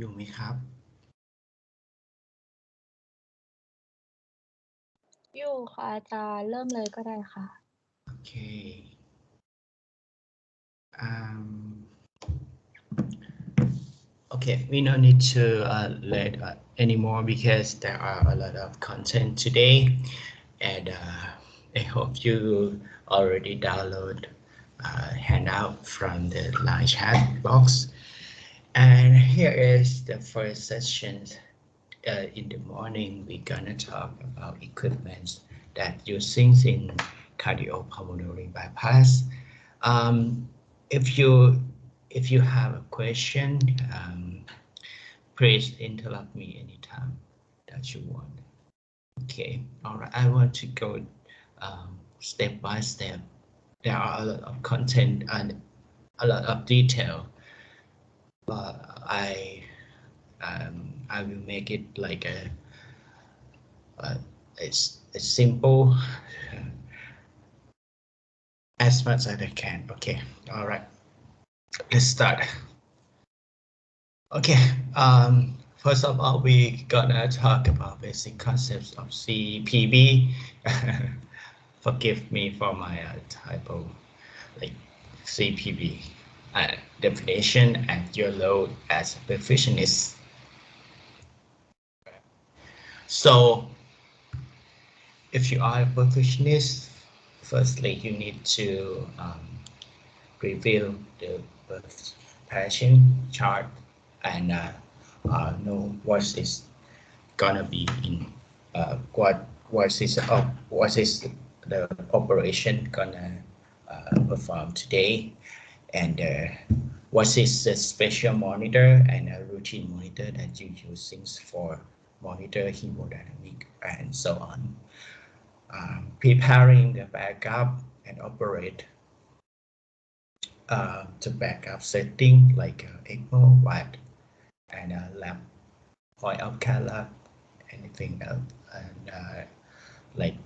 อยู่ไหมครับ อยู่ค่ะอาจารย์เริ่มเลยก็ได้ค่ะ โอเค Okay, we don't need to let anymore because there are a lot of content today, and I hope you already download handout from the live chat box. And here is the first session. In the morning, we're gonna talk about equipment that using in cardiopulmonary bypass. If you have a question, please interrupt me anytime that you want. Okay, all right. I want to go step by step. There are a lot of content and a lot of detail, but I will make it like it's simple as much as I can. Okay, all right. Let's start. Okay, first of all, we're gonna talk about basic concepts of Cpb. Forgive me for my typo, like Cpb definition and your load as a perfectionist. So, if you are a perfectionist, firstly, you need to review the patient chart and know what is gonna be in what is the operation gonna perform today, and what is the special monitor and a routine monitor that you're using for monitor hemodynamic and so on. Preparing the backup and operate the backup setting like ECMO, WAT, and lab point of care lab, anything else, and like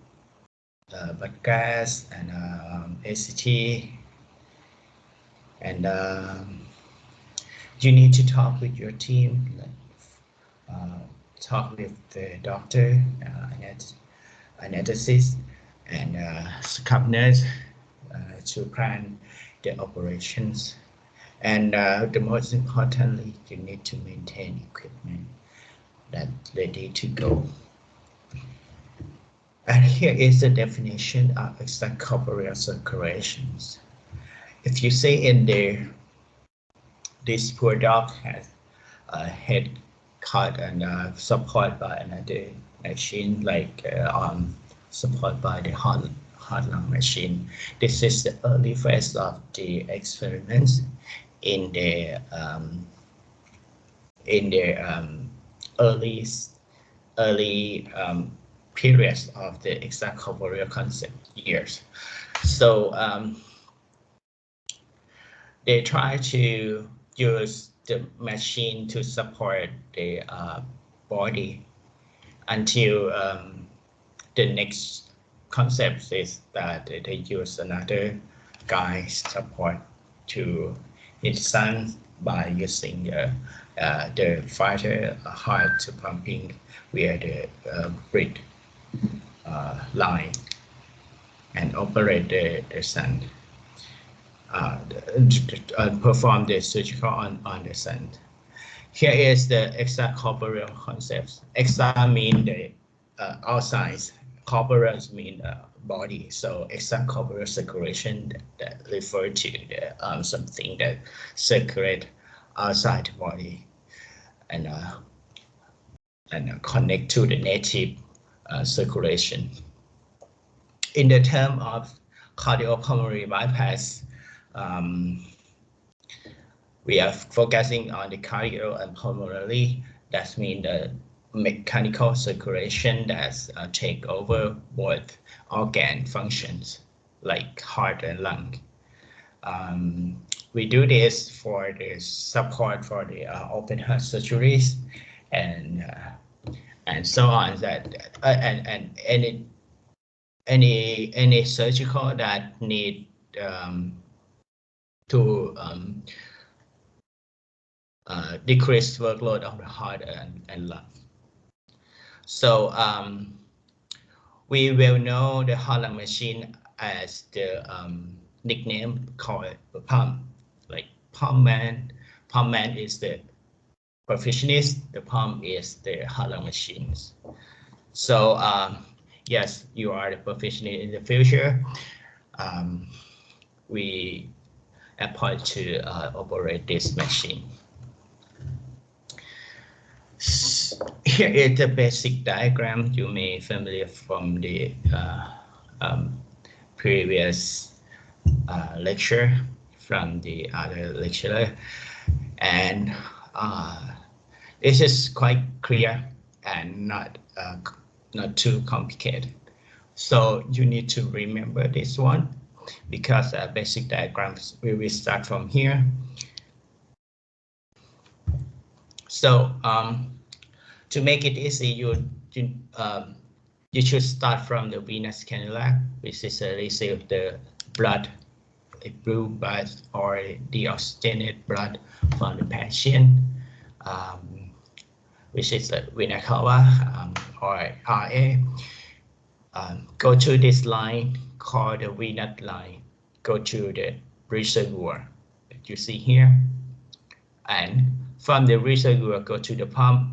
blood gas and ACT, and you need to talk with your team, like talk with the doctor, anesthetist, and scrub nurse to plan the operations. And the most importantly, you need to maintain equipment that's ready to go. And here is the definition of extracorporeal circulations. If you say in there, this poor dog has a head cut and supported by another machine, like supported by the heart lung machine. This is the early phase of the experiments in the early periods of the extracorporeal concept years. So they try to use the machine to support the body until the next concept is that they use another guy support to his son by using the fighter heart to pumping via the breath line and operate the son. Perform the surgical on the son. Here is the extracorporeal concepts. Extra mean the outside, corporeal mean body. So extracorporeal circulation that refer to the something that circulate outside the body and connect to the native circulation. In the term of cardiopulmonary bypass, we are focusing on the cardio and pulmonary. That means the mechanical circulation that take over both organ functions like heart and lung. We do this for the support for the open heart surgeries and so on. That and any surgical that need to decrease workload of the heart and lung. So we will know the heart lung machine as the nickname called pump, like pump man. Pump man is the perfusionist, the pump is the heart lung machines. So yes, you are the perfusionist in the future. We appoint to operate this machine. Here is the basic diagram. You may be familiar from the previous lecture from the other lecturer, and this is quite clear and not too complicated. So you need to remember this one because basic diagrams we will start from here. So to make it easy, you should start from the venous cannula, which is receive the blood, a blue blood or deoxygenated blood from the patient, which is the vena cava or RA. Go to this line called the venous line. Go to the reservoir that you see here, and from the reservoir go to the pump.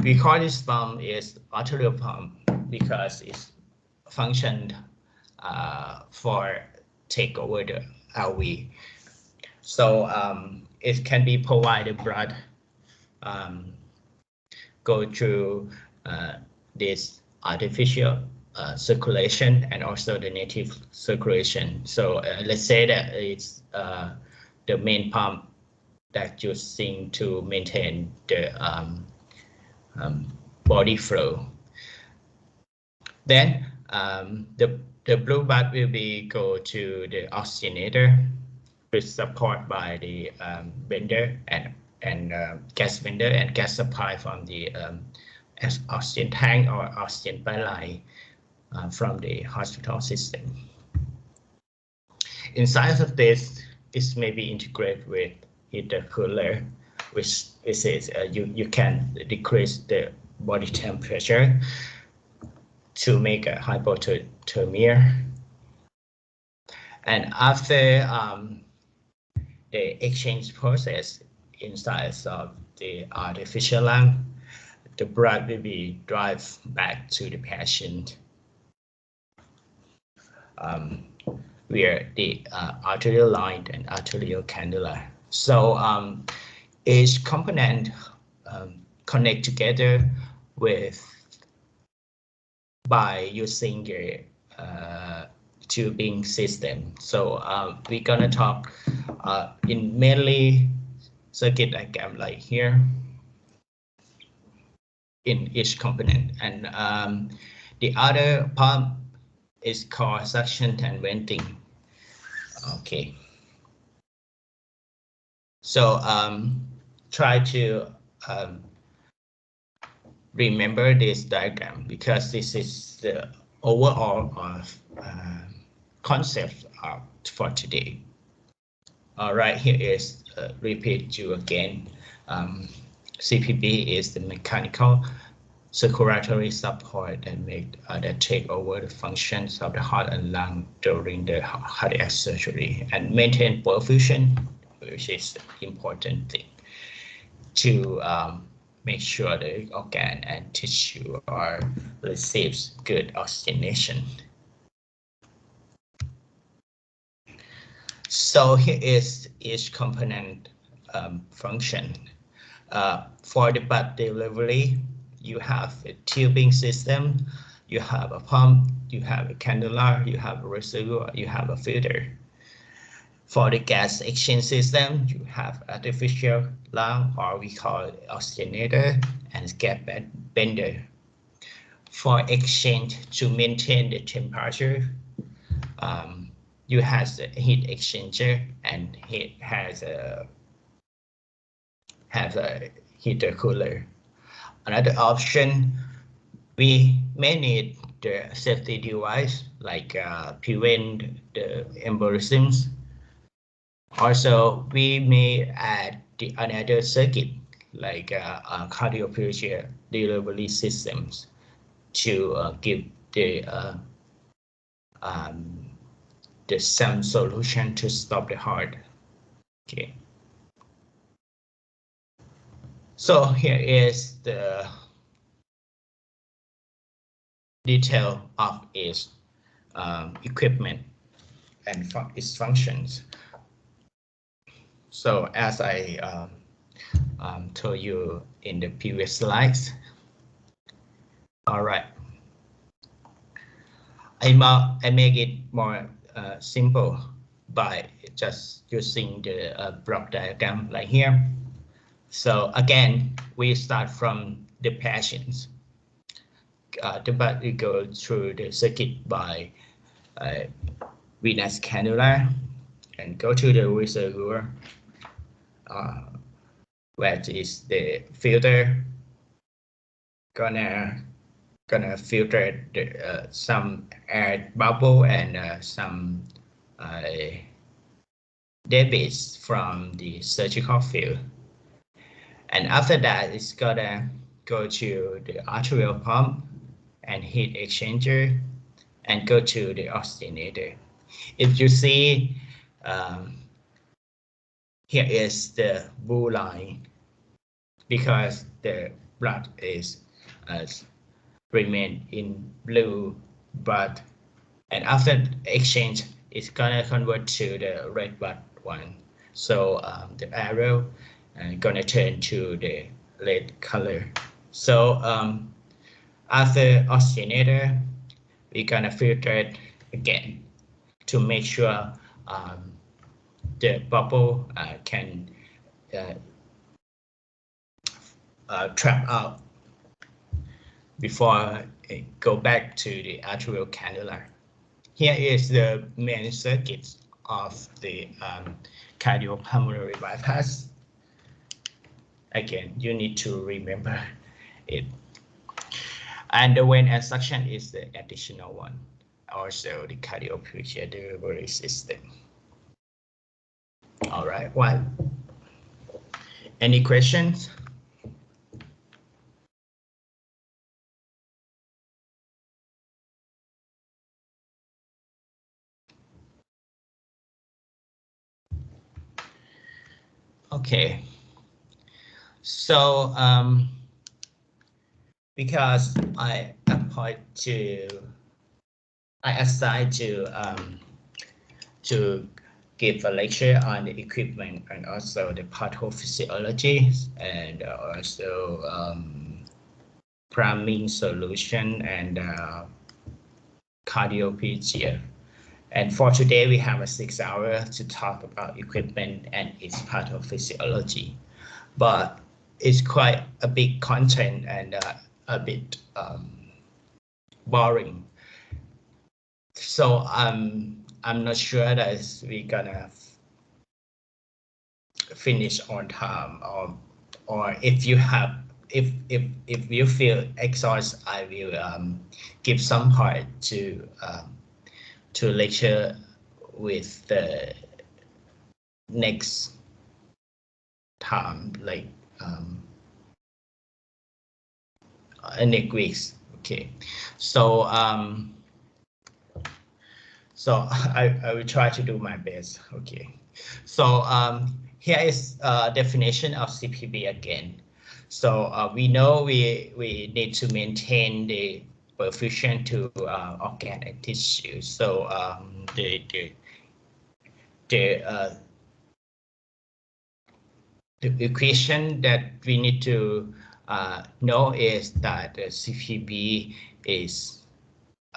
We call this pump is arterial pump because it's functioned for take over the LV. So it can be provided blood go through this artificial circulation and also the native circulation. So let's say that it's the main pump that you're using to maintain the body flow. Then the blue blood will be go to the oxygenator, which is supported by the vendor and gas vendor and gas supply from the oxygen tank or oxygen pipeline from the hospital system. Inside of this, it may be integrated with heater cooler, which is you can decrease the body temperature to make a hypothermia. And after the exchange process inside of the artificial lung, the blood will be driven back to the patient where the arterial line and arterial cannula. So each component connect together by using the tubing system. So we're gonna talk in mainly circuit diagram like here in each component, and the other pump is called suction and venting. Okay. So try to remember this diagram because this is the overall concept for today. All right, here is repeat you again. CPB is the mechanical circulatory support that take over the functions of the heart and lung during the cardiac surgery and maintain perfusion, which is important thing to make sure the organ and tissue receives good oxygenation. So here is each component function. For the blood delivery, you have a tubing system, you have a pump, you have a cannula, you have a reservoir, you have a filter. For the gas exchange system, you have artificial lung, or we call it oxygenator, and gas bender. For exchange to maintain the temperature, you have the heat exchanger, and it has a heater cooler. Another option, we may need the safety device like prevent the embolisms Also, we may add another circuit like cardiopulmonary delivery systems to give um, some solution to stop the heart. Okay. So here is the detail of its equipment and its functions. So as I told you in the previous slides, all right, I make it more simple by just using the block diagram like here. So again, we start from the patients. We go through the circuit by venous cannula and go to the reservoir, where is the filter, gonna filter the, some air bubble and some debris from the surgical field. And after that, it's gonna go to the arterial pump and heat exchanger and go to the oscillator. If you see, here is the blue line because the blood is remain in blue, but and after exchange, it's gonna convert to the red blood one. So the arrow gonna turn to the red color. So after oscillator, we're gonna filter it again to make sure the bubble can trap out before it go back to the arterial cannula. Here is the main circuit of the cardiopulmonary bypass. Again, you need to remember it. And the vein and suction is the additional one. Also, the cardiopulmonary delivery system. All right, well, any questions? Okay, so because I assigned to give a lecture on the equipment and also the pathophysiology and also priming solution and cardiopulmonary. And for today, we have a 6 hour to talk about equipment and its pathophysiology. But it's quite a big content and a bit boring. So I'm not sure that we're gonna finish on time, or if you have if you feel exhausted, I will give some part to lecture with the next time, like next weeks. Okay, so so I will try to do my best. Okay, so here is definition of CPB again. So we know we need to maintain the perfusion to organ and tissue. So the equation that we need to know is that the CPB is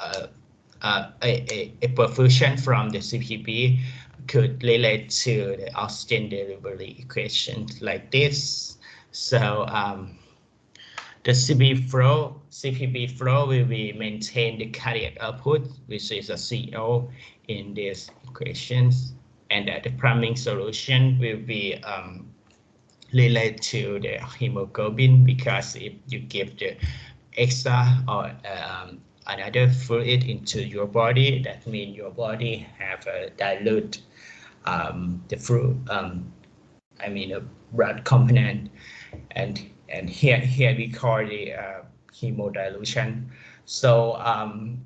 a perfusion from the CPB could relate to the oxygen delivery equation like this. So the CPB flow will be maintain the cardiac output, which is a CO in these equations, and that the priming solution will be related to the hemoglobin, because if you give the extra or another fluid into your body, that means your body have a dilute the fruit, I mean a blood component, and here we call the hemodilution. So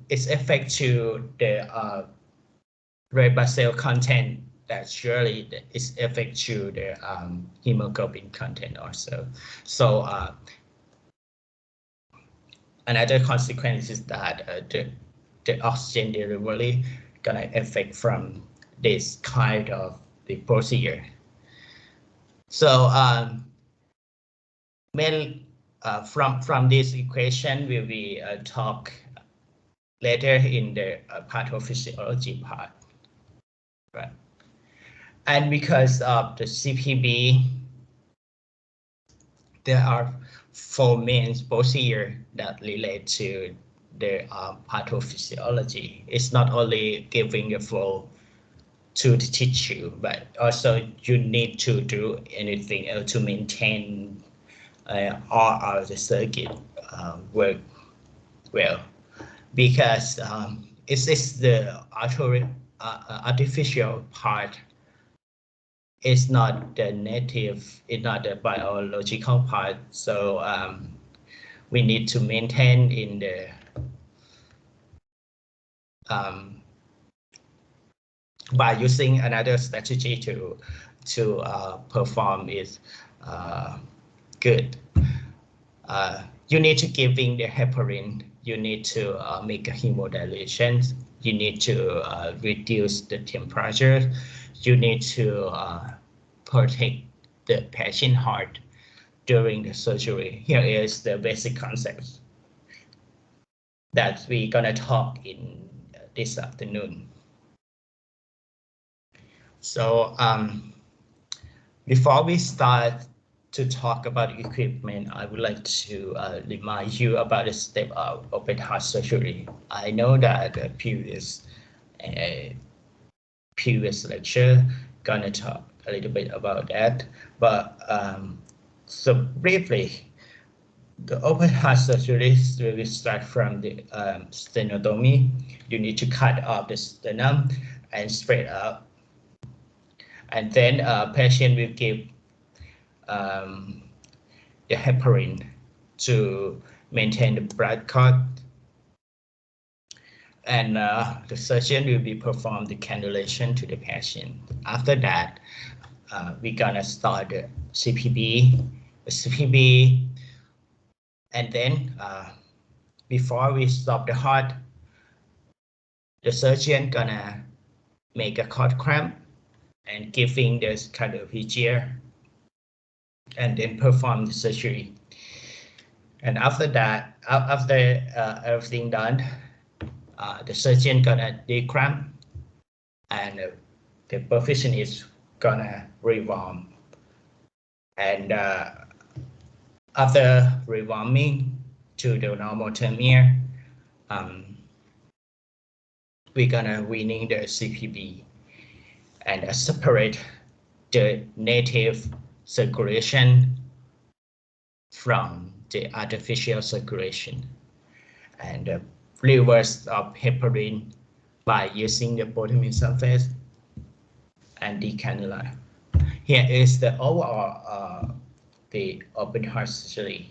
its effect to the red blood cell content that surely is effect to the hemoglobin content also. So another consequence is that the oxygen delivery gonna affect from this kind of the procedure. So from this equation we will talk later in the pathophysiology part, right? And because of the CPB, there are 4 main procedures that relate to the pathophysiology. It's not only giving a flow to the tissue, but also you need to do anything else to maintain all of the circuit work well, because it's the artificial part. It's not the native, it's not the biological part. So we need to maintain in the by using another strategy to perform is good. You need to giving the heparin. You need to make a hemodilation. You need to reduce the temperature. You need to protect the patient heart during the surgery. Here is the basic concepts that we're gonna talk in this afternoon. So before we start to talk about equipment, I would like to remind you about the step of open heart surgery. I know that the previous lecture gonna talk a little bit about that, but so briefly, the open heart surgery will start from the sternotomy. You need to cut off the sternum and spread out, and then patient will give the heparin to maintain the blood clot, and the surgeon will be perform the cannulation to the patient. After that, we're gonna start the CPB, and then before we stop the heart, the surgeon gonna make a cord clamp and giving this kind of here, and then perform the surgery. And after that, after everything done, the surgeon gonna declamp, and the perfusionist gonna rewarm. And after rewarming to the normal termere, we're gonna weaning the CPB and separate the native circulation from the artificial circulation, and reverse of heparin by using the potassium sulfate and the cannula. Here is the overall the open heart surgery.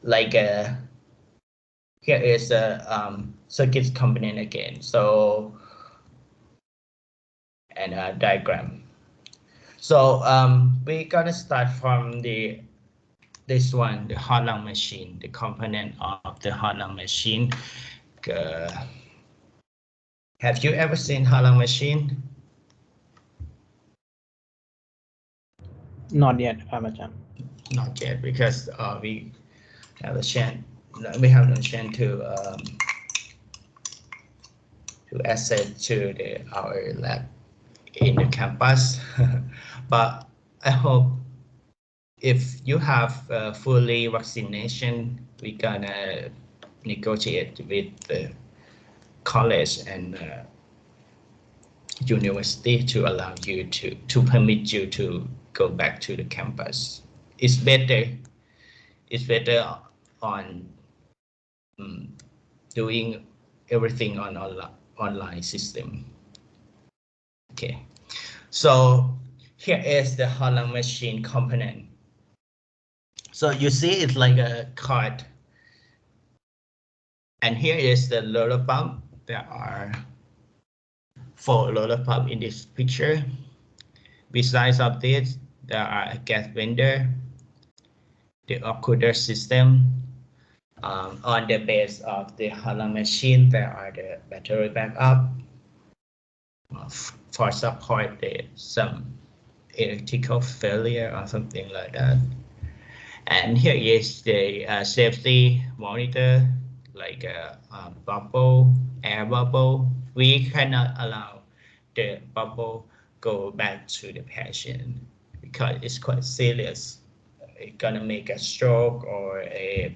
Like here is a circuit component again. So and a diagram. So we're gonna start from this one, the heart lung machine, the component of the heart lung machine. Have you ever seen heart lung machine? Not yet, Amachan. Not yet, because we have a chance. We have no chance to access to our lab in the campus. But I hope if you have fully vaccination, we're gonna negotiate with the college and university to allow you to permit you to go back to the campus. It's better on doing everything on online system. Okay, so here is the Holland machine component. So you see it's like a card, and here is the roller pump. There are 4 roller pump in this picture. Besides of this, there are a gas vendor, the occluder system. On the base of the Holland machine, there are the battery backup. For support, there's some electrical failure or something like that. And here is the safety monitor, like a bubble, air bubble. We cannot allow the bubble go back to the patient because it's quite serious. It's gonna make a stroke or a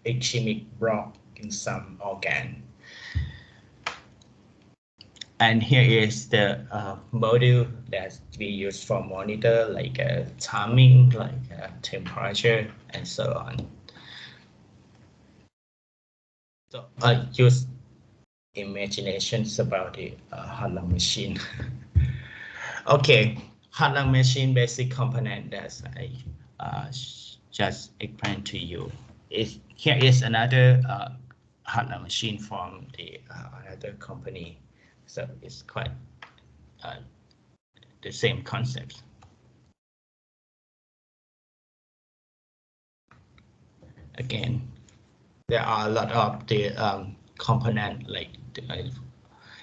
ischemic block in some organ. And here is the module that we use for monitor, like timing, like temperature, and so on. So use imaginations about the Holland machine. Okay, Holland machine basic component that I just explained to you. Here is another Holland machine from the another company. So it's quite the same concept. Again, there are a lot of the component, like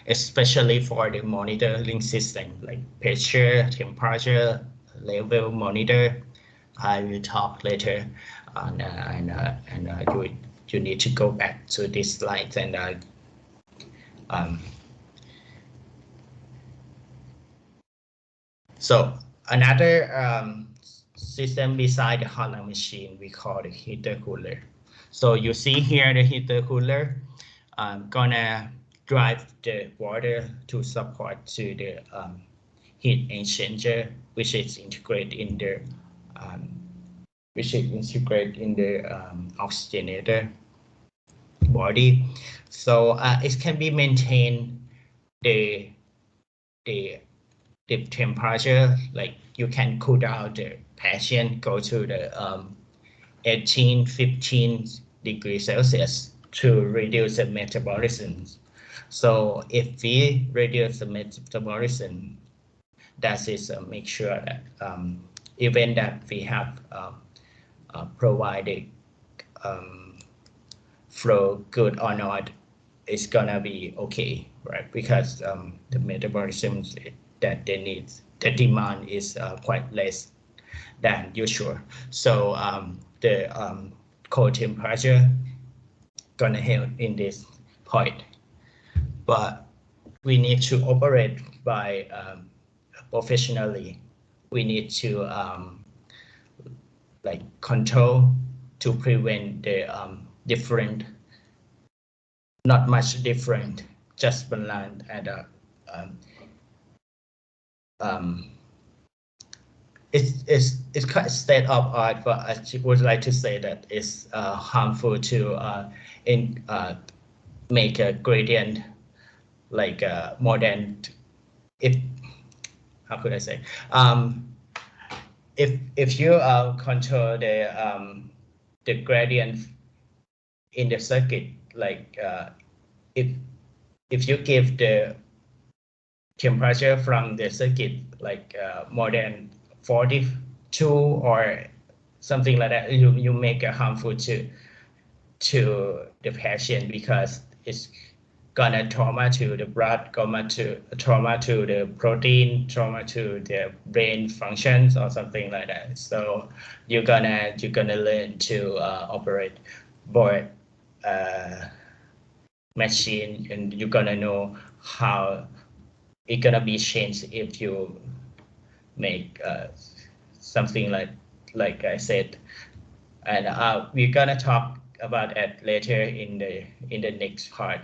especially for the monitoring system, like pressure, temperature, level monitor. I will talk later, and you need to go back to this slide and so another system beside the Holland machine we call the heater cooler. So you see here the heater cooler. I'm gonna drive the water to support to the heat exchanger, which is integrated in the oxygenator body. So it can be maintained the temperature, like you can cool down the patient, go to the 18, 15 degrees Celsius to reduce the metabolism. So if we reduce the metabolism, that is make sure that even that we have provided flow good or not, it's gonna be okay, right? Because the metabolism that they need, the demand is quite less than usual. So the cold temperature gonna help in this point, but we need to operate by professionally. We need to like control to prevent the different, not much different, just balance and it's quite state of art, but I would like to say that it's harmful to make a gradient like more than, if how could I say, if you control the gradient in the circuit, like if you give the temperature from the circuit like more than 42 or something like that, you make it harmful to the patient, because it's gonna trauma to the blood, trauma to the protein, trauma to the brain functions or something like that. So you're gonna learn to operate both machine, and you're gonna know how it's gonna be changed if you make something like I said, and we're gonna talk about it later in the next part.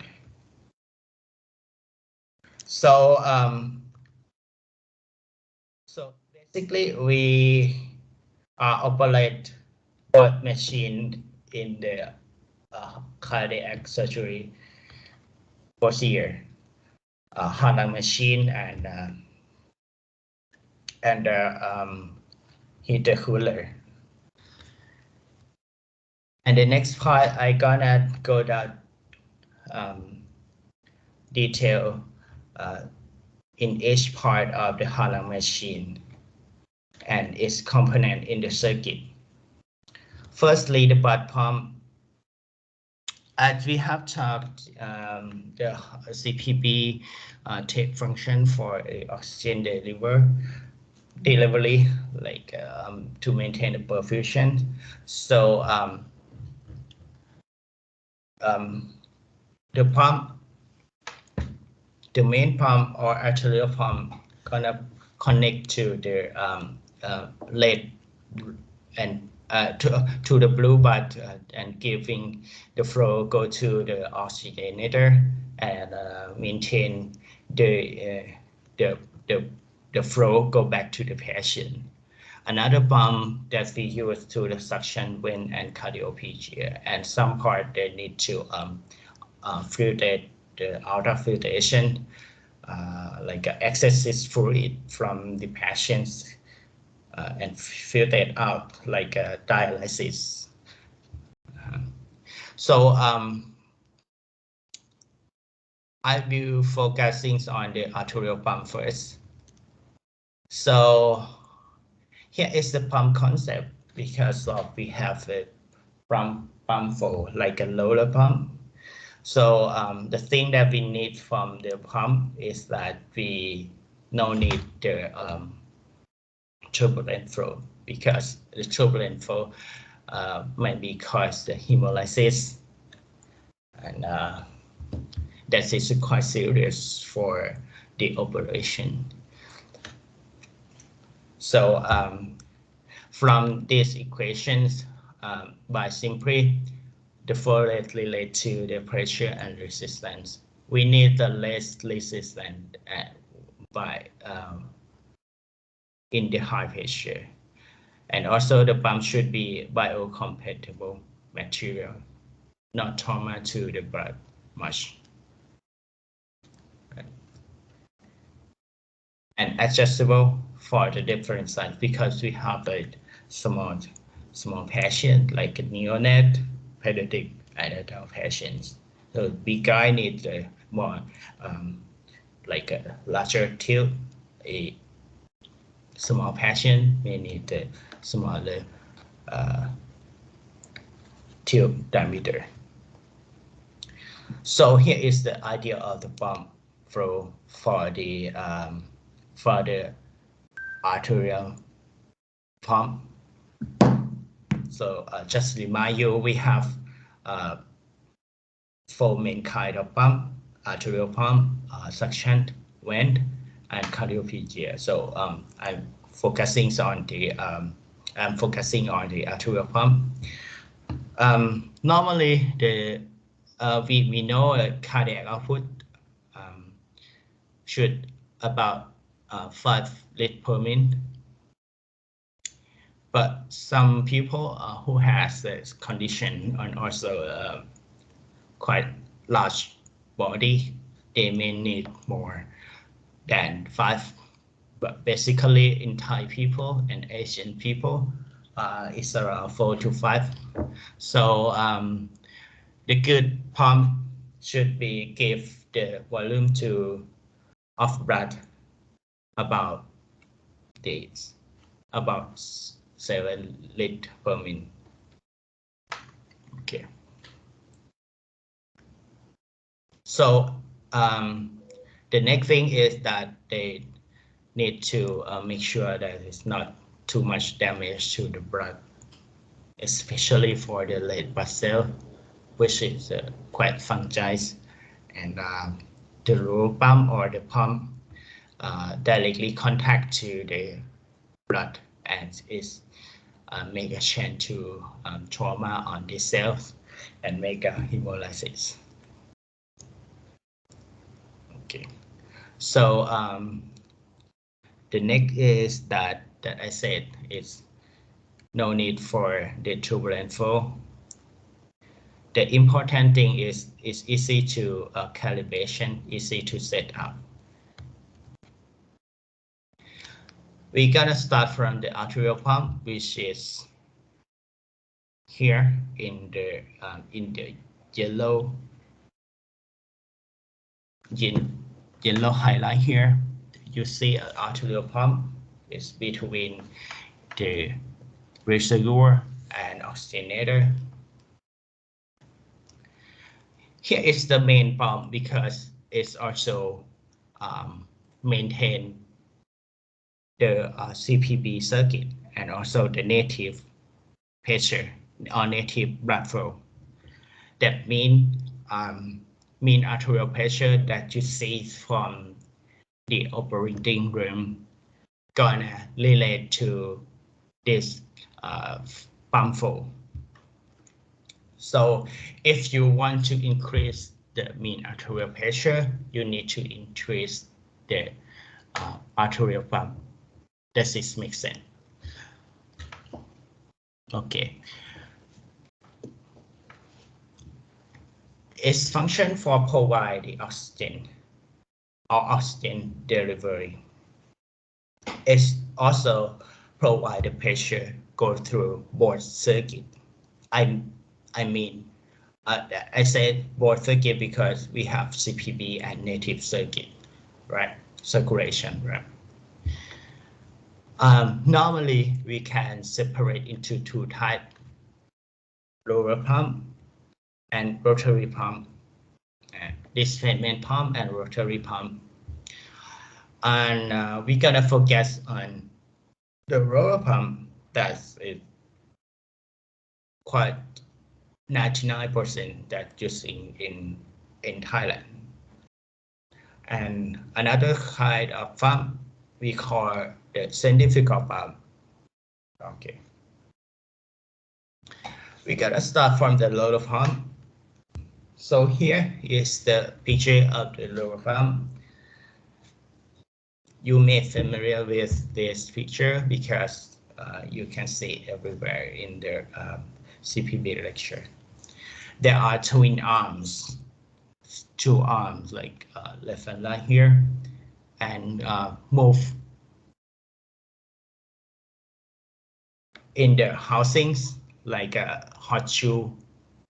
So so basically we operate both machine in the cardiac surgery procedure, Harlan machine and heater cooler. And the next part, I gonna go down detail in each part of the Harlan machine and its component in the circuit. Firstly, the blood pump. As we have talked, the CPB tape function for oxygen delivery, like to maintain the perfusion. So the pump, the main pump or arterial pump, gonna connect to the lead and to the blue bud and giving the flow go to the oxygenator and maintain the flow go back to the patient. Another pump that we use to the suction vein and cardioplegia, and some part they need to filter the outer filtration, like excess fluid from the patients. And filter it out like dialysis. So I will focusing on the arterial pump first. So here is the pump concept, because we have a pump for like a roller pump. So the thing that we need from the pump is that we no need the turbulent flow, because the turbulent flow might be caused the hemolysis, and that is quite serious for the operation. So from these equations, by simply the flow rate relate to the pressure and resistance. We need the less resistance by in the high pressure. And also the pump should be biocompatible material, not trauma to the blood much. And adjustable for the different size, because we have a small patient like a neonate, pediatric, and adult patients. So big guy needs a more like a larger tube. A small patient may need a smaller tube diameter. So here is the idea of the pump flow for the arterial pump. So just remind you, we have 4 main kind of pump: arterial pump, suction, vent, and cardioplegia. So I'm focusing on the arterial pump. Normally, we know a cardiac output should about 5 liters per minute. But some people who has this condition and also quite large body, they may need more than 5. But basically, in Thai people and Asian people, it's around 4 to 5. So the good pump should be give the volume of blood about 7 liters per minute. Okay. So the next thing is that they need to make sure that it's not too much damage to the blood, especially for the red blood cell, which is quite fragile, and the roll pump or the pump directly contact to the blood and is make a change to trauma on the cells and make a hemolysis. Okay, so the next is that I said is no need for the turbulent flow. the important thing is it's easy to calibration, easy to set up. We're gonna start from the arterial pump, which is here in the yellow highlight here. You see an arterial pump is between the reservoir and oxygenator. Here is the main pump because it's also maintain the Cpb circuit and also the native pressure or native blood flow. That mean arterial pressure that you see from the operating room gonna relate to this pump flow. So if you want to increase the mean arterial pressure, you need to increase the arterial pump. Does this make sense? Okay. Its function for provide the oxygen or oxygen delivery. It's also provide the pressure go through both circuit. I said both circuit because we have Cpb and native circuit, right? Circulation, right? Normally we can separate into two types: lower pump and rotary pump, displacement pump and rotary pump. And we're gonna focus on the lower pump. That is quite 99% that using in Thailand. And another kind of pump we call the centrifugal pump. Okay. We gotta start from the lower pump. So here is the picture of the lower pump. You may be familiar with this picture because you can see it everywhere in the Cpb lecture. There are twin arms, two arms like left and right here, and move in the housings like a horseshoe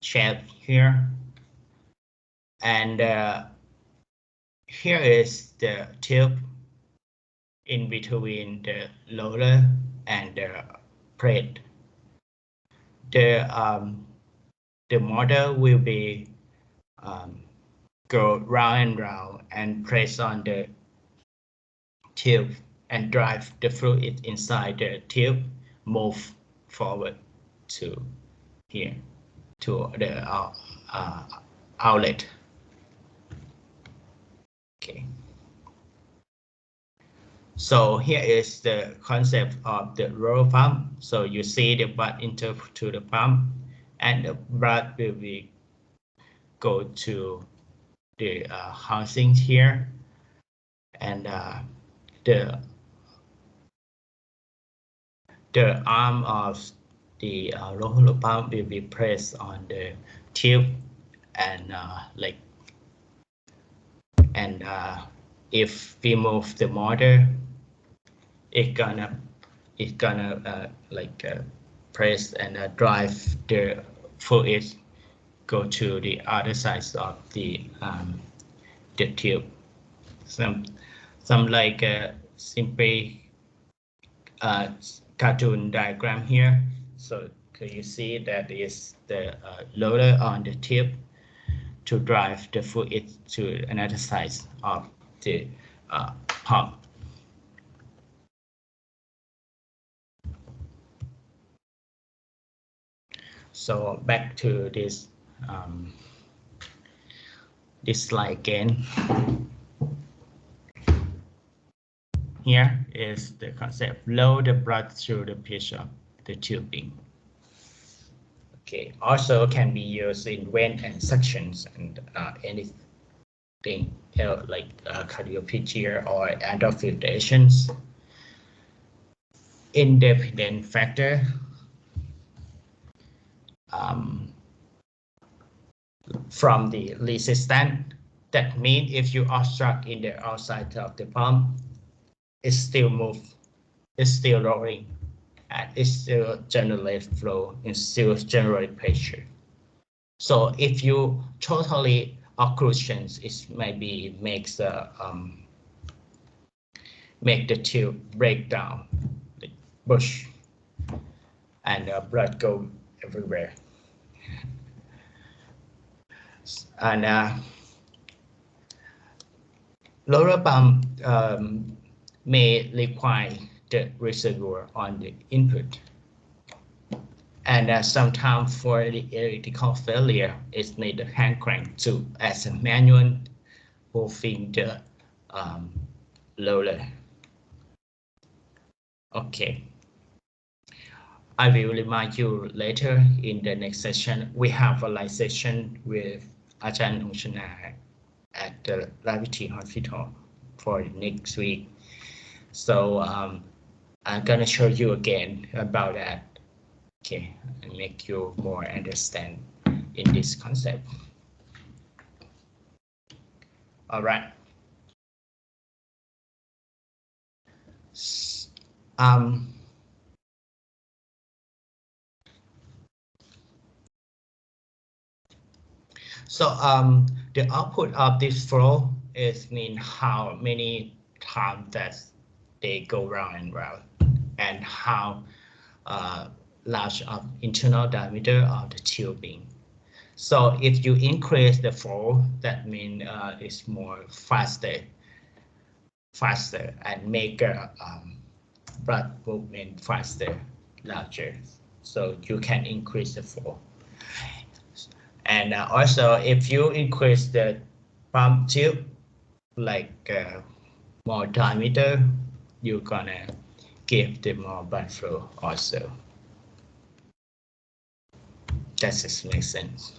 shape here. And here is the tube in between the roller and the plate. The motor will be go round and round and press on the tube and drive the fluid inside the tube move forward to here to the outlet. Okay. So here is the concept of the roller pump. So you see the blood enter to the pump, and the blood will be go to the housing here, and the arm of the roller pump will be pressed on the tube, and if we move the motor, it's gonna press and drive the fluid go to the other side of the tube. Some like simply cartoon diagram here. So you see that is the loader on the tube to drive the fluid to another side of the pump. So back to this slide again. Here is the concept: flow the blood through the pitch of the tubing. Okay, also can be used in vent and suctions and anything else like cardiopulmonary or endofiltrations. Independent factor. from the resistance. That means if you obstruct in the outside of the pump, it still moves, it's still rolling, and it still generates flow, and still generate pressure. So if you totally occlusions, it maybe makes the make the tube break down, the bush, and blood go everywhere. And lower pump may require the reservoir on the input. And sometimes for the electrical failure, it's need a hand crank to as a manual moving the roller. Okay. I will remind you later in the next session. We have a live session with Ajahn Ongshana at the Rotary Hospital for next week. So I'm gonna show you again about that. Okay, and make you more understand in this concept. All right. So the output of this flow is mean how many times that they go round and round, and how large of internal diameter of the tubing. So if you increase the flow, that means it's more faster, and make blood movement faster, larger. So you can increase the flow. And also, if you increase the pump tube, like more diameter, you're gonna give the more blood flow also. That just makes sense.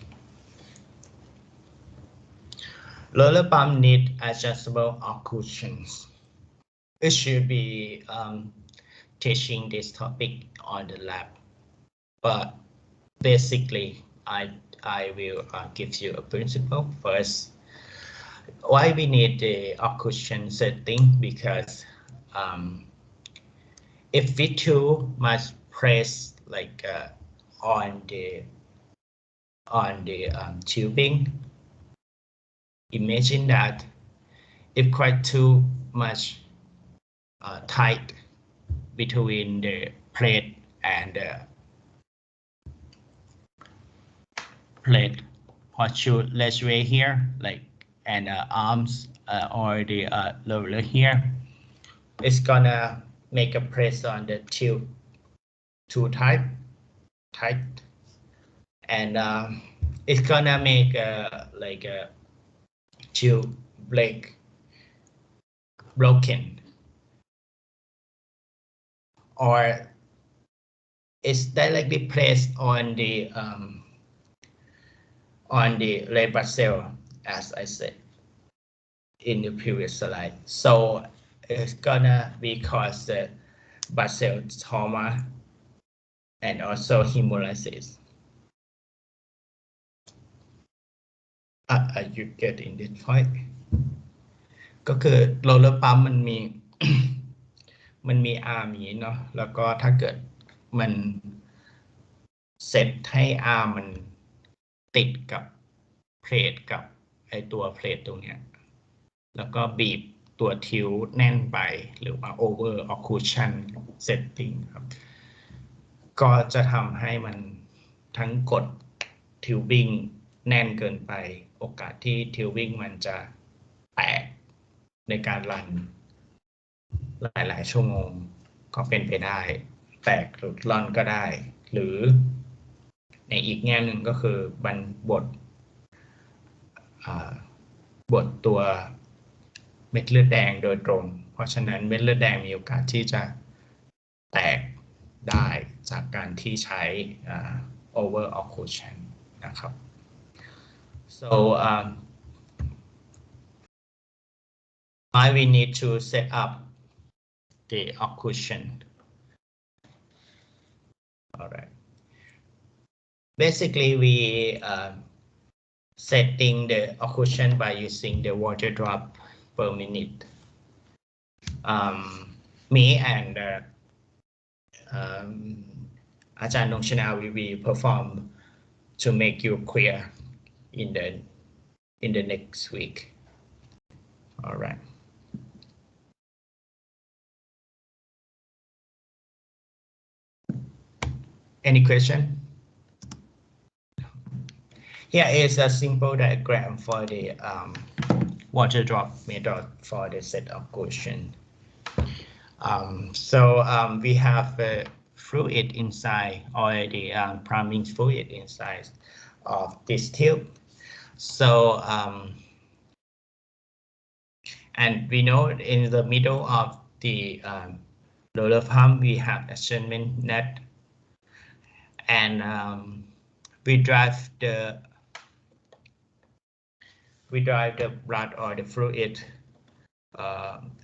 Roller pump need adjustable occlusions. It should be teaching this topic on the lab, but basically I will give you a principle first. Why we need the occlusion setting? Because if we too much press like on the tubing, imagine that if quite too much tight between the plate and plate, what should let's way here, like, and arms or the roller here, it's gonna make a press on the tube too tight, and it's gonna make like a tube break broken, or it's directly placed on the red blood cell, as I said in the previous slide. So it's gonna be cause the blood cell trauma and also hemolysis. Are you getting this point? ก็คือโรลเลอร์ปั๊มมันมี มันมีอาร์มอย่างนี้เนาะ แล้วก็ถ้าเกิดมันเซตให้อาร์มมันติดกับเพลทกับไอตัวเพลทตรงเนี้ย แล้วก็บีบตัวทิวแน่นไปหรือว่า over occlusion setting ครับ ก็จะทำให้มันทั้งกดทิวบิ้งแน่นเกินไป โอกาสที่ทิวบิ้งมันจะแตกในการรันหลายๆชั่วโมงก็เป็นไปได้ แตกหรือรันก็ได้ หรือในอีกแง่หนึ่งก็คือมันบดตัวเม็ดเลือดแดงโดยตรง เพราะฉะนั้นเม็ดเลือดแดงมีโอกาสที่จะแตกได้จากการที่ใช้ over occlusion นะครับ so why we need to set up the occlusion. All right. Basically, we setting the occlusion by using the water drop per minute. Me and Ajahn Nongchana will be perform to make you clear in the next week. All right. Any question? Here is a simple diagram for the water drop method for the set of question. We have a fluid inside, or the plumbing fluid inside of this tube. So and we know in the middle of the roller pump we have attachment net, and we drive the blood or the fluid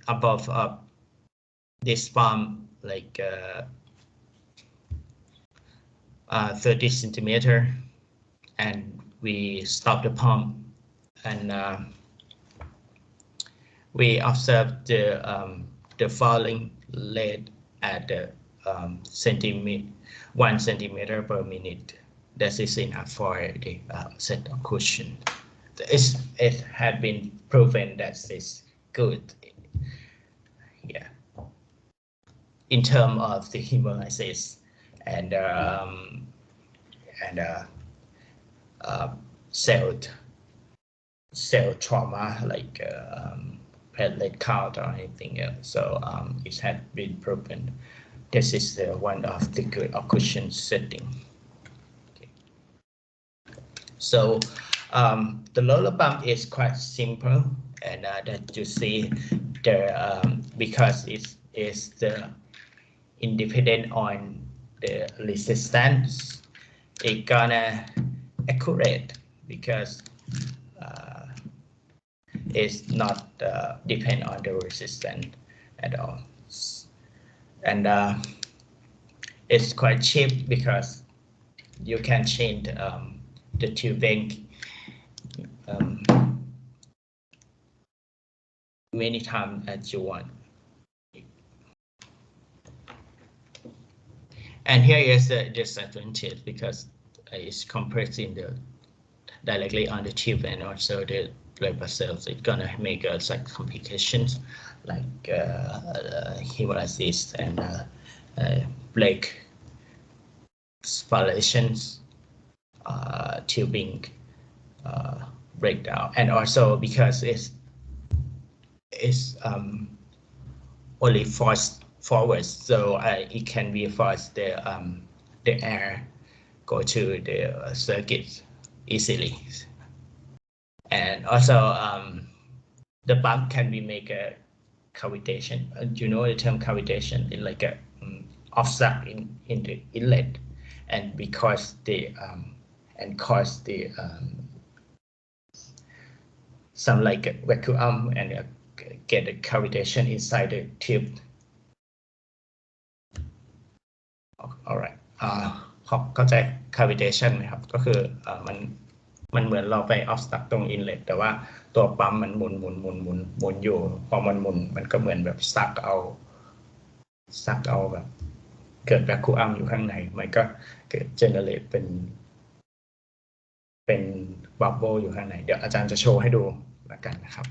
above this pump, like 30 centimeter, and we stop the pump, and we observe the falling rate at the 1 centimeter per minute. That is enough for the set of question. It had been proven that it's good, yeah, in terms of the hemolysis and cell trauma, like platelet count or anything else. So it had been proven. This is one of the good occlusion setting. Okay. So the roller pump is quite simple, and that you see there, because it is the independent on the resistance, it gonna accurate because it's not depend on the resistance at all, and it's quite cheap because you can change the tubing many times as you want. And here is the disadvantage because it's compressing directly on the tube, and also the blood vessels. It's gonna make some complications like hemolysis and plaque spirations, tubing breakdown, and also because it's only forced forward, so it can be forced the air go to the circuit easily, and also the pump can be make a cavitation. You know the term cavitation is like a obstruct in the inlet, and because the cause the some like a vacuum and get a cavitation inside the tube. Alright, เข้าใจ cavitation ไหมครับก็คือมันเหมือนเราไป obstruct ตรง inlet แต่ว่าตัวปั๊มมันหมุนอยู่พอมันหมุนมันก็เหมือนแบบซักเอาแบบเกิด vacuum อยู่ข้างในมันก็เกิด generate เป็น bubble อยู่ข้างในเดี๋ยวอาจารย์จะโชว์ให้ดูแล้วกันนะครับ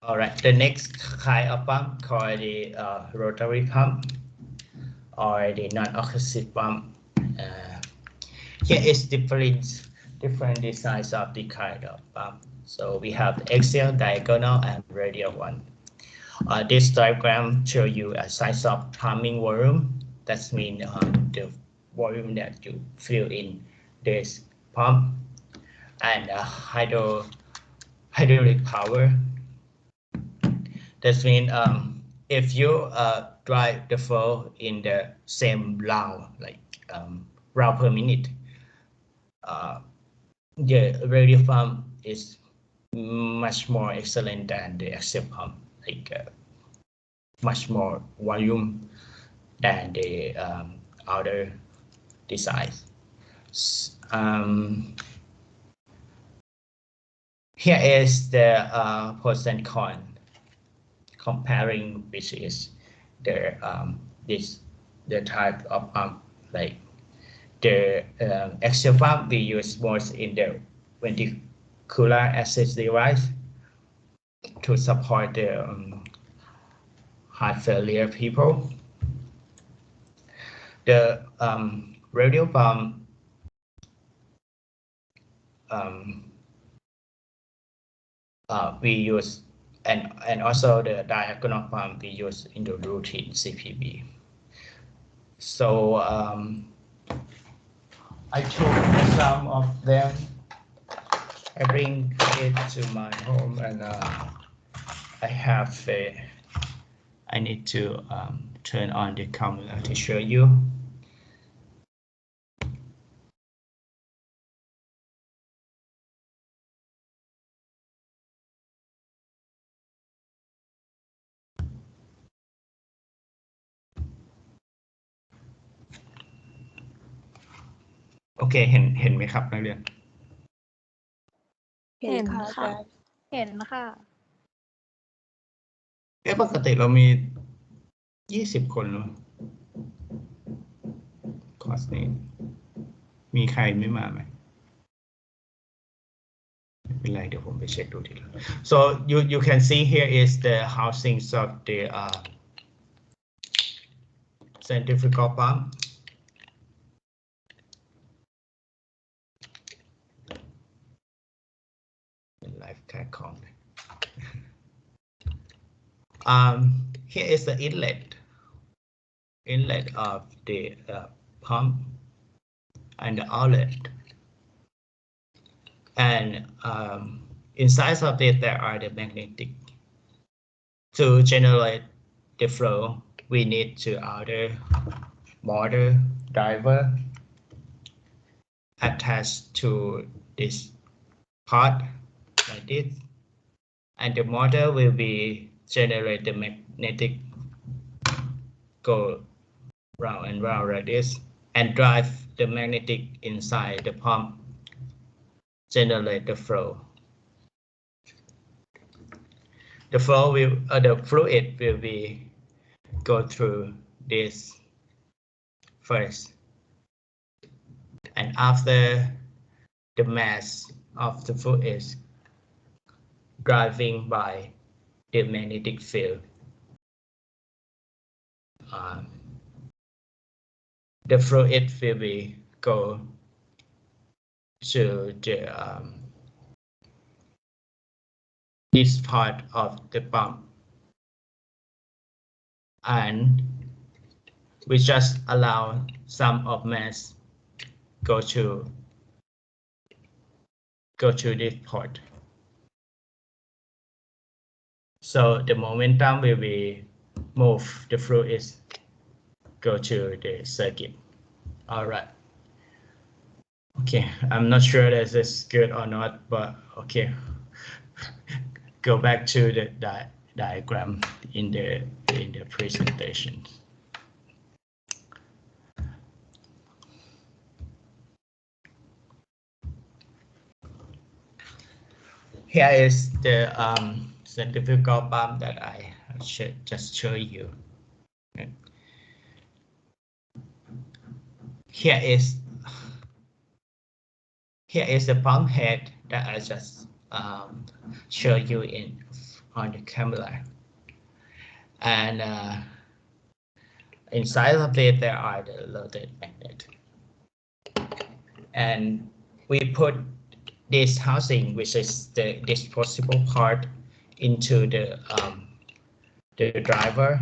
All right, the next kind of pump called the rotary pump or the non-occlusive pump. Here is different designs of the kind of pump. So we have the axial, diagonal, and radial one. This diagram shows you a size of pumping volume. That means the volume that you fill in this pump, and hydraulic power. That means if you drive the flow in the same round, like round per minute, the radial pump is much more excellent than the axial pump, like much more volume than the other design. Here is the pros and cons comparing which is the the type of pump. Like the axial pump we use most in the ventricular assist device to support the heart failure people. The radial pump we use, and also the diagonal pump we use in the routine CPB. So I took some of them. I bring it to my home, and I have I need to turn on the camera to show you.โอเคเห็นไหมครับนักเรียน เห็นค่ะ เห็นค่ะ ปกติเรามี20 คนเนอะคอร์สนี้มีใครไม่มาไหมไม่เป็นไรเดี๋ยวผมไปเช็คดูทีหลัง so you can see here is the housings of the centrifugal pump. Live cat con. Here is the inlet of the pump and the outlet, and inside of it there are the magnetic. To generate the flow, we need to outer motor driver attached to this part like this, and the motor will be generate the magnetic go round and round like this, and drive the magnetic inside the pump, generate the flow. The flow will the fluid will be go through this first, and after the mass of the fluid is driving by the magnetic field, the fluid will be go to the this part of the pump, and we just allow some of mass go to this port. So the momentum will be move the fluids go to the circuit. All right. Okay, I'm not sure this is good or not, but okay. Go back to the diagram in the presentation. Here is the centrifugal pump that I should just show you. Here is the pump head that I just show you on the camera, and inside of it there are the loaded magnet, and we put this housing, which is the disposable part, into the driver,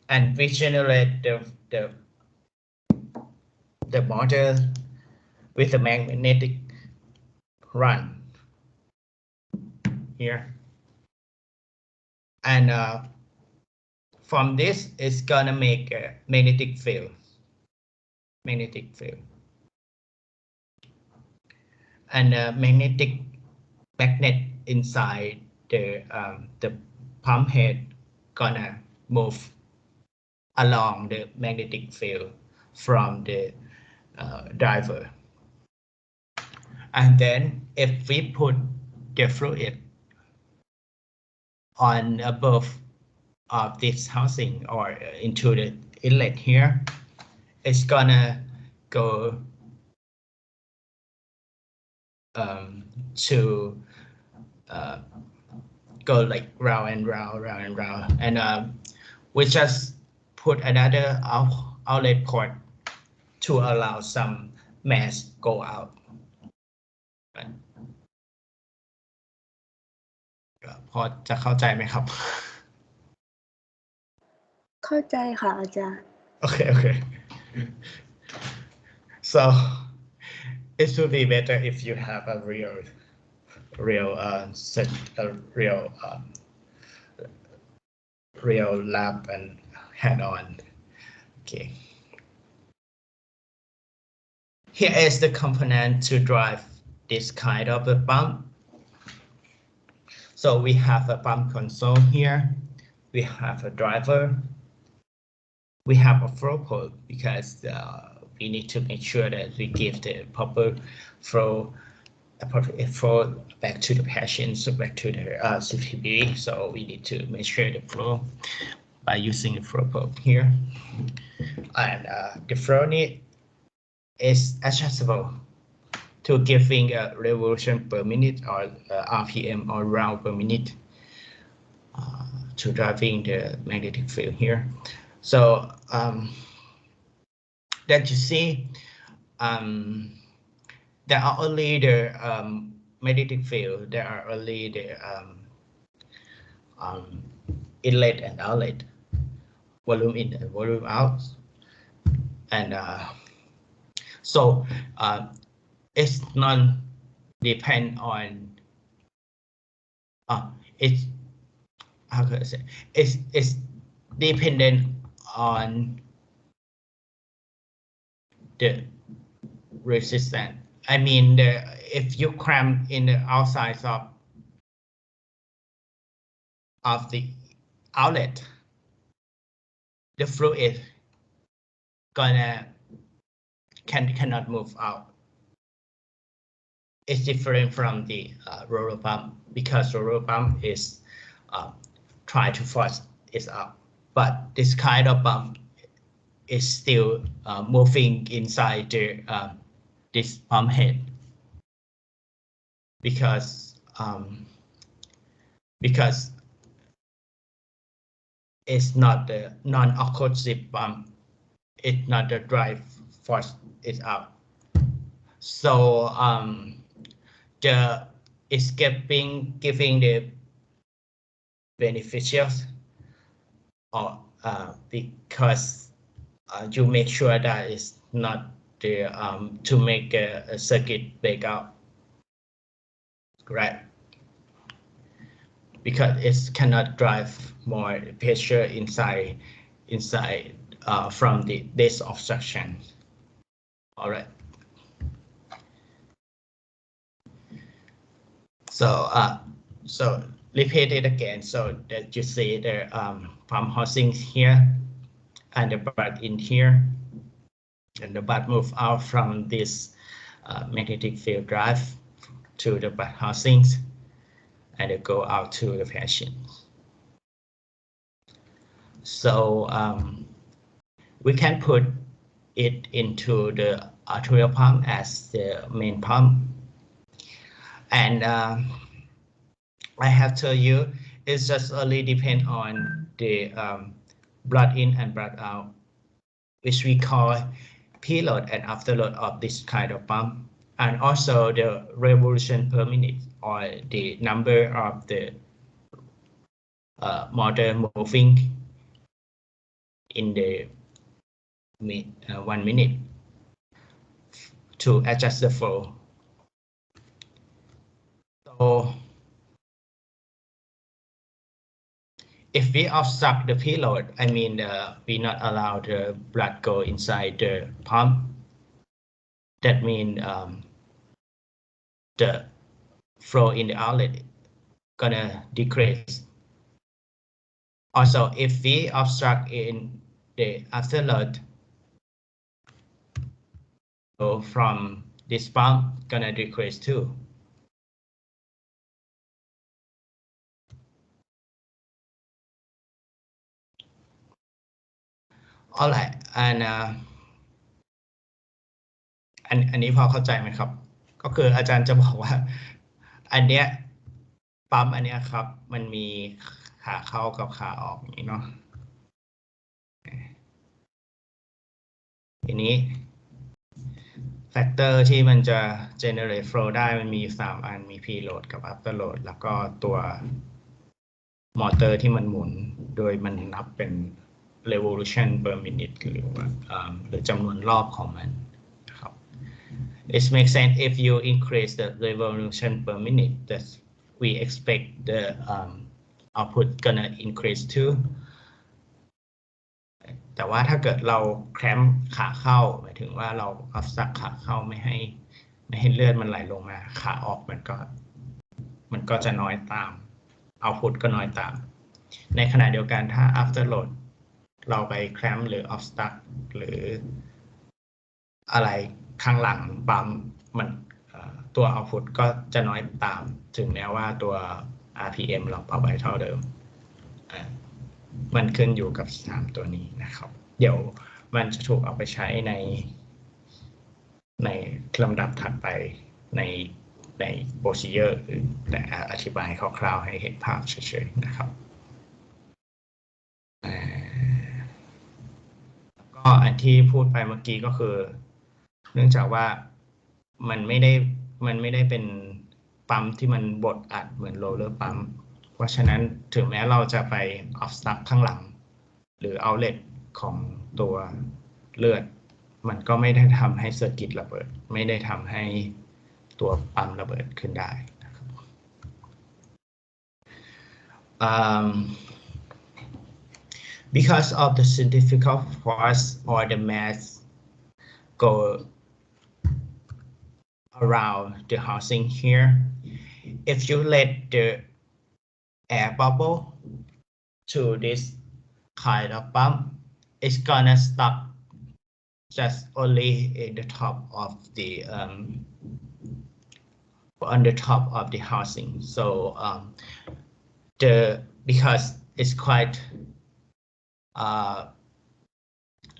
and we generate the motor with a magnetic run here, and from this it's gonna make a magnetic field, and magnet inside the pump head gonna move along the magnetic field from the driver. And then if we put the fluid on above of this housing or into the inlet here, it's gonna go to go like round and round, and we just put another outlet port to allow some mass go out. Right. พอจะเข้าใจไหมครับ เข้าใจค่ะอาจารย์ Okay. So it would be better if you have a real lab and hand-on. Okay. Here is the component to drive this kind of a pump. So we have a pump console here. We have a driver. We have a flow pole because we need to make sure that we give the proper flow back to the patient, so back to the Cpb. So we need to measure the flow by using the flow pole here. And the flow need is adjustable to giving a revolution per minute or RPM or round per minute to driving the magnetic field here. So that you see, there are only the magnetic field. There are only the inlet and outlet, volume in and volume out, and so it's not depend on. It's how could I say? It's dependent on the resistance. I mean, if you cramp in the outside of the outlet, the fluid cannot move out. It's different from the roller pump because roller pump is try to force it out, but this kind of pump is still moving inside the this pump head because it's not the non-occlusive pump. It's not the drive force it out. So the escaping giving the beneficial or because you make sure that it's not the to make a circuit break out, right? Because it cannot drive more pressure inside from this obstruction. All right. So repeat it again so that you see the pump housings here and the butt in here, and the butt move out from this magnetic field drive to the butt housings, and it go out to the patient. So we can put it into the arterial pump as the main pump. And I have told you it's just only depend on the blood in and blood out, which we call preload and afterload of this kind of pump, and also the revolution per minute or the number of the motor moving in the 1 minute to adjust the flow. So if we obstruct the preload, I mean we not allow the blood go inside the pump. That means the flow in the outlet gonna decrease. Also, if we obstruct in the afterload so from this pump gonna decrease too. Alright, and อันนี้พอเข้าใจไหมครับก็คืออาจารย์จะบอกว่าอันเนี้ยปั๊มอันเนี้ยครับมันมีขาเข้ากับขาออกอย่างนี้เนาะทีนี้แฟกเตอร์ที่มันจะ generate flow ได้มันมี3อันมี preload กับ afterload แล้วก็ตัวมอเตอร์ที่มันหมุนโดยมันนับเป็น revolution per minute หรือจำนวนรอบของมันนะครับ It makes sense if you increase the revolution per minute that we expect the output gonna increase too แต่ว่าถ้าเกิดเราแคลมขาเข้าหมายถึงว่าเราเอาซักขาเข้าไม่ให้เลือดมันไหลลงมาขาออกมันก็จะน้อยตามoutput ก็น้อยตามในขณะเดียวกันถ้า afterload เราไปแคลมหรือ obstruct หรืออะไรข้างหลังปั๊มมันตัว output ก็จะน้อยตามถึงแม้ว่าตัว RPM เราปรับไว้เท่าเดิมมันขึ้นอยู่กับ3ตัวนี้นะครับเดี๋ยวมันจะถูกเอาไปใช้ในลำดับถัดไปใน procedure แต่อธิบายคร่าวๆให้เห็นภาพเฉยๆนะครับก็อันที่พูดไปเมื่อกี้ก็คือเนื่องจากว่ามันไม่ได้เป็นปั๊มที่มันบดอัดเหมือนโรลเลอร์ปั๊มเพราะฉะนั้นถึงแม้เราจะไป obstruct ข้างหลังหรือ outlet ของตัวเลือดมันก็ไม่ได้ทำให้เซอร์กิตระเบิดไม่ได้ทำให้ตัวปั๊มระเบิดขึ้นได้นะครับ Because of the centrifugal force or the mass go around the housing here, if you let the air bubble to this kind of pump, it's gonna stop just only in the top of the on the top of the housing. So because it's quite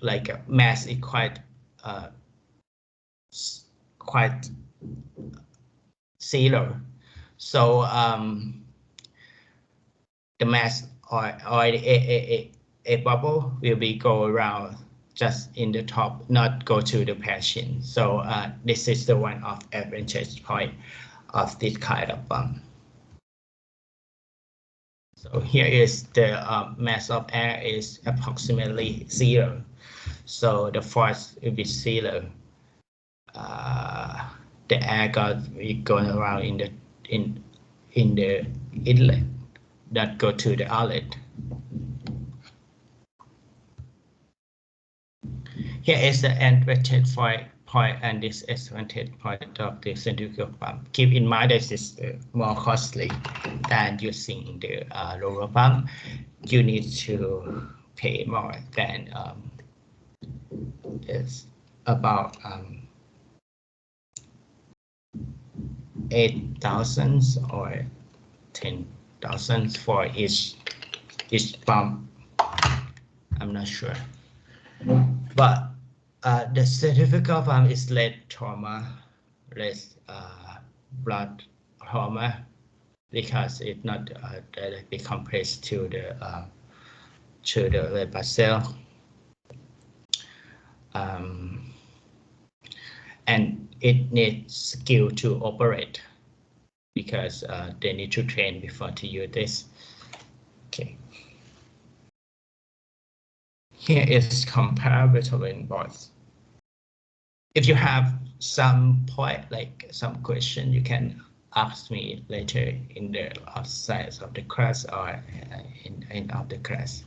like mass is quite zero. So the mass or a bubble will be go around just in the top, not go to the patient. So this is the one of advantage point of this kind of pump. So here is the mass of air is approximately 0. So the force will be 0. The air will go around in the inlet that go to the outlet. Here is the advantage point and disadvantage point of the centrifugal pump. Keep in mind that this is more costly than using the roller pump. You need to pay more than it's about 8,000 or 10,000 for each pump. I'm not sure, but the centrifugal pump is less trauma, less blood trauma because it's not directly compressed to the red blood cell, and it needs skill to operate because they need to train before to use this. Okay. Here is compare between both. If you have some point, like some question, you can ask me later in the outside of the class or in of the class,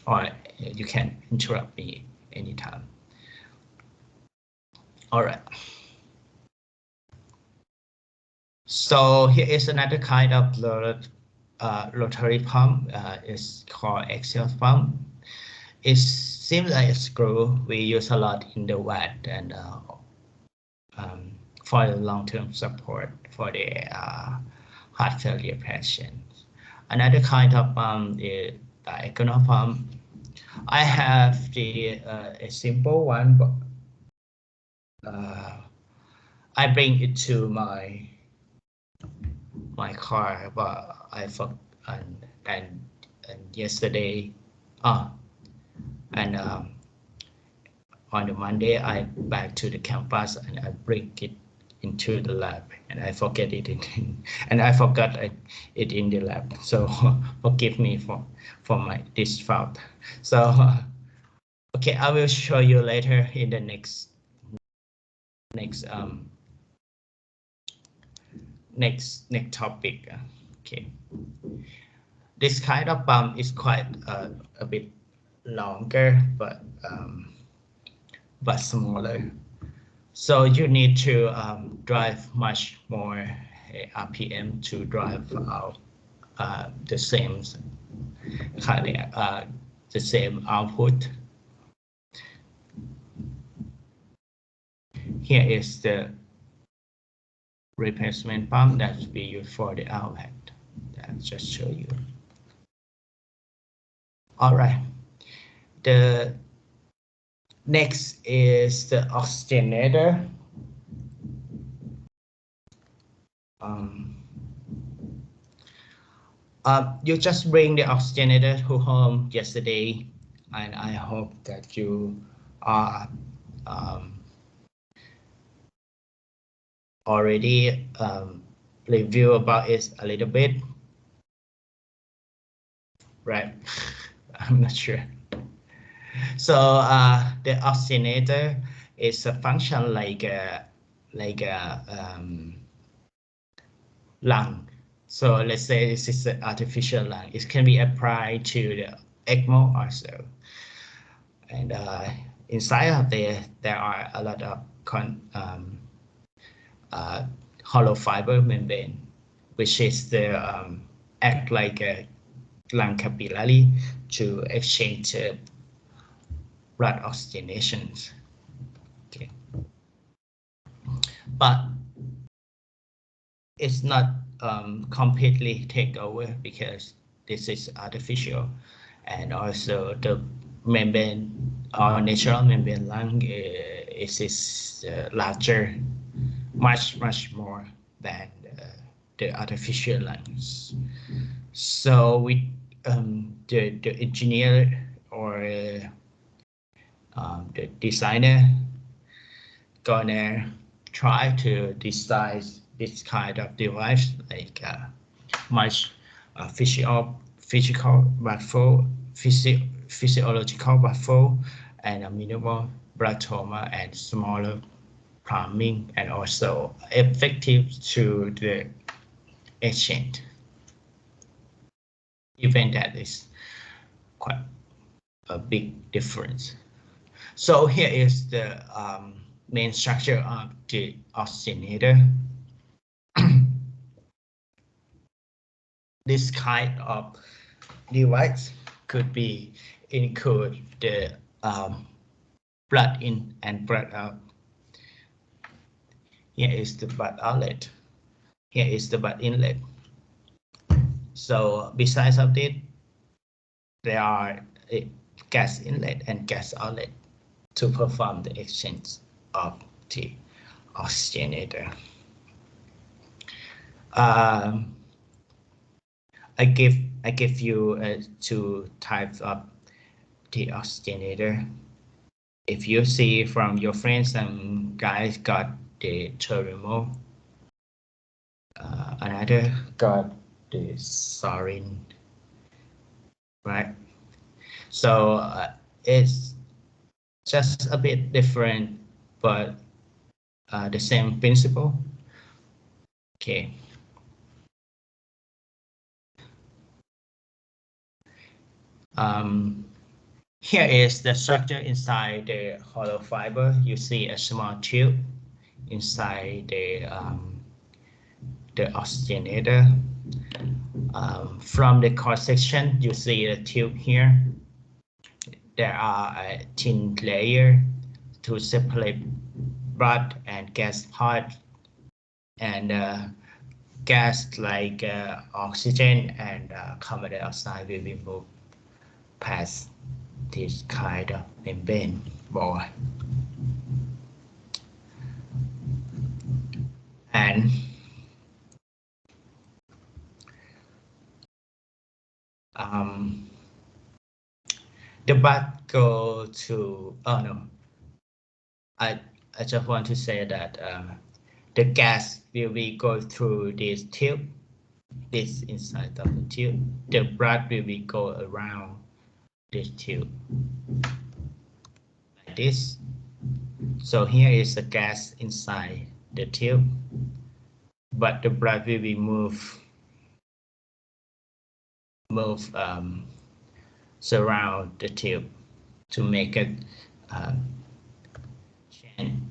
or you can interrupt me anytime. All right. So here is another kind of rotary pump. It's called axial pump. it seems like a screw we use a lot in the wet and for the long-term support for the heart failure patients. Another kind of pump is diagonal pump. I have the a simple one, but I bring it to my car, but I forgot and yesterday, and on the Monday I back to the campus and I bring it into the lab and I forget it and I forgot it in the lab. So forgive me for this fault. So okay, I will show you later in the next topic. Okay, this kind of pump is quite a bit longer, but smaller. So you need to drive much more RPM to drive out the same the same output. Here is the replacement pump that we use for the outlet. I'll just show you. All right. The next is the oxygenator. You just bring the oxygenator to home yesterday, and I hope that you are already review about it a little bit, right? I'm not sure. So the oxygenator is a function like a lung. So let's say this is an artificial lung. It can be applied to the ECMO also. And inside of there are a lot of hollow fiber membrane, which is the act like a lung capillary to exchange blood oxygenations. Okay, but it's not completely take over because this is artificial, and also the membrane or natural membrane lung is larger, much more than the artificial lungs. So we the engineer or the designer gonna try to design this kind of device like much physiological backflow and a minimal blood trauma and smaller plumbing, and also effective to the exchange. Even that is quite a big difference. So here is the main structure of the oxygenator. This kind of device could be include the blood in and blood out. Here is the blood outlet. Here is the blood inlet. So besides of it, there are a gas inlet and gas outlet to perform the exchange of the oxygenator. I give you two types of the oxygenator. If you see from your friends, some guys got the thermal, another got the sarin, right? So it's just a bit different, but the same principle. Okay. Here is the structure inside the hollow fiber. You see a small tube inside the oxygenator. From the cross section, you see the tube here. there are a thin layer to separate blood and gas part, and gas like oxygen and carbon dioxide will be moved past this kind of membrane wall. And the blood go to, oh no, I just want to say that the gas will be go through this tube, this inside of the tube. The blood will be go around this tube like this. So here is the gas inside the tube, but the blood will be move surround the tube to make it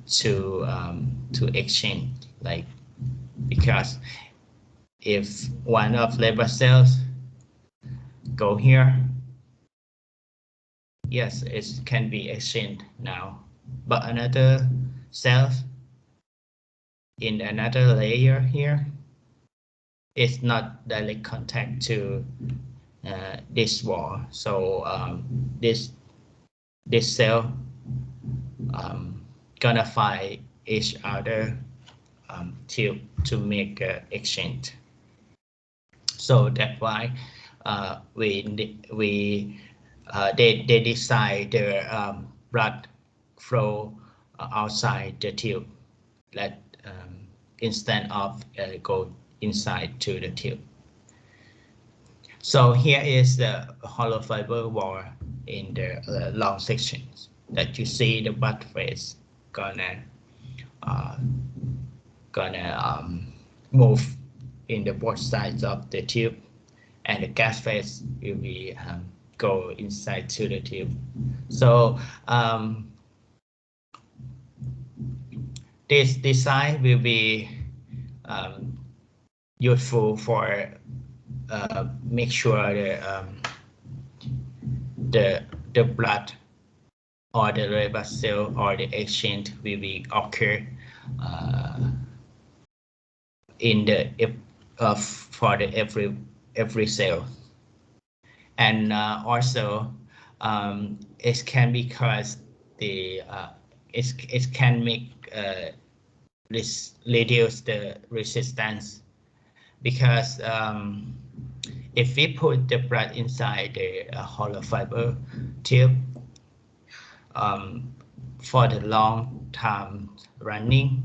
to exchange, like, because if one of labor cells go here, yes, it can be exchanged now, but another cell in another layer here is not direct contact to this wall, so this cell gonna find each other tube to make exchange. So that's why they decide the blood flow outside the tube, that instead of go inside to the tube. So here is the hollow fiber wall in the long sections that you see. The blood phase gonna move in the both sides of the tube, and the gas phase will be go inside to the tube. So this design will be useful for make sure the blood or the red blood cell or the exchange will be occur in the for the every cell. And also it can be cause the it can make reduce the resistance, because if we put the blood inside the hollow fiber tube for the long time running,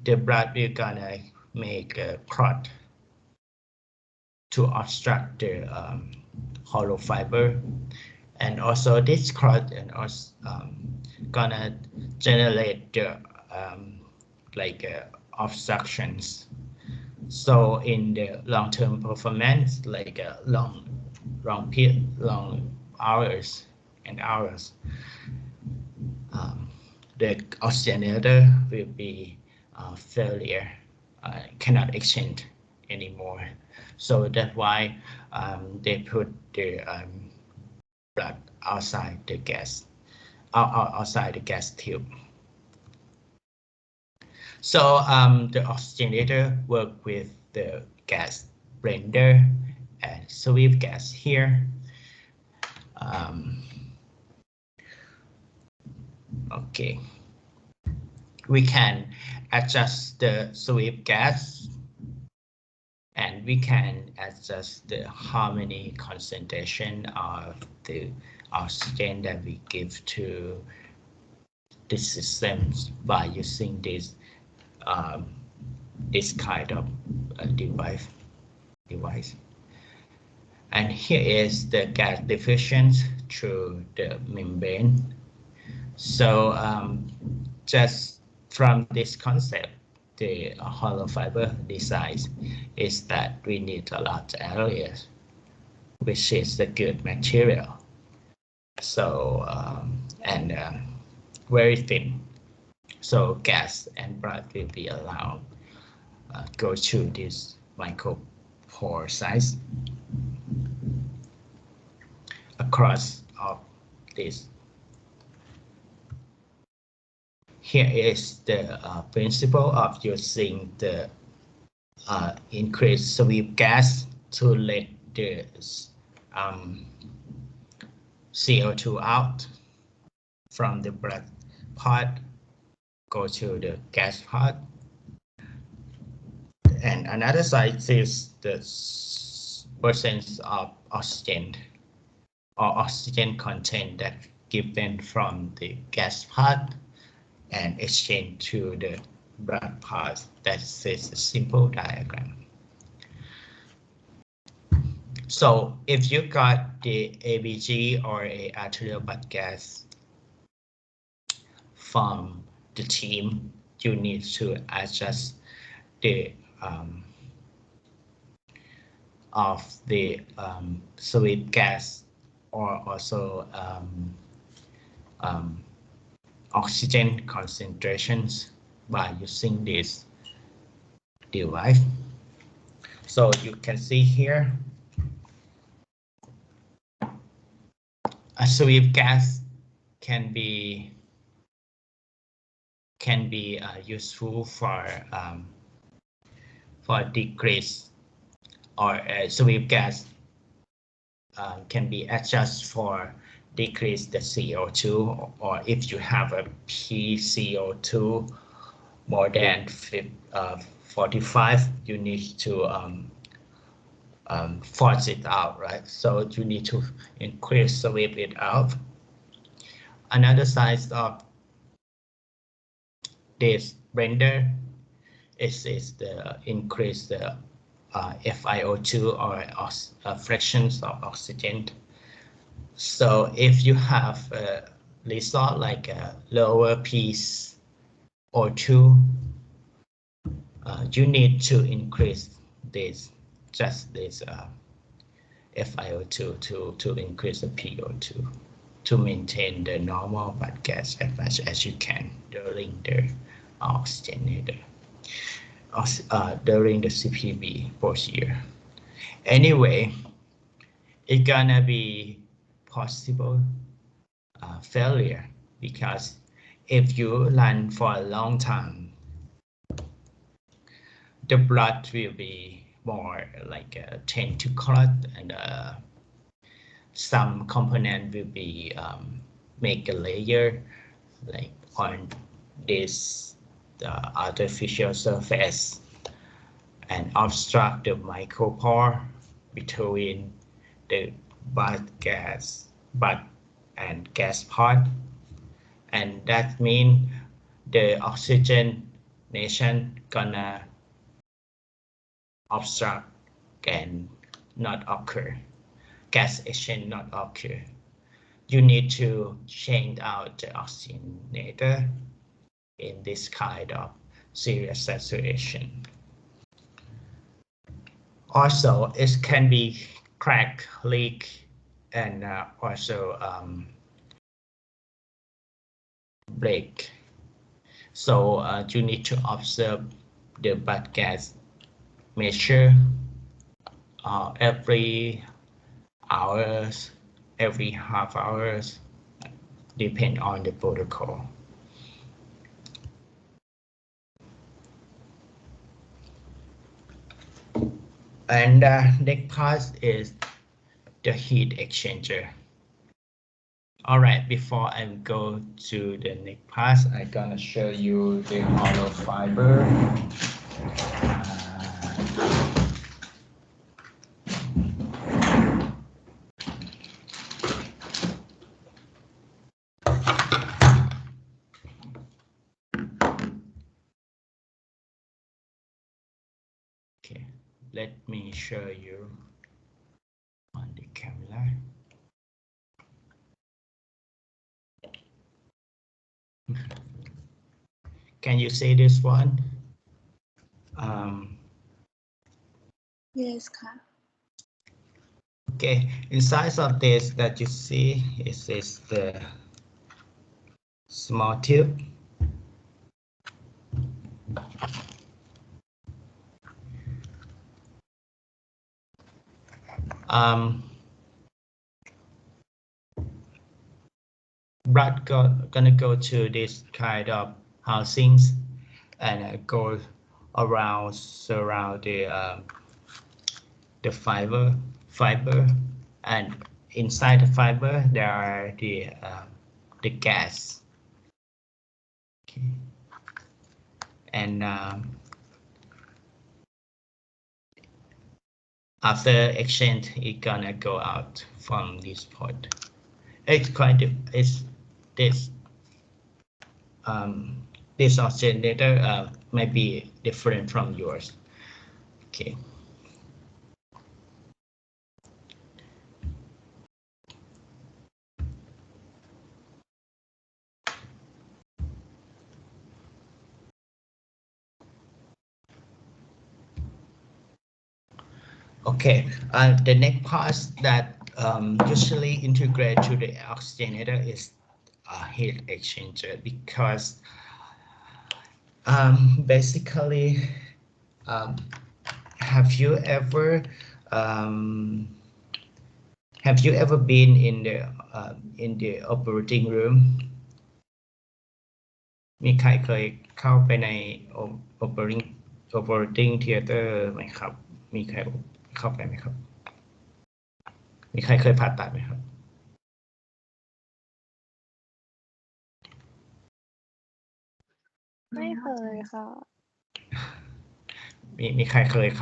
the blood will gonna make a clot to obstruct the hollow fiber, and also this clot and also gonna generate the obstructions. So in the long-term performance, like long hours and hours, the oscillator will be failure, cannot exchange anymore. So that's why they put the blood outside the gas, outside the gas tube. So the oxygenator work with the gas blender and sweep gas here. Okay, we can adjust the sweep gas, and we can adjust the harmony concentration of the oxygen that we give to the systems by using this kind of device. And here is the gas diffusion through the membrane. So just from this concept, the hollow fiber design is that we need a large areas, which is the good material. So and very thin. So gas and blood will be allowed go through this micropore size across of this. Here is the principle of using the increased sweep gas to let the CO2 out from the blood part, go to the gas part. And another side is the percent of oxygen or oxygen content that given from the gas part and exchange to the blood part. That is a simple diagram. So if you got the ABG or a arterial blood gas from the team, you need to adjust the of the sweep gas or also oxygen concentrations by using this device. So you can see here a sweep gas can be useful for decrease, or sweep gas can be adjusted for decrease the CO2, or if you have a PCO2 more than 45, you need to force it out, right? So you need to increase sweep it out. Another side of this blender is the increase the FiO2 or fractions of oxygen. So if you have a result like a lower piece or two, you need to increase this FiO2 to increase the PO2 to maintain the normal blood gas as much as you can during the oxygenator. During the Cpb procedure. Anyway, it's gonna be possible failure because if you run for a long time, the blood will be more like tend to clot, and some component will be make a layer like on this artificial surface and obstruct the micropore between the blood and gas part, and that means the oxygenation gonna obstruct and not occur, gas exchange not occur. You need to change out the oxygenator in this kind of serious situation. Also, it can be crack, leak, and also break. So you need to observe the blood gas measure every hours, every half hours, depend on the protocol. And next part is the heat exchanger. All right, before I go to the next part, I'm gonna show you the hollow fiber. Okay, let me show you on the camera. Can you see this one? Yes, okay, inside of this that you see is the small tube. blood gonna go to this kind of housings and go around surround the fiber, and inside the fiber there are the gas. Okay. And after exchange, it's gonna go out from this port. It's this oscillator might be different from yours. Okay. Okay, the next part that usually integrate to the oxygenator is a heat exchanger, because basically, have you ever been in the operating room? มีใครเคยเข้าไปใน operating theater ไหมครับ มีใครเข้าไปไหมครับ มีใครเคยผ่าตัดไหมครับ ไม่เคยค่ะ มีใครเคยเ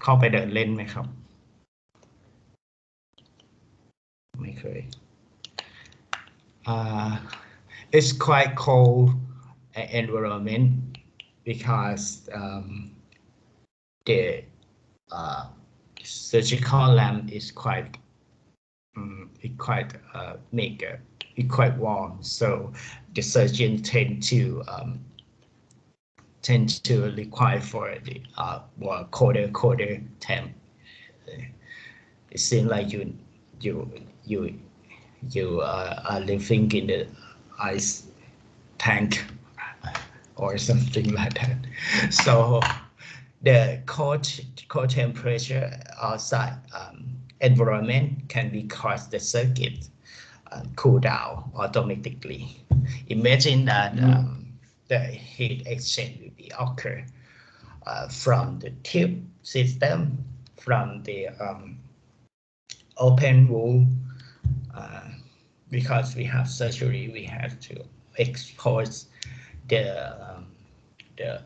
ข้าไปเดินเล่นไหมครับ ไม่เคย it's quite cold environment because the surgical lamp is quite quite warm, so the surgeon tend to require for the more colder temp. It seems like you are living in the ice tank or something like that. So the cold temperature outside environment can be cause the circuit cool down automatically. Imagine that the heat exchange will be occur from the tube system, from the open wound. Because we have surgery, we have to expose the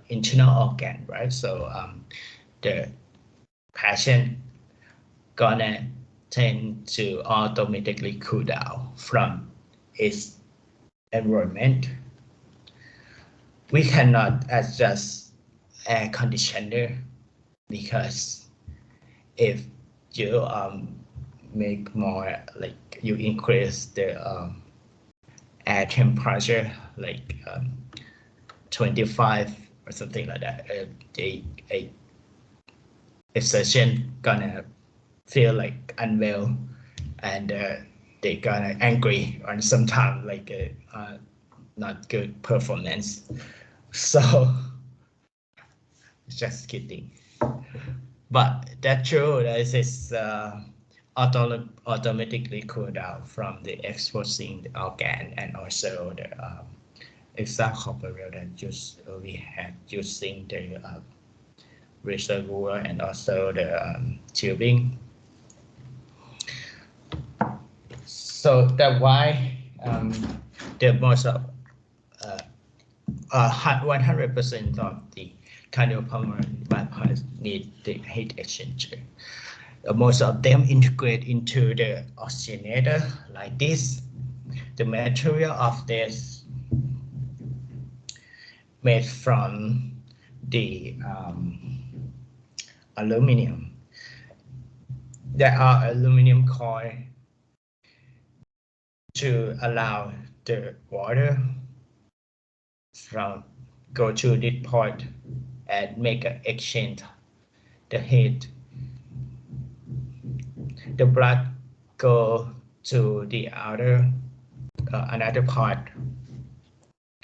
internal organ, right? So the patient gonna tend to automatically cool down from its environment. We cannot adjust air conditioner, because if you make more, like you increase the air temperature, like 25 or something like that, a surgeon gonna feel like unwell, and they gonna angry, or sometimes like not good performance. So just kidding, but that's true. That is automatically cool down from the exposing the organ, and also the extracorporeal that we had using the reservoir, and also the tubing. So that's why the most of 100% of the cardiopulmonary bypass need the heat exchanger. Most of them integrate into the oxygenator like this. The material of this made from the aluminum. There are aluminum coil to allow the water from go to this port and make an exchange the heat. The blood go to the outer another part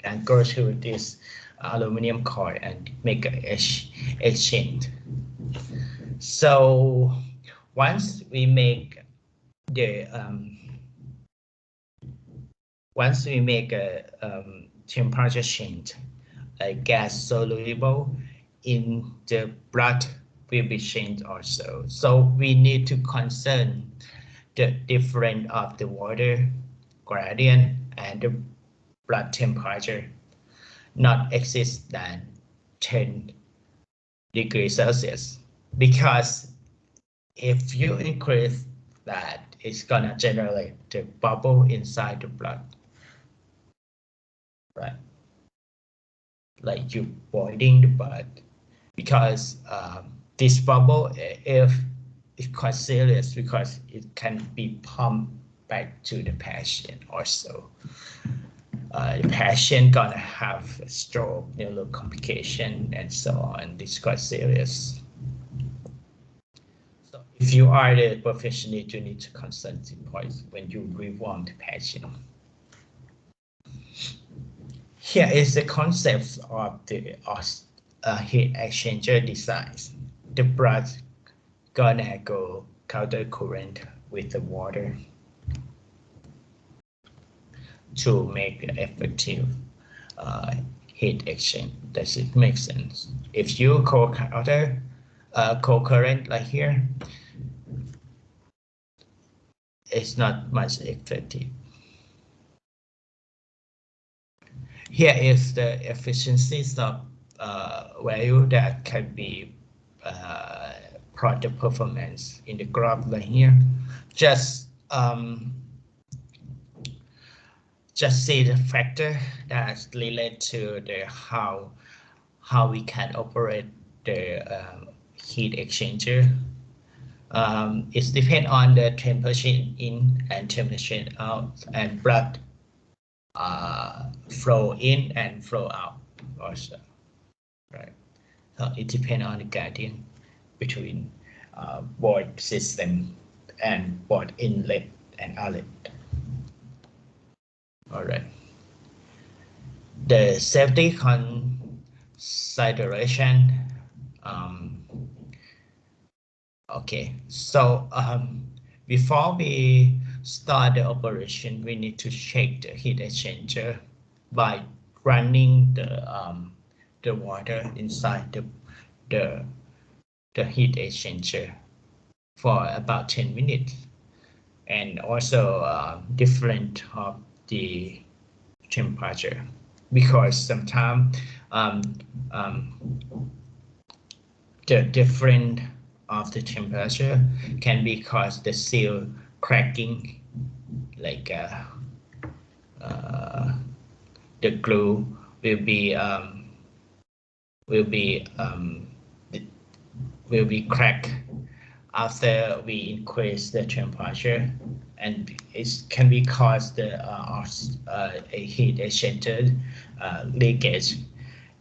and go to this aluminum coil and make an exchange. So once we make the once we make a temperature change, a gas soluble in the blood will be changed also. So we need to concern the difference of the water gradient and the blood temperature not exist than 10 degrees Celsius, because if you increase that, it's gonna generate the bubble inside the blood, right? Like you boiling the blood, because this bubble, if it's quite serious, because it can be pumped back to the patient also. The patient gonna have a stroke, neuro complication, and so on. This is quite serious. So if you are the professional, you need to consult the point when you rewarm the patient. Here is the concept of the heat exchanger designs. The blood gonna go counter current with the water to make an effective heat exchange. Does it make sense? If you co-current like here, it's not much effective. Here is the efficiencies of value that can be product performance in the graph like here. Just see the factor that's related to the how we can operate the heat exchanger. It depends on the temperature in and temperature out, and blood flow in and flow out also, right? So it depends on the gradient between board system and board inlet and outlet. All right. The safety consideration. Okay, so before we start the operation, we need to check the heat exchanger by running the water inside the heat exchanger for about 10 minutes, and also different of the temperature, because sometimes the different of the temperature can be cause the seal cracking, like the glue will be cracked after we increase the temperature, and it can be caused a heat exchanger leakage,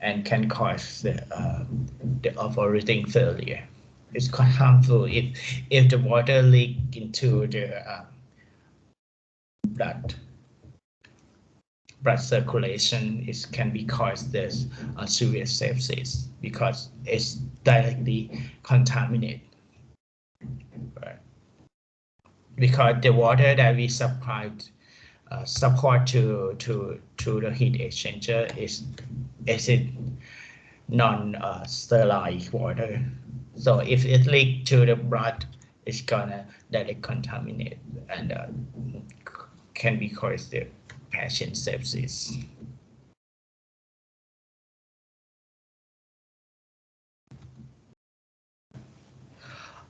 and can cause the operating failure. It's quite harmful if the water leak into the blood circulation. It can be caused this serious sepsis because it's directly contaminated. Right. Because the water that we support to the heat exchanger is non-sterile water. So if it leaks to the blood, it's gonna directly contaminate and can be caused the patient sepsis.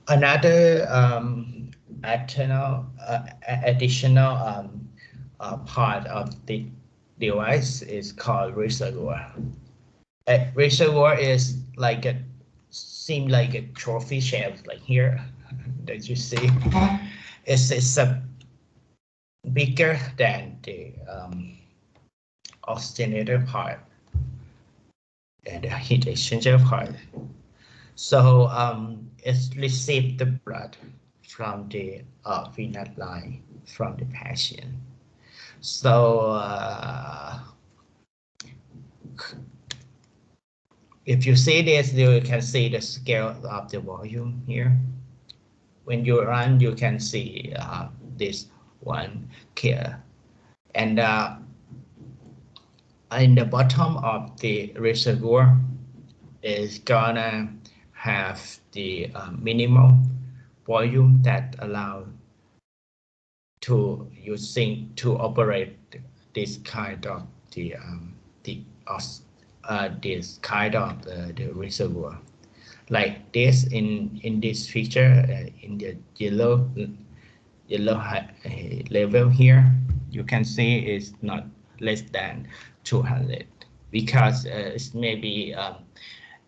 Another additional part of the device is called reservoir. A reservoir is like seem like a trophy shelf, like here that you see. It's bigger than the oscillator part and the heat exchanger part. So it receives the blood from the venous line from the patient. So if you see this, you can see the scale of the volume here. When you run, you can see this one here. And in the bottom of the reservoir is gonna have the minimal volume that allow to operate this kind of this kind of the reservoir, like this in this picture, in the yellow level here, you can see it's not less than 200 because it's maybe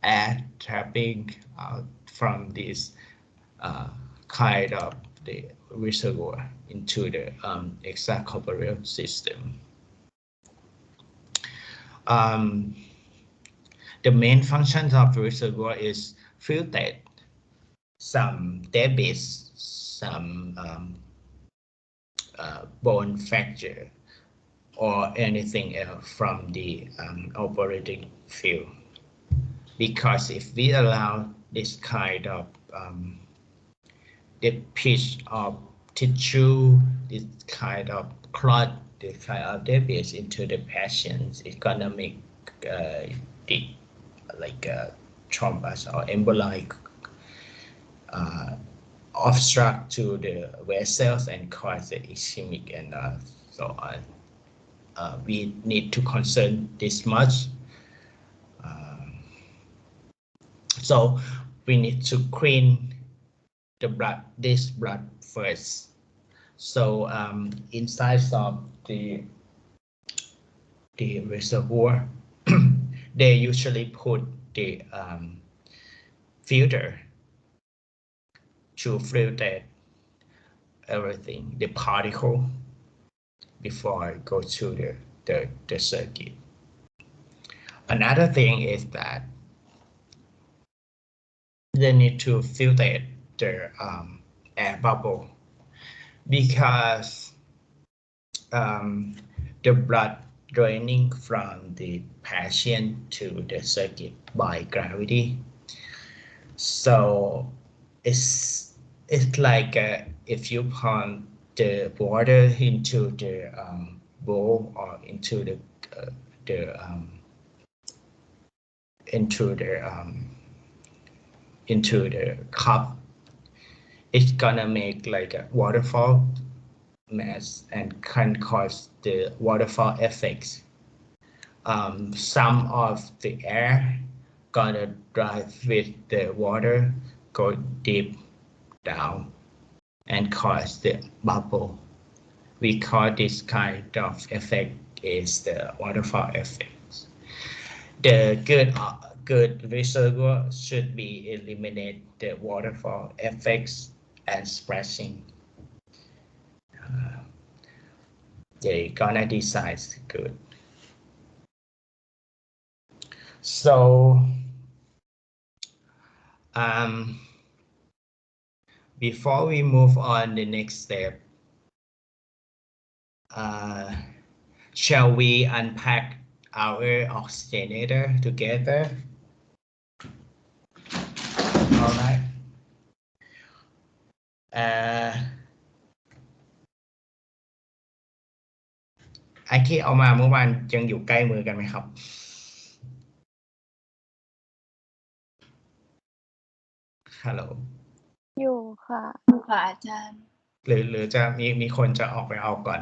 air trapping from this kind of the reservoir into the extracorporeal system. The main functions of the reservoir is filter some debris, some bone fracture, or anything else from the operating field. Because if we allow this kind of the pitch of tissue, this kind of clot, this kind of debris into the patients, it's gonna make the like thrombus or emboli obstruct to the vessels and cause the ischemic and so on. We need to concern this much. So we need to clean this blood first. So inside of the reservoir, they usually put the filter to filter everything, the particle, before it goes to the circuit. Another thing is that they need to filter the air bubble, because the blood draining from the patient to the circuit by gravity. So it's like if you pump the water into the bowl or into the cup, it's gonna make like a waterfall mass and can cause the waterfall effects. Some of the air gonna drive with the water, go deep down and cause the bubble. We call this kind of effect is the waterfall effect. The good reservoir should be eliminate the waterfall effects and splashing. They're gonna decide good. So before we move on the next step, shall we unpack our oxygenator together? All right. ไอ้ที่เอามาเมื่อวานยังอยู่ใกล้มือกันไหมครับฮัลโหลอยู่ค่ะอาจารย์หรือจะมีคนจะออกไปเอาก่อน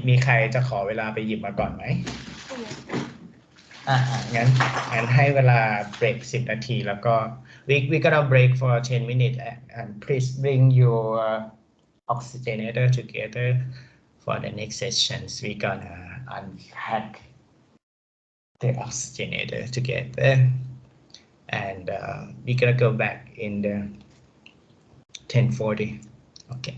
มีใครจะขอเวลาไปหยิบมาก่อนไหมงั้นให้เวลาเบรก10 นาทีแล้วก็ we gonna break for 10 minutes and please bring your oxygenator together for the next sessions. We gonna unpack the oxygenator together and we gonna go back in the 10:40. Okay.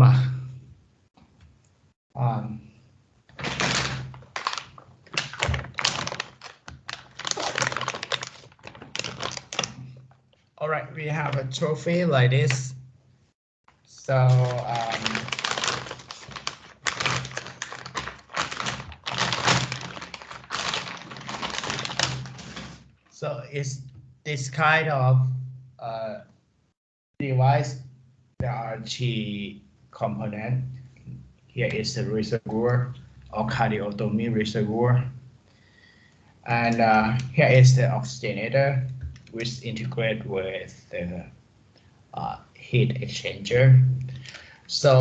มา all right, we have a trophy like this. So so it's this kind of device. There are three components. Here is the reservoir or cardiotomy reservoir, and here is the oxygenator, which integrate with the heat exchanger. So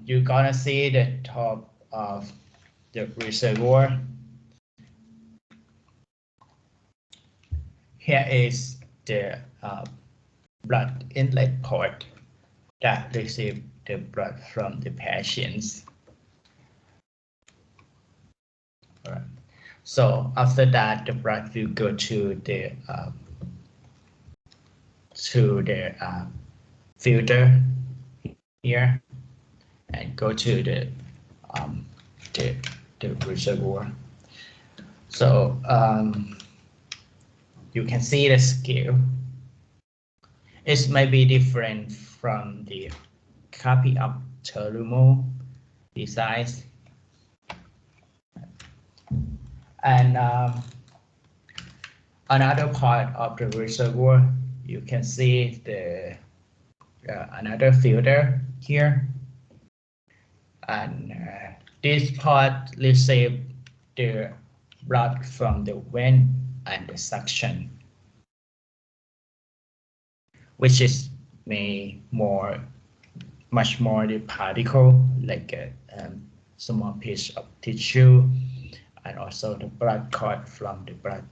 you're gonna see the top of the reservoir. Here is the blood inlet port that receive the blood from the patients. All right. So after that, the blood will go to the filter here and go to the reservoir. So you can see the scale. It may be different from the copy of thermal designs. And another part of the reservoir, you can see the another filter here, and this part receives the blood from the vent and the suction, which is much more the particle, like a small piece of tissue, and also the blood cut from the blood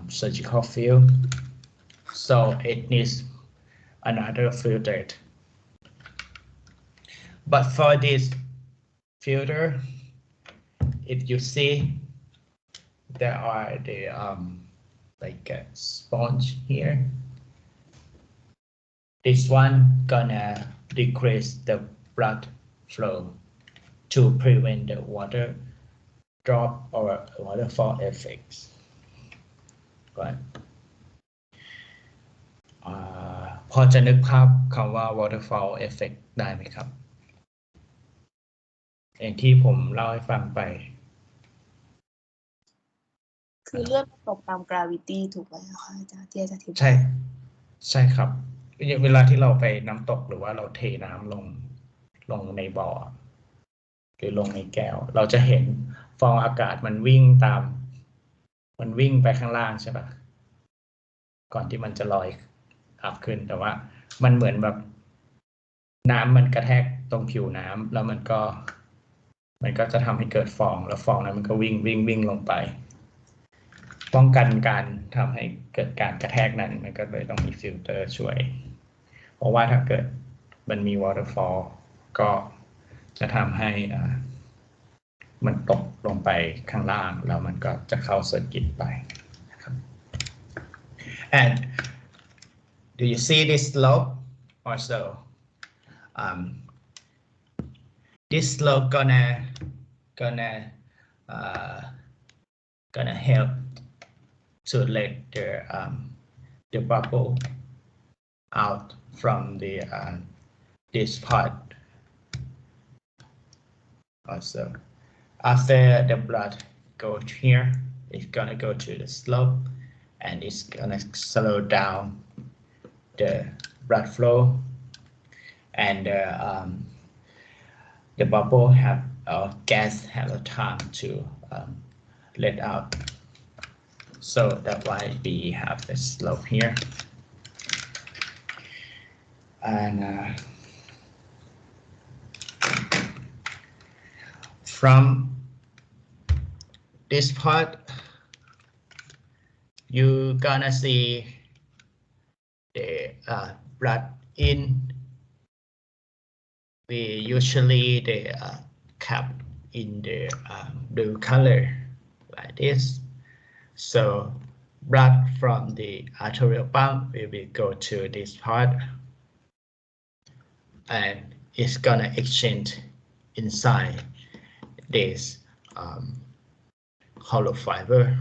surgical field. So it needs another filter. But for this filter, if you see, there are the like a sponge here. This one gonna decrease the blood flow to prevent the water drop or waterfall effects. Right. พอจะนึกภาพคำว่า waterfall effect ได้ไหมครับอย่างที่ผมเล่าให้ฟังไปคือเลือดตกตาม gravity ถูกไหมคะอาจารย์ที่อาจารย์อธิบายใช่ครับเวลาที่เราไปน้ำตกหรือว่าเราเทน้ำลงในบ่อหรือลงในแก้วเราจะเห็นฟองอากาศมันวิ่งไปข้างล่างใช่ปะก่อนที่มันจะลอยอัพขึ้นแต่ว่ามันเหมือนแบบน้ำมันกระแทกตรงผิวน้ำแล้วมันก็จะทำให้เกิดฟองแล้วฟองนั้นมันก็วิ่งลงไปป้องกันการทำให้เกิดการกระแทกนั้นมันก็เลยต้องมีฟิลเตอร์ช่วยเพราะว่าถ้าเกิดมันมี waterfall ก็จะทำให้มันตกลงไปข้างล่างแล้วมันก็จะเข้าเซอร์กิตไปนะครับ and do you see this slope also this slope gonna help to let the bubble out from the this part also. After the blood go here, it's gonna go to the slope and it's gonna slow down the blood flow, and the bubble gas have a time to let out. So that's why we have the slope here. And from this part, you're gonna see the blood in. We usually cap in the blue color like this. So blood from the arterial pump will go to this part, and is gonna exchange inside this hollow fiber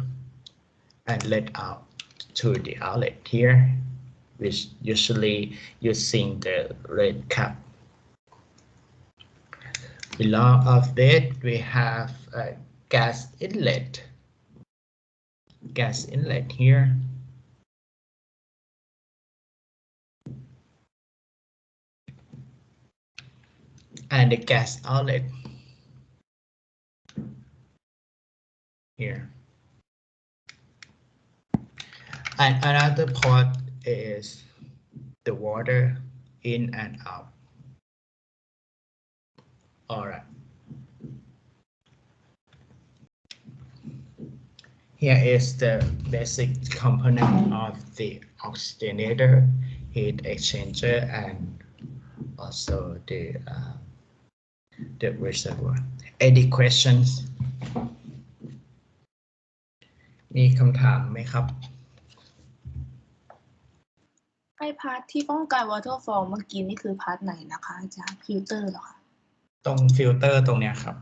and let out to the outlet here, which usually using the red cap. Below of that, we have a gas inlet here, and the gas outlet here. And another part is the water in and out. All right. Here is the basic component of the oxygenator, heat exchanger, and also the reservoir. Any questions? มีคำถามไหมครับ ไอพาร์ทที่ป้องกัน waterfall เมื่อกี้นี่คือพาร์ทไหนนะคะอาจารย์ฟิลเตอร์เหรอคะ ตรงฟิลเตอร์ตรงเนี้ยครับ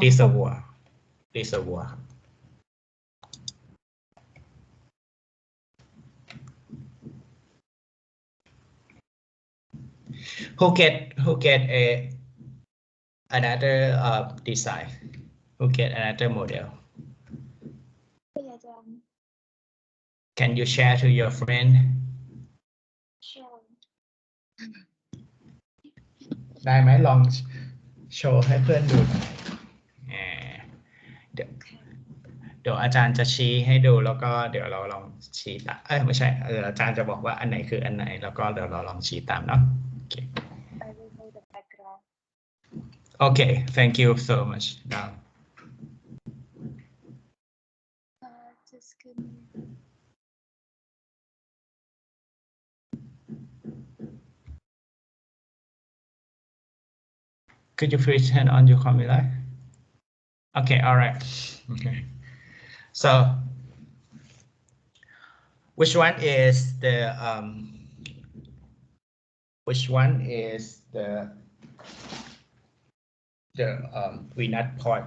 reservoir ครับ Who get another design? Who get another model? อาจารย์ Can you share to your friend? เชิญ ได้ไหมลองโชว์ให้เพื่อนดูหน่อยเดี๋ยวอาจารย์จะชี้ให้ดูแล้วก็เดี๋ยวเราลองชี้ตามไม่ใช่อาจารย์จะบอกว่าอันไหนคืออันไหนแล้วก็เดี๋ยวเราลองชี้ตามเนาะ I will know the background. Okay, thank you so much. Now, Just give me. could you please turn on your camera? Okay, all right. Okay. So, which one is the venous port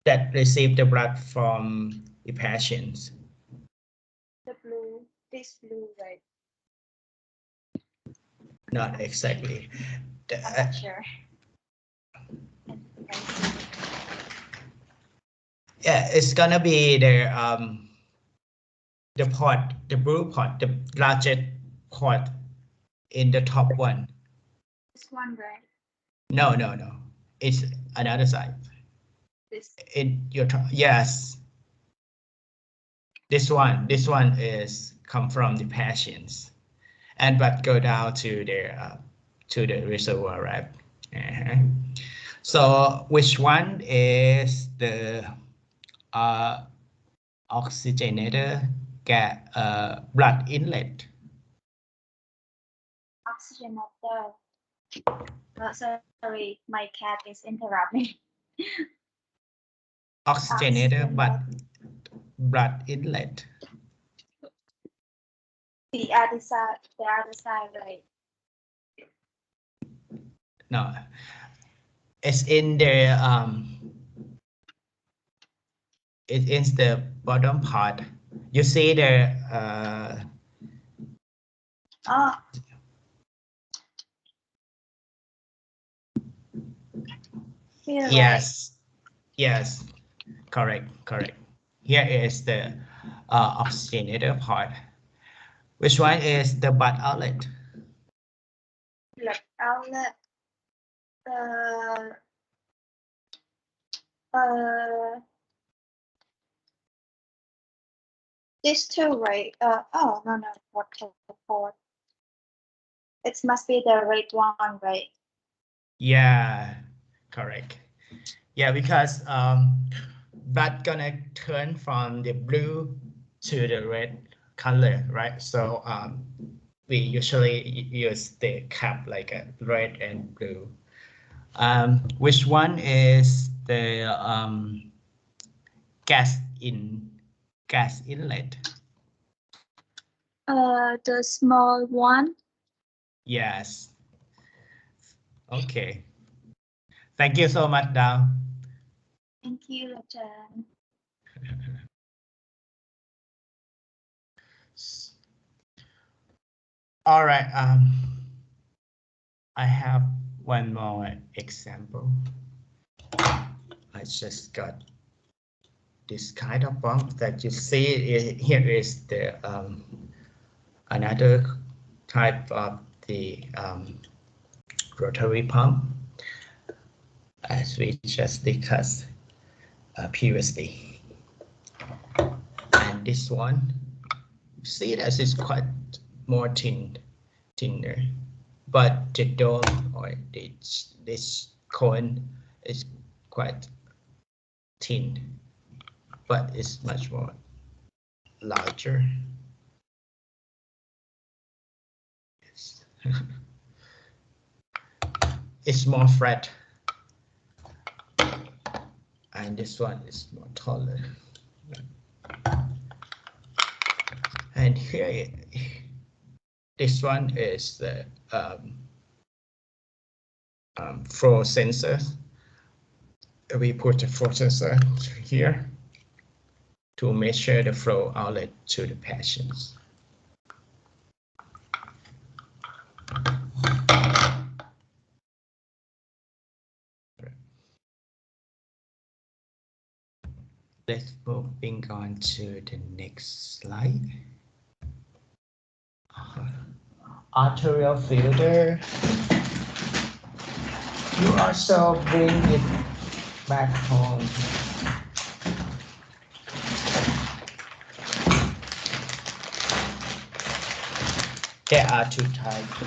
that receive the blood from the patients? The blue, this blue, right? Not exactly. I'm not sure. Yeah, it's gonna be the port, the blue port, the largest port in the top one. This one, right? No. It's another side. This. In your top, yes. This one is come from the patients, and but go down to the reservoir, right? So which one is the oxygenator blood inlet? Oxygenator. Oh, sorry, my cat is interrupting. Oxygenator, but blood inlet. The other side, right? No, it's in the it is the bottom part. You see the Here, yes, correct. Here is the oxygenator part. Which one is the blood outlet? Blood outlet. These two, right? Oh no, what for? It must be the red one, right? Yeah, correct. Yeah, because blood gonna turn from the blue to the red color, right? So we usually use the cap like a red and blue. Which one is the gas inlet? The small one. Yes, Okay. Thank you so much, Dao. Thank you, Ajahn. All right. I have one more example. I just got this kind of pump that you see here is the another type of the rotary pump, as we just discussed previously. And this one, see that it's quite more thinner, but the dome or this cone is quite thin, but it's much more larger. It's more flat, and this one is more taller. And here, this one is the flow sensor. We put the flow sensor here to measure the flow outlet to the patients. Let's moving on to the next slide. Arterial filter. You also bring it back home. There are two types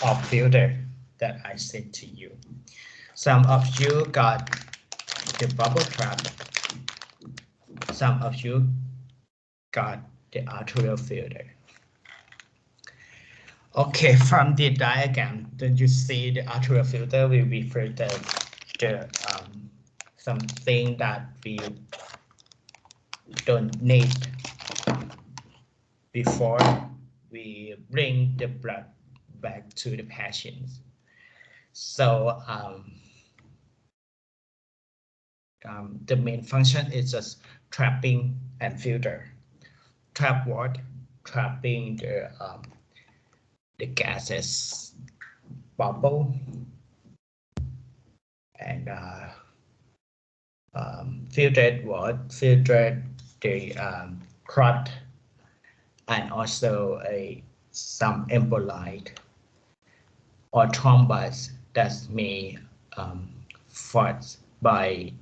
of filter that I sent to you. Some of you got the bubble trap. Some of you got the arterial filter. Okay, from the diagram, then you see the arterial filter will refer to the something that we don't need before we bring the blood back to the patients. So the main function is just trapping and filter. Trap what? Trapping the gases bubble and filtered what? Filtered the clot and also some embolite or thrombus that may forced by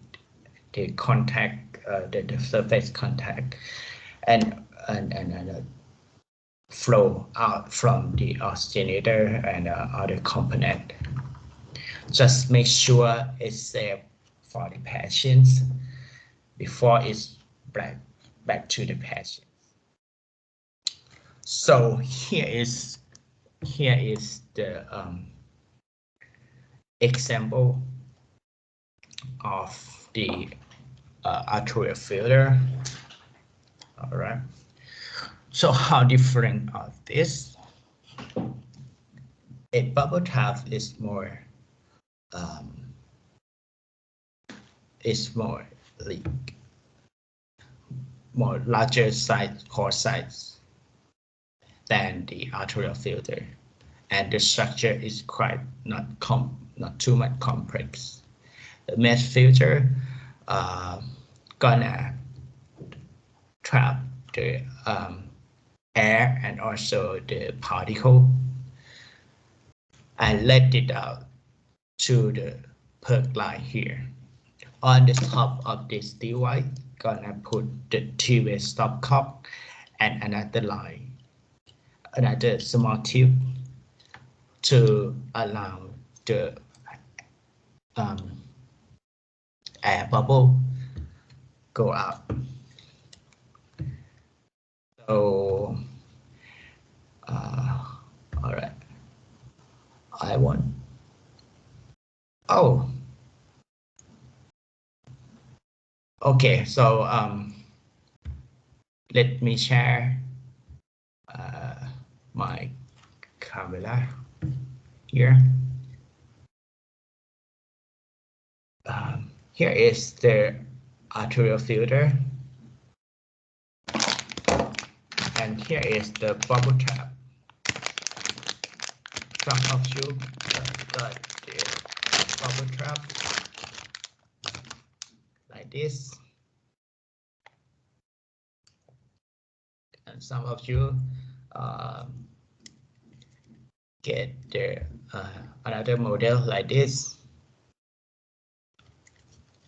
the contact, the surface contact, and flow out from the oxygenator and other component. Just make sure it's safe for the patients before it's back to the patient. So here is the example of the arterial filter. All right. So how different of this? A bubble trap is more larger size, core size than the arterial filter, and the structure is quite not too much complex. The mesh filter gonna trap the air and also the particle and let it out to the perk line here. On the top of this device, gonna put the two-way stopcock and another line, another small tube to allow the air bubble go out. So, all right. Okay, so let me share my camera. here. Here is the arterial filter, and here is the bubble trap. Some of you got the bubble trap like this, and some of you get the another model like this.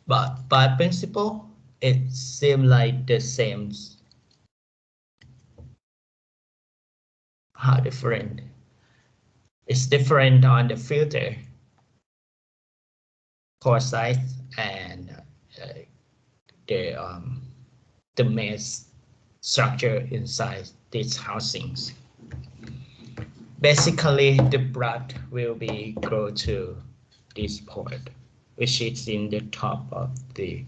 But by principle, it seems like the same. How different? It's different on the filter, pore size, and the main structure inside these housings. Basically, the blood will be go to this port, which is in the top of the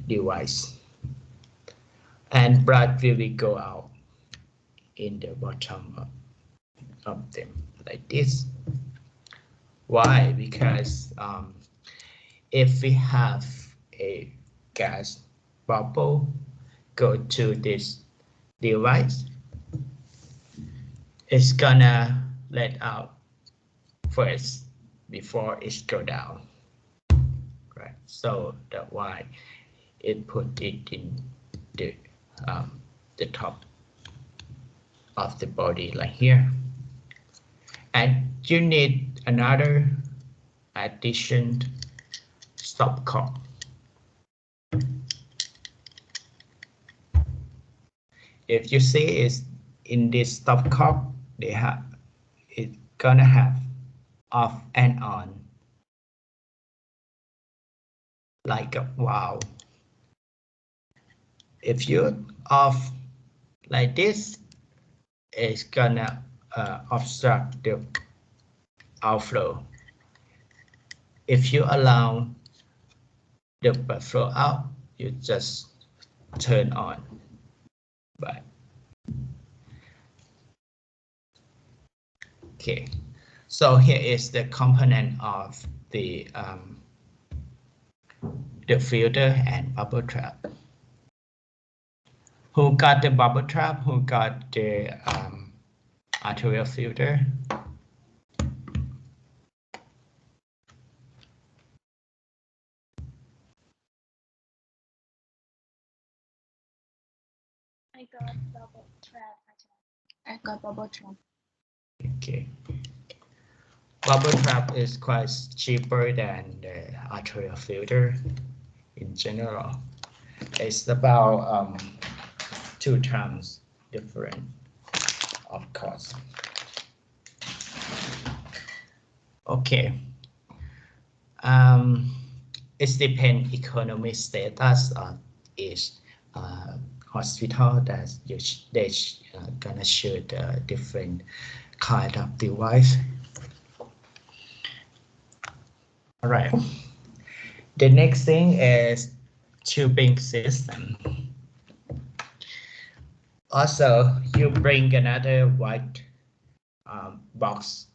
device, and blood will be go out in the bottom of them like this. Why? Because if we have a gas bubble go to this device, it's gonna let out first before it go down, right? So that's why it put it in the top of the body like here. And you need another addition stopcock. If you see is in this stopcock, they have it's gonna have off and on like a valve. If you off like this, it's gonna obstruct the outflow. If you allow the blood flow out, you just turn on. But okay, so here is the component of the filter and bubble trap. Who got the bubble trap? Who got the arterial filter? I got bubble trap. I got bubble trap. Okay. Bubble trap is quite cheaper than the arterial filter in general. It's about 2 times different of cost. Okay. It depends economy status of each hospital that they gonna shoot a different kind of device. All right. The next thing is tubing system. Also, you bring another white box,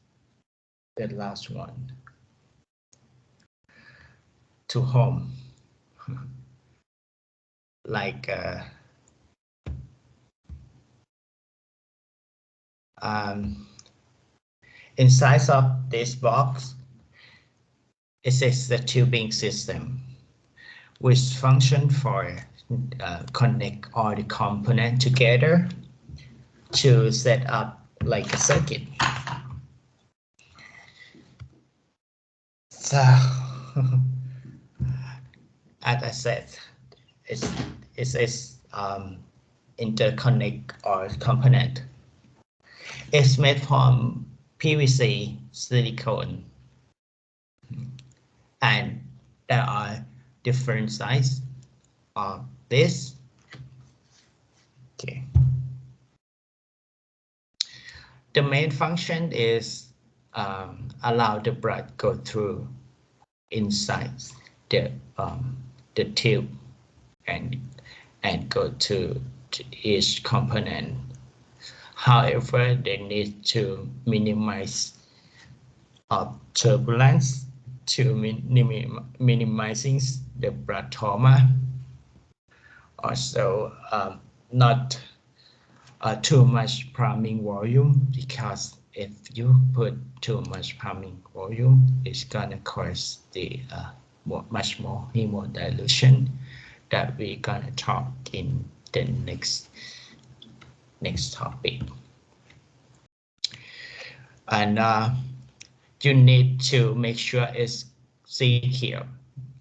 the last one, to home. Like inside of this box, it is the tubing system, which function for connect all the components together to set up like a circuit. So, as I said, it's interconnect or component. It's made from PVC, silicone, and there are different sizes of this. Okay. The main function is allow the blood go through inside the tube and go to each component. However, they need to minimize turbulence to minimizing the blood trauma. Also, not too much pumping volume, because if you put too much pumping volume, it's gonna cause the much more hemodilution that we're gonna talk in the next topic. And you need to make sure it's secure,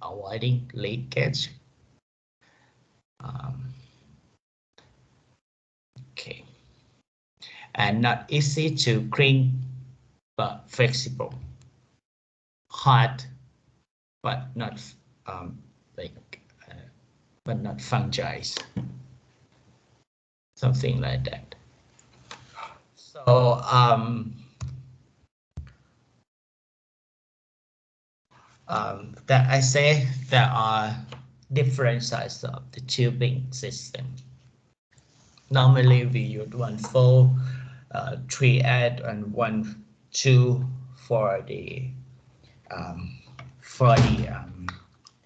avoiding leakage. Okay, and not easy to clean, but flexible. Hard, but not but not fungi. Something like that. So that I say there are different sizes of the tubing system. Normally we use 1/4, 3/8, and 1/2 for the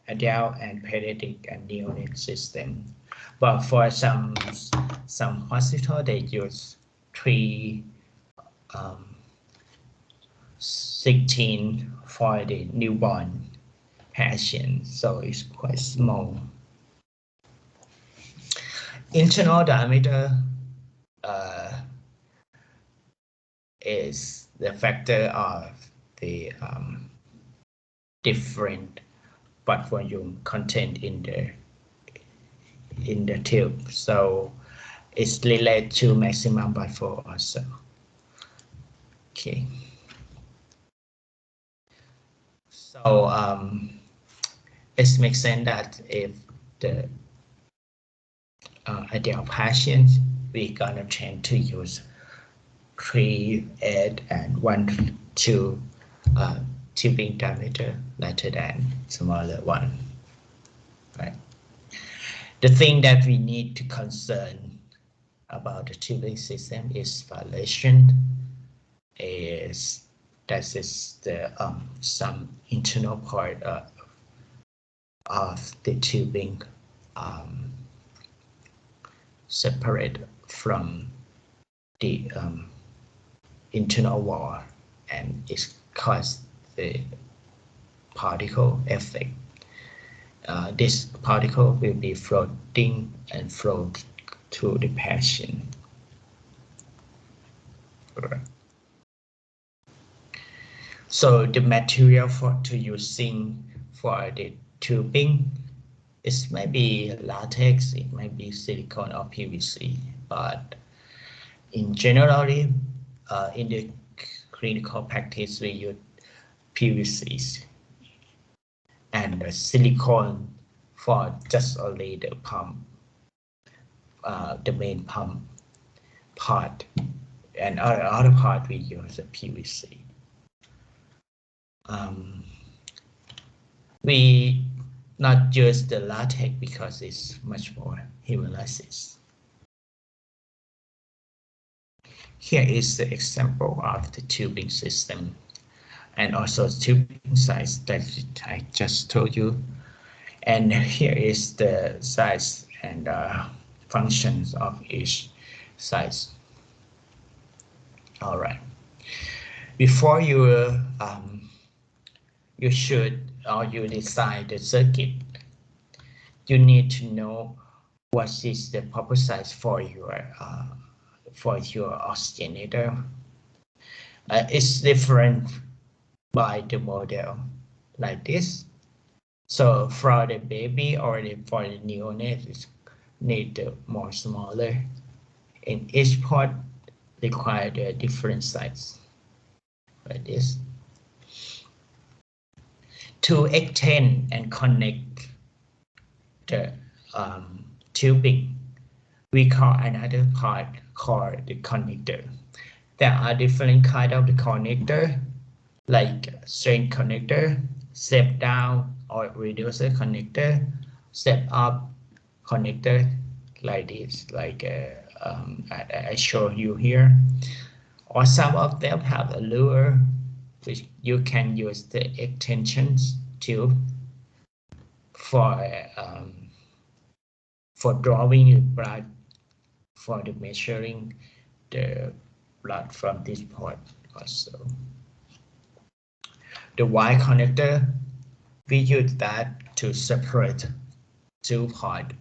adult and pediatric and neonate system. But for some hospital they use 3/16 for the newborn patient, so it's quite small. Internal diameter is the factor of the different blood volume content in the tube, so it's related to maximum blood flow also. Okay. So it makes sense that if the adult patient, we're gonna tend to use 3/8 and 1/2 tubing diameter rather than smaller one. Right. The thing that we need to concern about the tubing system is violation. That is the some internal part of the tubing separate from the internal wall, and it causes the particle effect. This particle will be floating and float to the patient. So the material to using for the tubing, it might be latex, it might be silicone or PVC, but in generally in the clinical practice we use PVCs and the silicone for just only the pump, the main pump part, and other part we use the PVC. We not use the latex because it's much more hemolysis. Here is the example of the tubing system and also tubing size that I just told you. And here is the size and functions of each size. All right. Before you you design the circuit, you need to know what is the proper size for your oscillator. It's different by the model like this. So for the baby or for the neonate, it need more smaller, and each port require a different size like this. To extend and connect the tubing, we call another part called the connector. There are different kinds of the connector, like straight connector, step down or reducer connector, step up connector, like this, like I show you here, or some of them have a lure, which you can use the extensions tube for drawing the blood, for the measuring the blood from this point also. The Y connector, we use that to separate two parts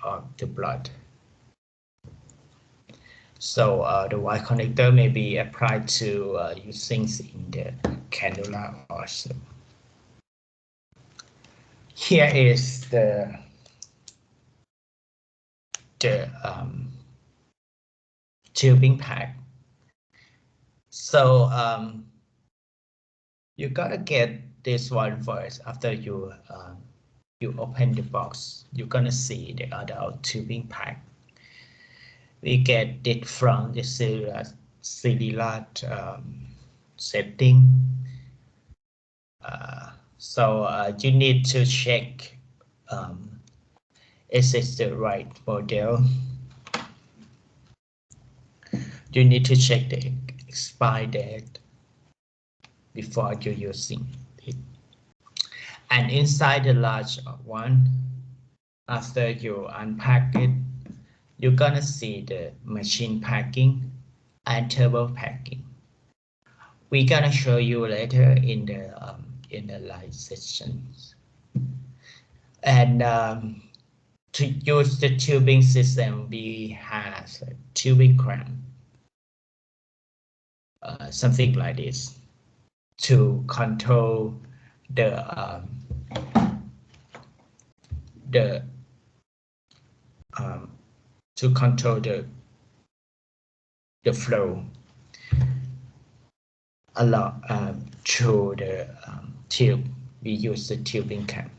of the blood. So the Y connector may be applied to using in the cannula also. Here is the tubing pack. So you gotta get this one first. After you open the box, you're gonna see the adult tubing pack. We get it from the cellular setting. So you need to check is it the right model. You need to check the expire date before you're using it. And inside the large one, after you unpack it, you're gonna see the machine packing and turbo packing. We're gonna show you later in the live sessions. And to use the tubing system, we have a tubing clamp, something like this, to control the flow along through the tube. We use the tubing clamp.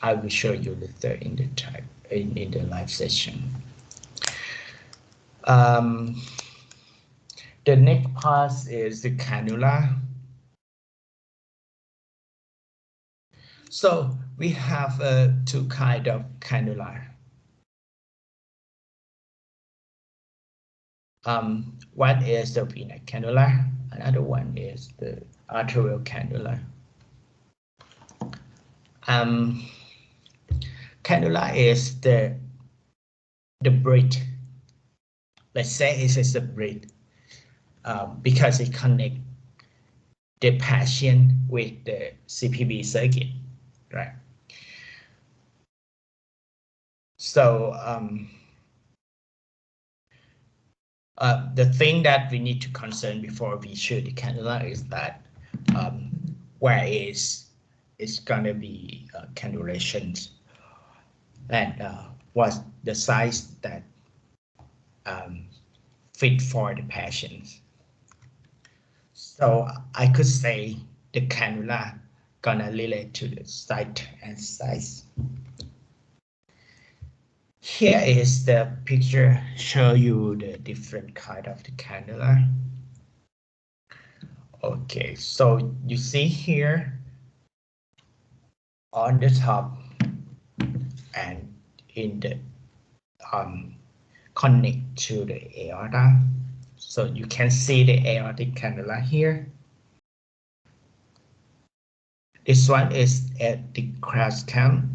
I will show you later in the live session. The next part is the cannula. So we have two kinds of cannula. One is the venous cannula, another one is the arterial cannula. Cannula is the bridge. Let's say it is a bridge because it connects the patient with the CPB circuit, right? So the thing that we need to concern before we shoot the cannula is that where it's gonna be cannulations, and what's the size that fit for the patients. So I could say the cannula gonna relate to the site and size. Here is the picture, show you the different kind of the cannula. Okay, so you see here on the top and in the connect to the aorta. So you can see the aortic cannula here. This one is at the cross clamp.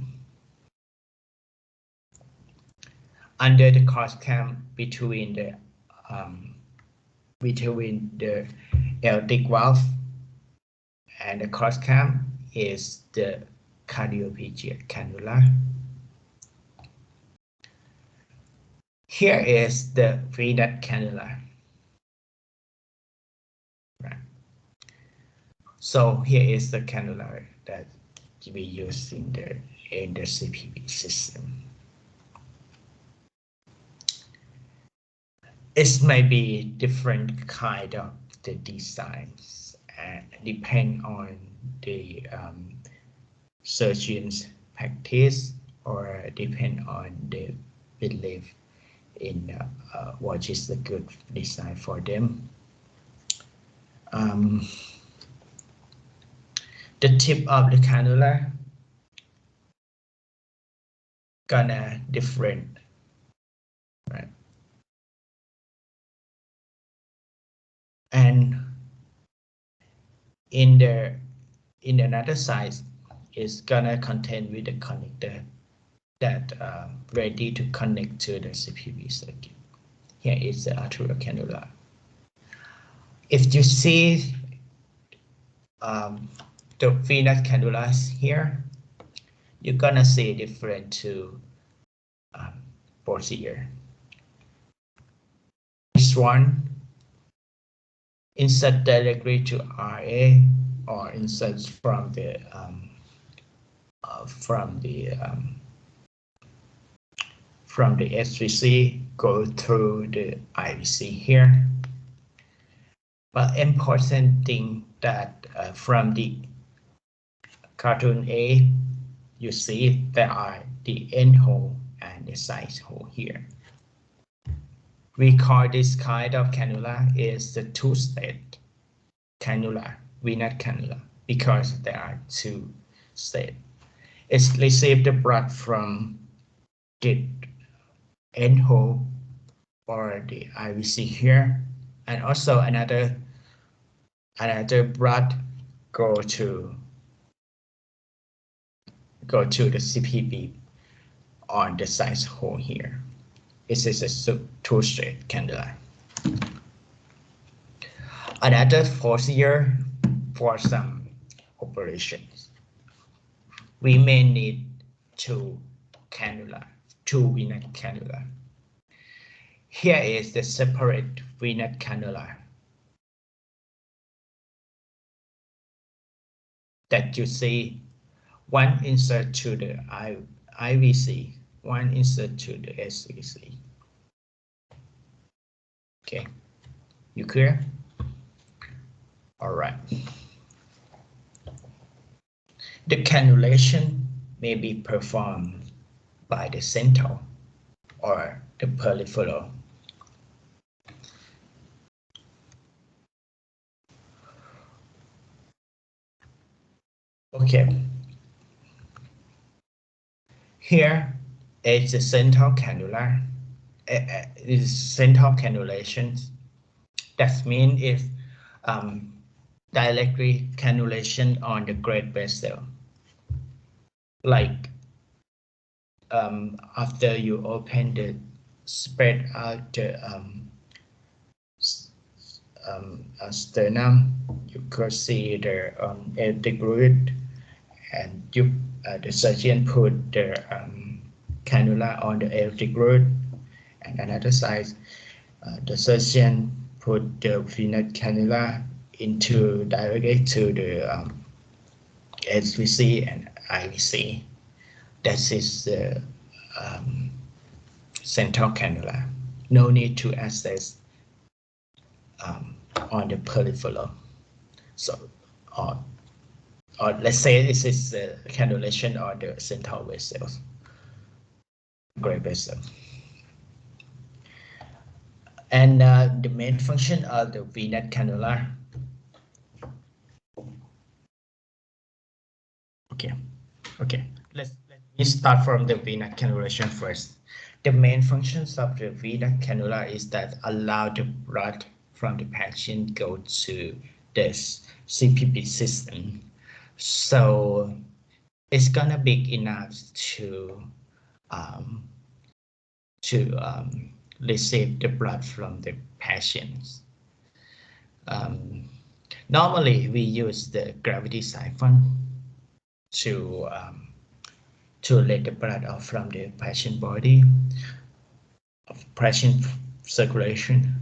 Under the cross clamp between the aortic valve and the cross clamp is the cardiophageal cannula. Here is the venous cannula. Right. So here is the cannula that we use in the CPB system. It may be different kind of the designs and depend on the surgeon's practice or depend on the belief in what is the good design for them. The tip of the cannula gonna different, right? And in another side is gonna contain with the connector that ready to connect to the CPB circuit. Here is the arterial cannula. If you see the venous cannulas here, you're gonna see different two procedure. This one insert directly to RA or insert from the SVC, go through the IVC here. But important thing that from the cartoon A, you see there are the end hole and the side hole here. We call this kind of cannula is the two-state cannula, venous cannula, because there are two states. It's receive the blood from the end hole or the IVC here, and also another blood go to the CPB on the side hole here. This is a two-state cannula. Another procedure for some operations, we may need two venous cannula. Here is the separate venous cannula that you see, one insert to the IVC, one insert to the SVC. Okay, you clear? All right. The cannulation may be performed by the central or the peripheral. Okay. Here is the central cannula. Is central cannulation. That means if directly cannulation on the great vessel, like after you open the spread out the sternum, you could see the aortic root, and the surgeon put the cannula on the aortic root, and another side the surgeon put the venous cannula into directly to the SVC and IVC. That is the central cannula. No need to access on the peripheral. So, or let's say this is the cannulation on the central vessels, great vessel. And the main function of the venous cannula. Okay. Let me start from the venous cannulation first. The main functions of the venous cannula is that allow the blood from the patient go to this CPB system. So it's gonna be enough to receive the blood from the patients. Normally we use the gravity siphon to let the blood out from the patient body, of patient circulation.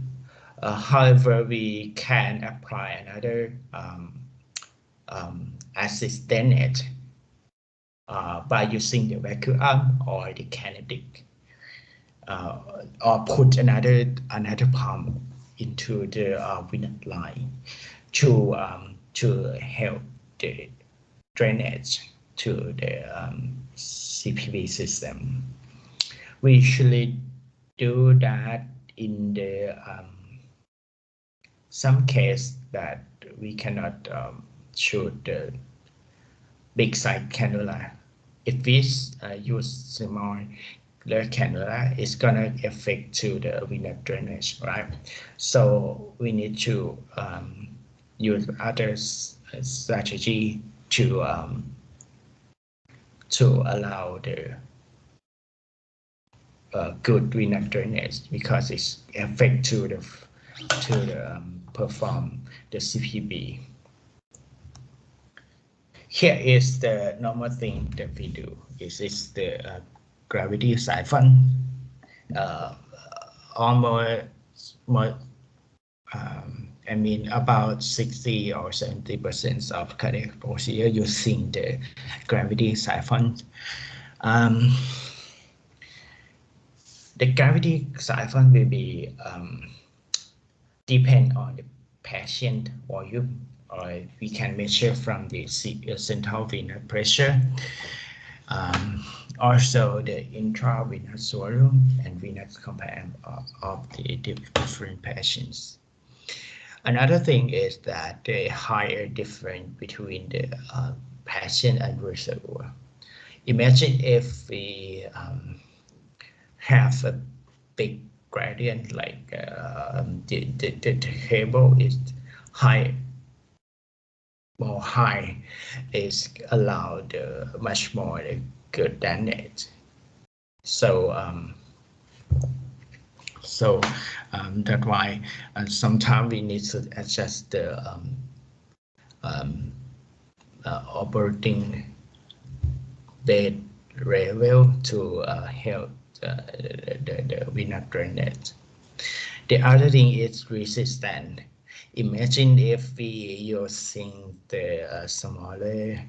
However, we can apply another assistant by using the vacuum or the kinetic, or put another pump into the venous line to help the drainage to the CPB system. We usually do that in the some case that we cannot shoot the big side cannula if we use smaller cannula, it's gonna affect to the venous drainage, right? So we need to use other strategy to allow the good venous drainage, because it's affect to the perform the CPB. Here is the normal thing that we do. It's the gravity siphon. Almost I mean about 60 or 70% of cardiac procedure using the gravity siphon. The gravity siphon will be depend on the patient volume, or we can measure from the central venous pressure. Also the intravenous volume and venous compartment of the different patients. Another thing is that the higher difference between the patient and reservoir. Imagine if we have a big gradient, like the table is high, more high, is allowed much more good damage. So that's why sometimes we need to adjust the operating bed level to help the venous drainage. The other thing is resistance. Imagine if we using the smaller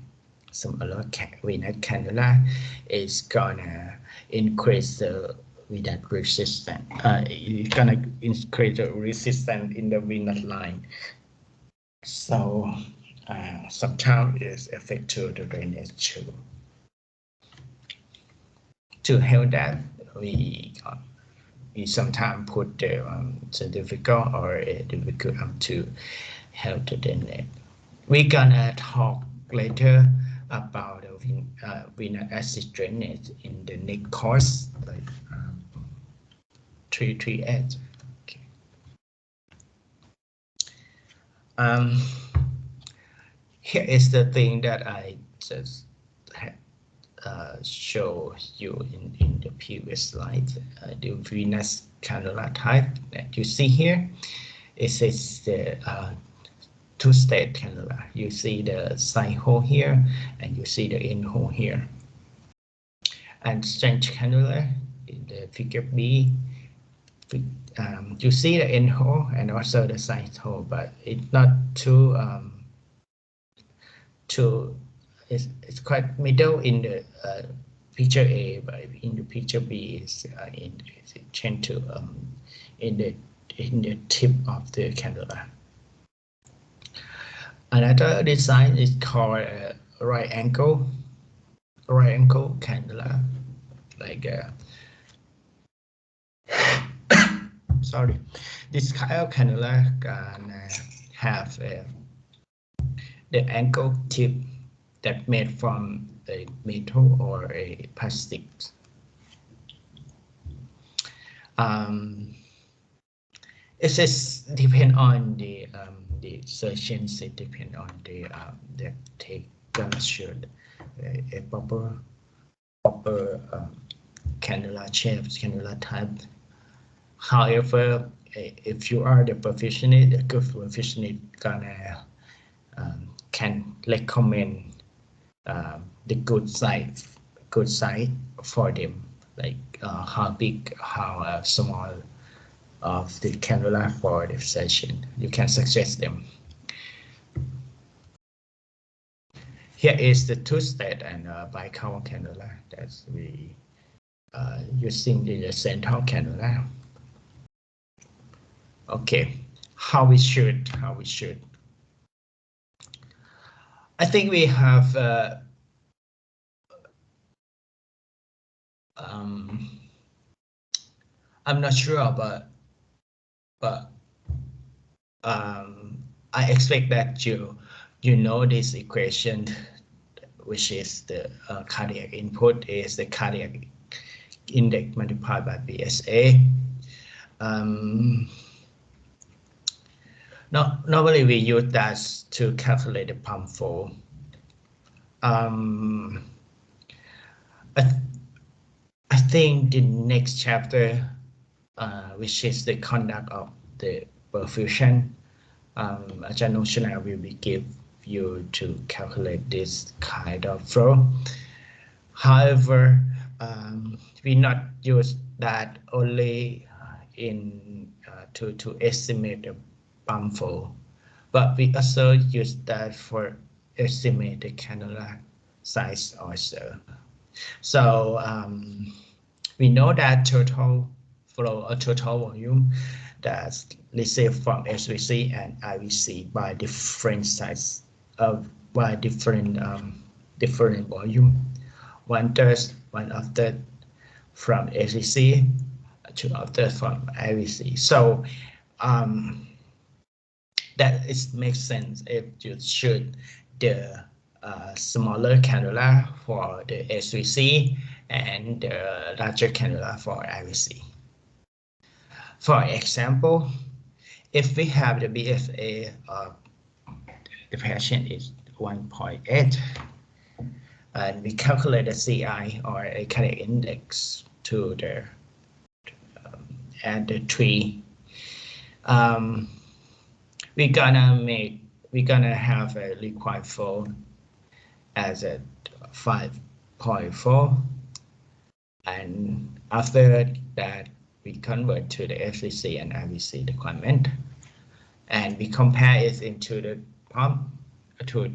venous cannula, it's gonna increase the venous resistance. It's gonna increase the resistance in the venous line. So sometimes it's affect to the drainage too. To help that, we sometimes put the certificate or a difficult to help the drainage. We're gonna talk later about the venous acid drainage in the next course, like 338. Okay. Here is the thing that I just had show you in the previous slide. The venous cannula type that you see here. It is the two-stage cannula. You see the side hole here, and you see the end hole here. And strange cannula in the figure B, you see the end hole and also the side hole, but it's not too it's quite middle in the picture A, but in the picture B is changed to in the tip of the cannula. Another design is called right angle cannula, like sorry, this kind of cannula can have the angle tip that made from a metal or a plastic. It is depend on the surgeons. It depend on the take measure a proper cannula shape, cannula type. However, if you are the professional, a good professional, gonna can recommend the good size for them, like how big, how small of the cannula for the session. You can suggest them. Here is the two-stage and bicolor cannula that we using the central cannula. Okay, how we should. I think we have I'm not sure, but I expect that you know this equation which is the cardiac input, is the cardiac index multiplied by BSA. Normally we use that to calculate the pump flow. I think the next chapter, which is the conduct of the perfusion, Ajahn Noshana will be give you to calculate this kind of flow. However, we not use that only in to estimate the pump flow, but we also use that for estimate the cannula size also. So we know that total flow or total volume that's received from SVC and IVC by different size of by different volume. 1/3, 1/3 from SVC, 2/3 from IVC. So that makes sense if you shoot the smaller cannula for the SVC and the larger cannula for IVC. For example, if we have the BFA of the patient is 1.8 and we calculate the CI or a cardiac index to the and the 3, we're gonna have a required flow as a 5.4, and after that we convert to the FVC and IVC requirement, and we compare it into the pump to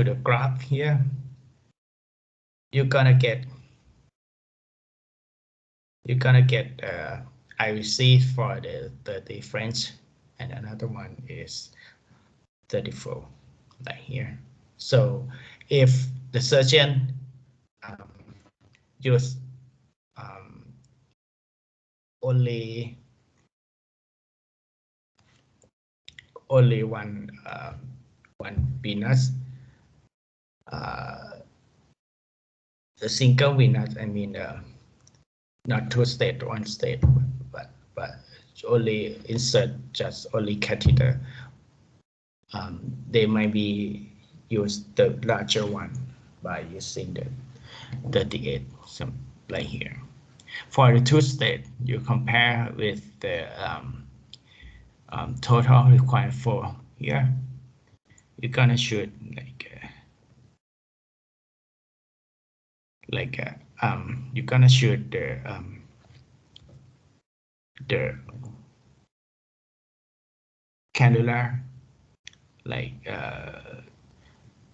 the graph here. You're gonna get IVC for the 30 French, and another one is 34 like here. So if the surgeon use only one venous, the single venous, I mean not 2 state, 1 state, but only insert just only catheter, they might be use the larger one by using the 38, some like here. For the 2 state, you compare with the total required for here. You're gonna shoot you're gonna shoot the cannula like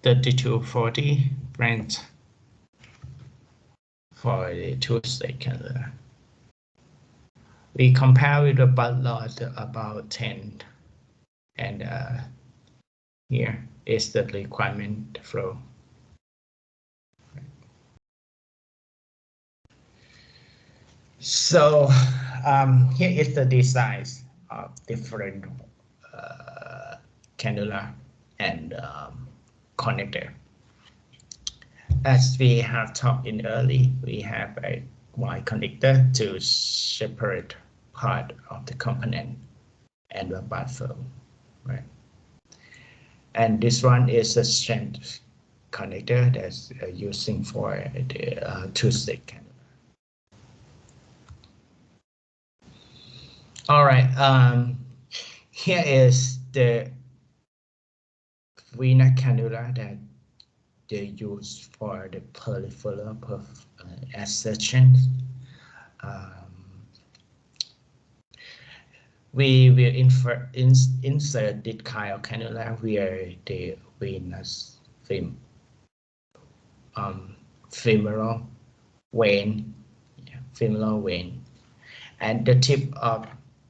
3240 French for the 2-state cannula. We compare with the blood loss about 10, and here is the requirement flow. So here is the design of different cannula and connector. As we have talked in early, we have a wide connector to separate part of the component and the blood flow, right? And this one is a strand connector that's using for the 2-state cannula. All right, here is the vena cannula that they use for the peripheral assertion. We will insert this kind of cannula where the venous femoral vein, and the tip of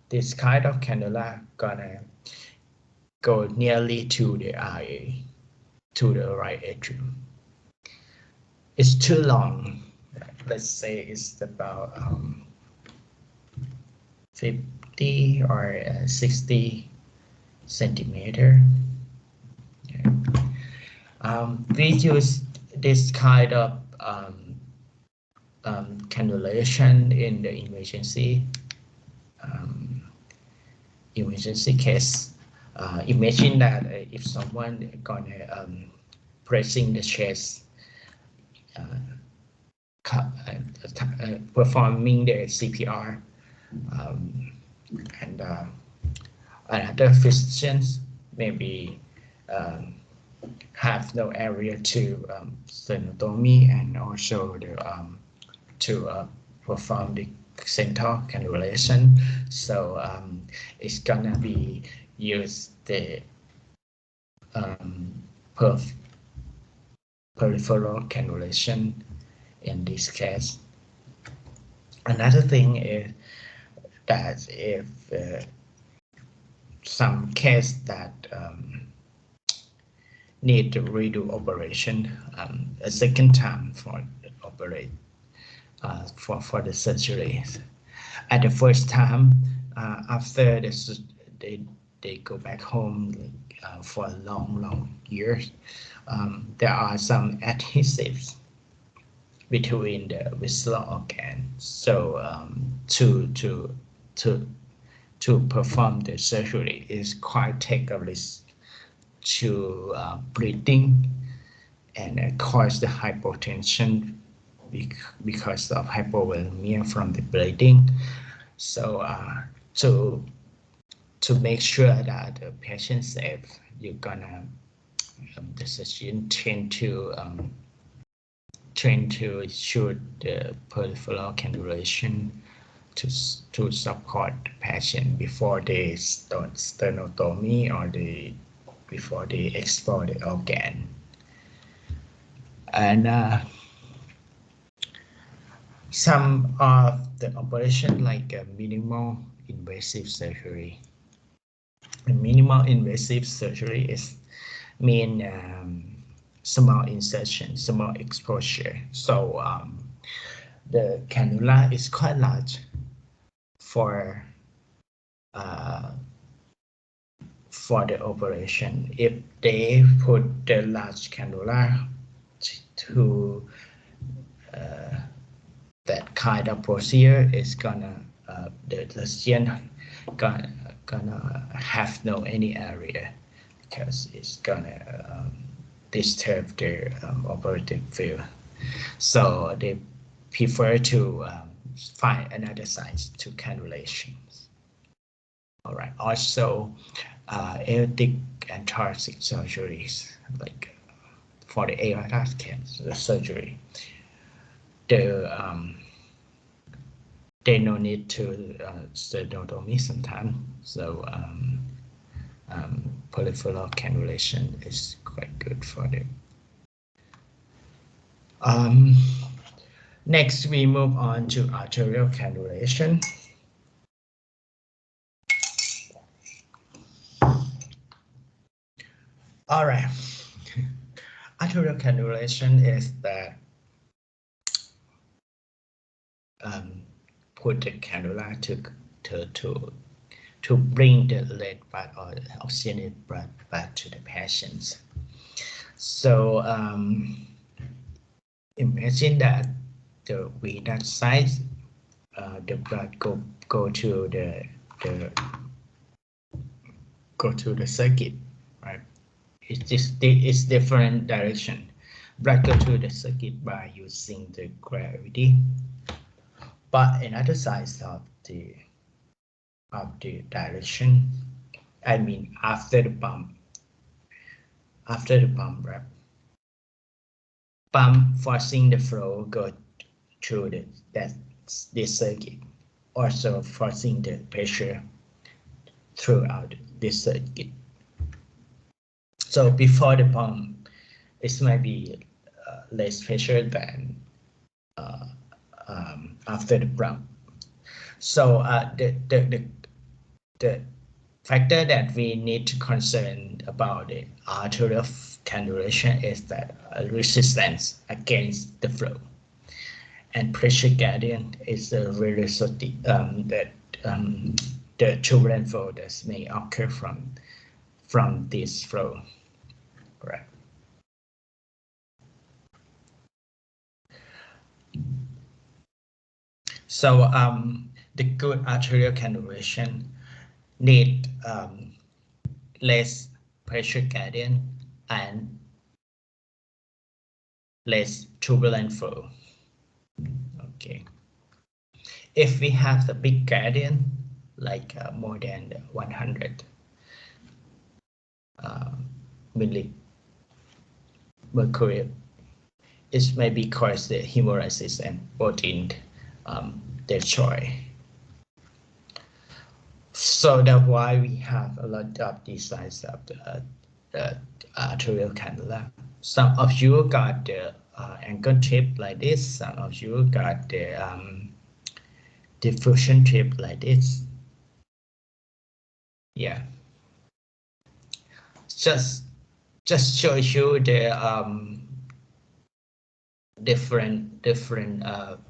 this kind of cannula gonna go nearly to the RA, to the right atrium. It's too long. Let's say it's about 50 or 60 centimeter. Yeah. We use this kind of cannulation in the emergency case. Imagine that if someone gonna pressing the chest, performing the CPR, and another physicians maybe have no area to sternotomy and also to perform the central cannulation. So it's gonna be use the peripheral cannulation in this case. Another thing is that if some case that need to redo operation a second time for the operate for the surgery. At the first time, after this, they go back home for long years. There are some adhesives between the visceral organ. So to perform the surgery is quite take a risk to bleeding and cause the hypotension because of hypovolemia from the bleeding. So to make sure that the patient safe, you're gonna the surgeon train to shoot the peripheral cannulation to support the patient before they start sternotomy or before they export the organ. And some of the operation like a minimal invasive surgery. A minimal invasive surgery is mean small insertion, small exposure. So the cannula is quite large for the operation. If they put the large cannula to that kind of procedure, is gonna the surgeon gonna have no any area because it's gonna disturb their operative field. So they prefer to find another site to cannulations. All right. Also, aortic and thoracic surgeries, like for the aorta cancer surgery, they no need to sternotomy sometimes. So peripheral cannulation is quite good for them. Next, we move on to arterial cannulation. All right. Arterial cannulation is that put the cannula to bring the lead blood or oxygenated blood back to the patients. So imagine that the venous side, the blood go to the circuit, right? It's different direction. Blood go to the circuit by using the gravity, but another side of the direction, I mean after the pump, right? Pump forcing the flow go through this circuit, also forcing the pressure throughout this circuit. So before the pump, it might be less pressure than after the pump. So the factor that we need to concern about the arterial cannulation is that resistance against the flow, and pressure gradient is the velocity that the turbulent flow that may occur from from this flow. Right. So the good arterial cannulation need less pressure gradient and less turbulent flow. Okay. If we have the big gradient, like more than 100 millimercury, it may be cause the hemolysis and protein destroy. So that's why we have a lot of designs of the arterial cannula. Some of you got the angle tip like this. Some of you got the diffusion tip like this. Yeah. Just show you the different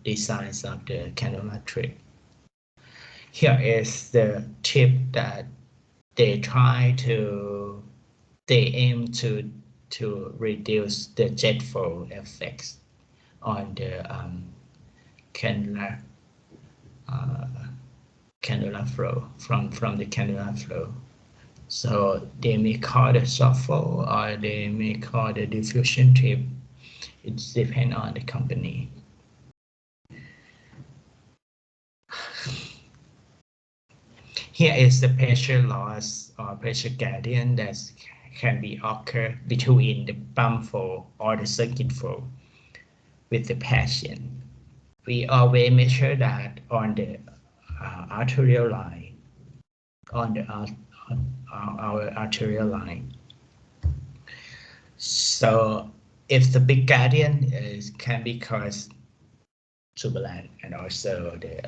designs of the cannula tip. Here is the tip that they aim to reduce the jet flow effects on the cannula flow from the cannula flow. So they may call the soft flow or they may call the diffusion tip. It depends on the company. Here is the pressure loss or pressure gradient that can be occur between the pump flow or the circuit flow with the patient. We always measure that on the arterial line, on the our arterial line. So if the big gradient can be caused turbulent and also the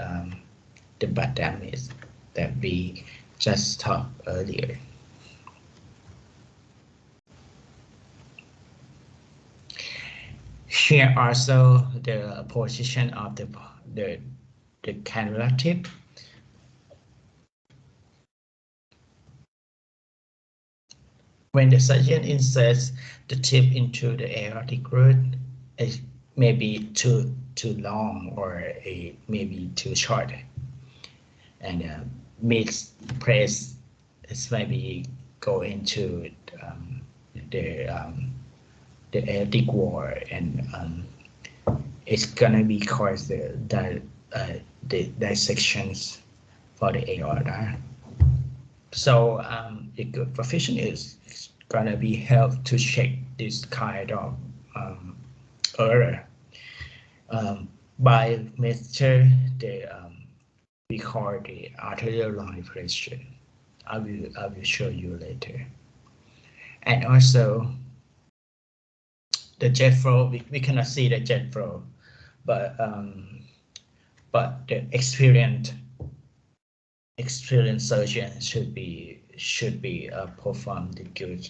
butt damage that we just talked earlier. Here also the position of the cannula tip. When the surgeon inserts the tip into the aortic root, it may be too long or maybe too short, and mix press is maybe go into the aortic wall, and it's gonna be cause the dissections for the aorta. So a good professional is gonna be helped to check this kind of error by measure the we call the arterial line pressure. I will show you later. And also the jet flow, we cannot see the jet flow, but the experienced surgeon should be perform the good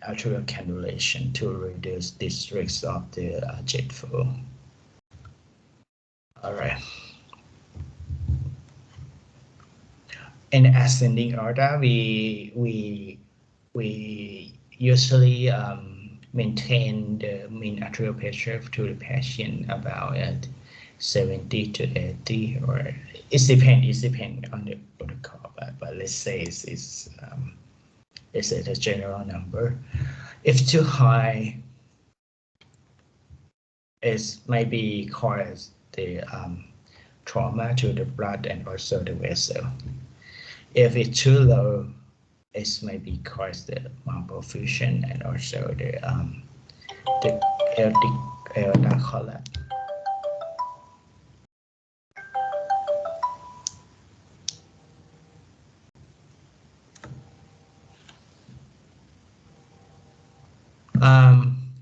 arterial cannulation to reduce this risk of the jet flow. All right. In ascending order, we usually maintain the mean arterial pressure to the patient about at 70 to 80, or it depends on the protocol, but let's say it's a general number. If too high, it might be cause the trauma to the blood and also the vessel. If it's too low, it may be cause the malperfusion and also the aortic collapse.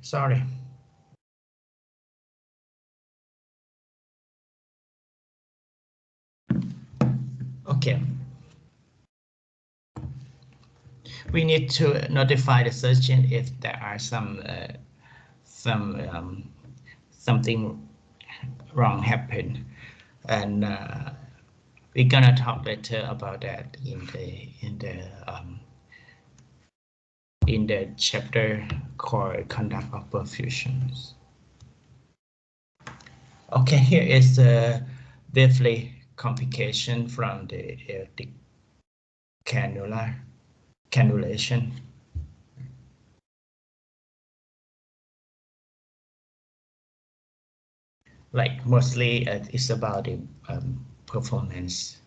Sorry. Okay. We need to notify the surgeon if there are something wrong happen, and we're gonna talk later about that in the in the chapter called Conduct of Perfusions. Okay, here is the briefly complication from the aortic cannulation. Like mostly it's about the performance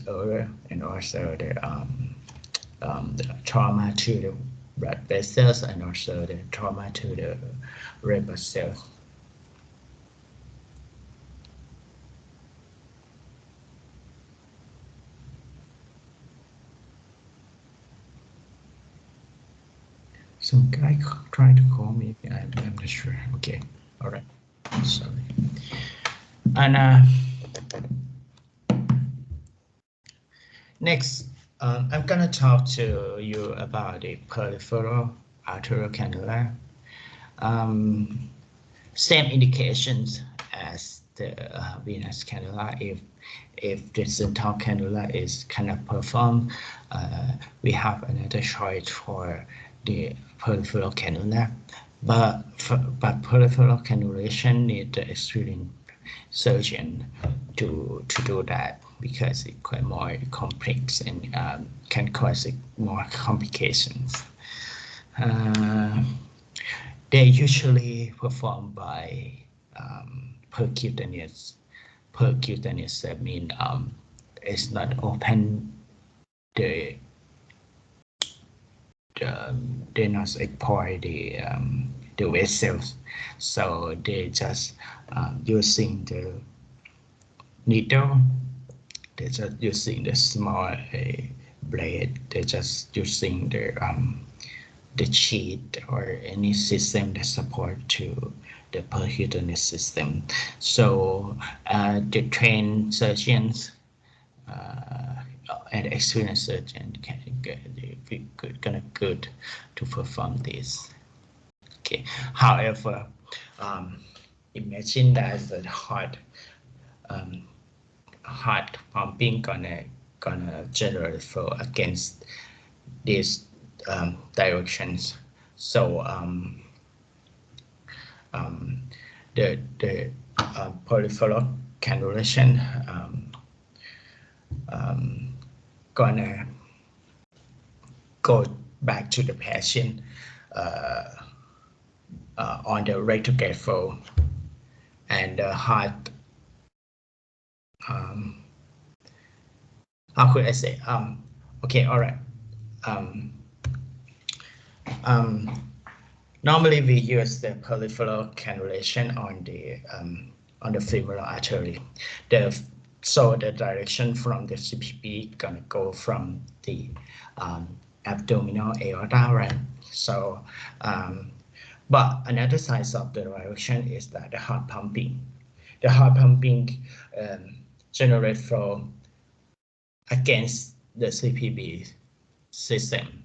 error and also the trauma to the blood vessels and also the trauma to the red blood cells. Some guy trying to call me. I'm not sure. Okay, all right. Sorry. And next, I'm gonna talk to you about the peripheral arterial cannula. Same indications as the venous cannula. If the central cannula is cannot perform, we have another choice for the peripheral cannula. But peripheral cannulation needs the experienced surgeon to do that because it's quite more complex and can cause more complications. They usually perform by percutaneous. Percutaneous that means it's not open. They not exploit the vessels, so they just using the needle. They're just using the small blade. They're just using the sheet or any system that support to the percutaneous system. So the trained surgeons and experienced surgeon gonna good to perform this. Okay. However, imagine that the heart pumping gonna generate flow against these directions. So the peripheral cannulation gonna go back to the patient on the retrograde flow, and the heart. How could I say? Okay, all right. Normally we use the peripheral cannulation on the femoral artery. So the direction from the CPB gonna go from the abdominal aorta, right? So, but another side of the direction is that the heart pumping. The heart pumping generate flow against the CPB system.